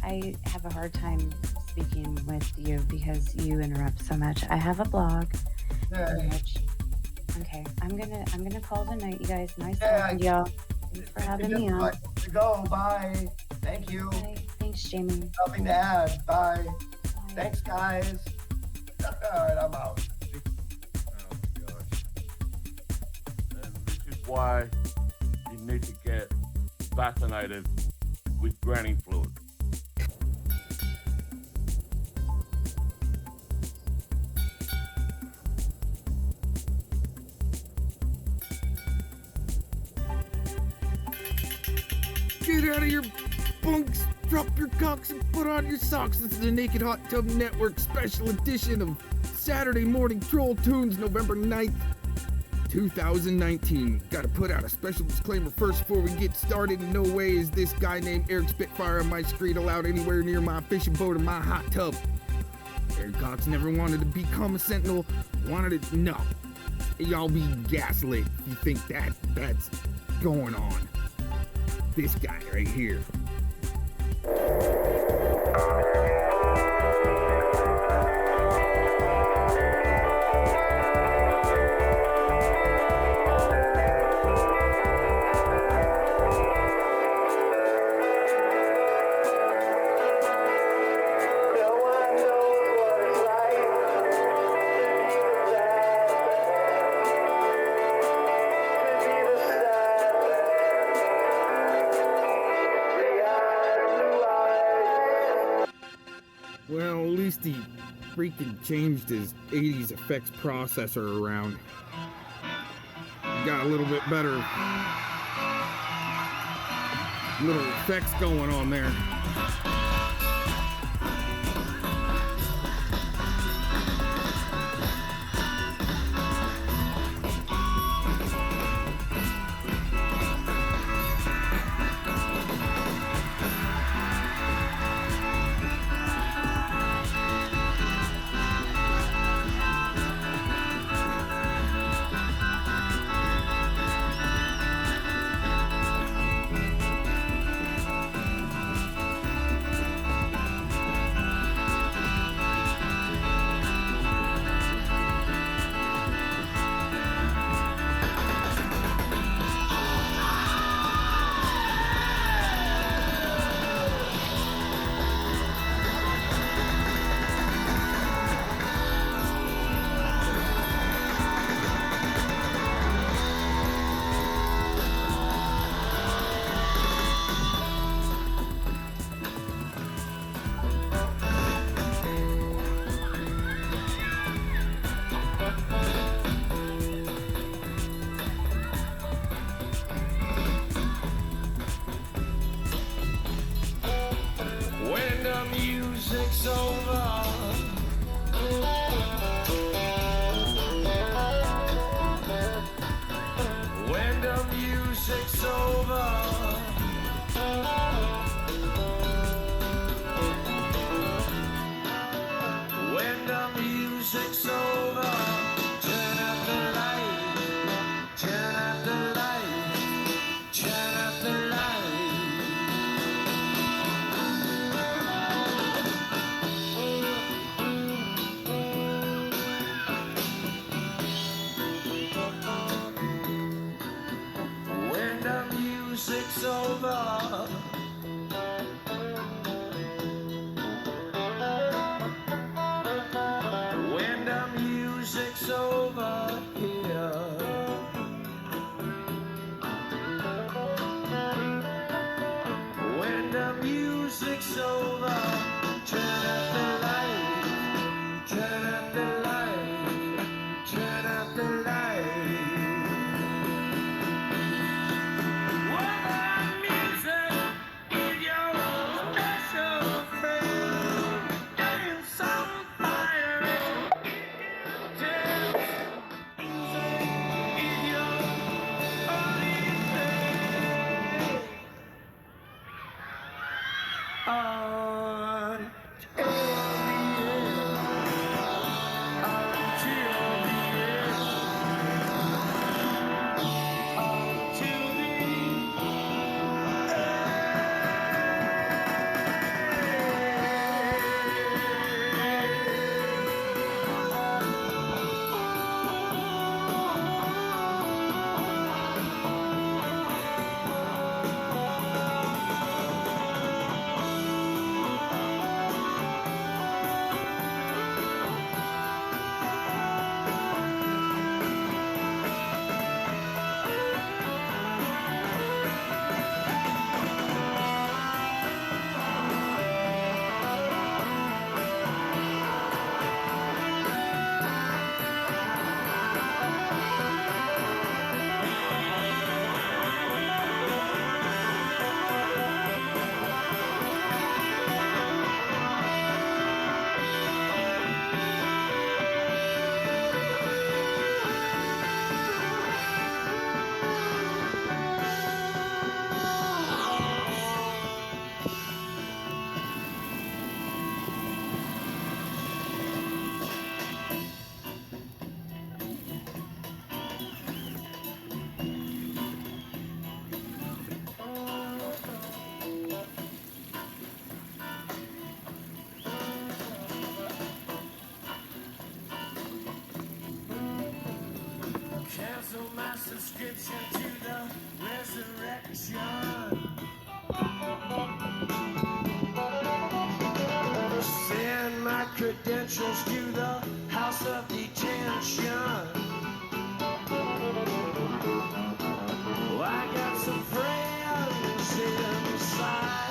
I have a hard time speaking with you because you interrupt so much. I have a blog. Okay, I'm gonna call tonight, you guys. Nice talking to y'all. Thanks for having me on. To go. Bye. Thank you. Bye. Thanks, Jamie. Nothing to add. Bye. Bye. Thanks, guys. All right, I'm out. Oh my gosh. And this is why you need to get vaccinated with granny fluid. Get out of your bunks, drop your cocks, and put on your socks. This is the Naked Hot Tub Network special edition of Saturday Morning Troll Tunes, November 9th, 2019. Gotta put out a special disclaimer first before we get started. In no way is this guy named Eric Spitfire on my street allowed anywhere near my fishing boat or my hot tub. Eric Cox never wanted to become a sentinel, wanted to, no. Y'all be gaslit if you think that's going on. This guy right here. Well, at least he freaking changed his 80s effects processor around. Got a little bit better little effects going on there. music's over. When the music's over. When the music's over. Turn up the light. Turn up the light. Turn up the light. When the music's over. When the music's over here. When the music's over. Turn up the light. Turn up the light. Turn up the light. When the music's subscription to the resurrection. Send my credentials to the house of detention. I got some friends inside.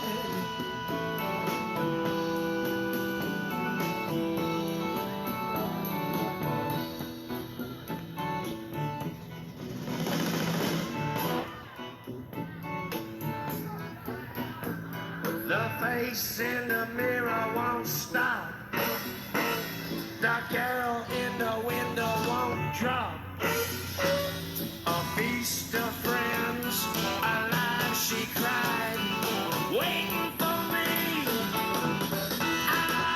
The face in the mirror won't stop. The girl in the window won't drop. A feast of friends, alive she cried, waiting for me outside.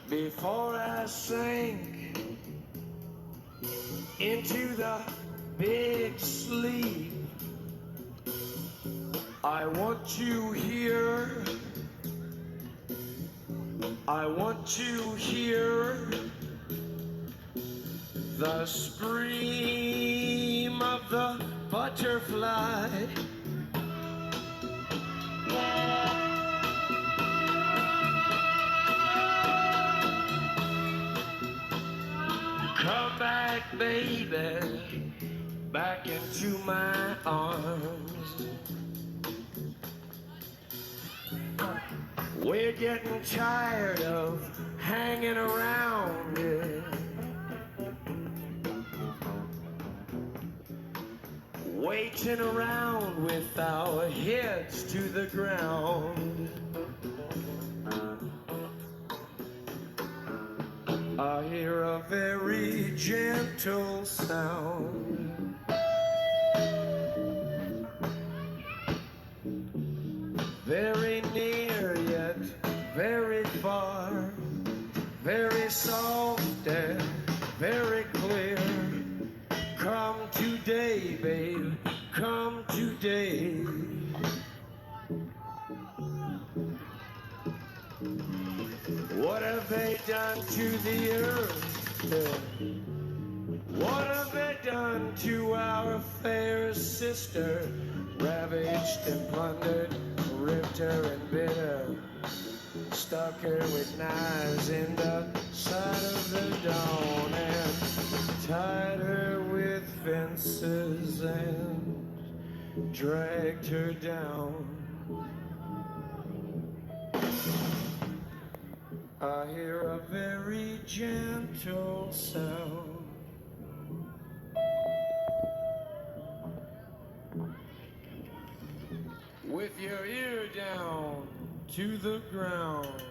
Before I sink into the big sleep, I want you here. I want you here. The scream of the butterfly. Come back, baby, back into my arms. We're getting tired of hanging around. Waiting around with our heads to the ground. I hear a very gentle sound. Very near yet very far. Very soft and very clear. Come today, babe, come today. What have they done to the earth? What have they done to our fair sister? Ravaged and plundered, ripped her and bit her. Stuck her with knives in the side of the dawn and tied her with fences and dragged her down. I hear a very gentle sound. With your ear down to the ground.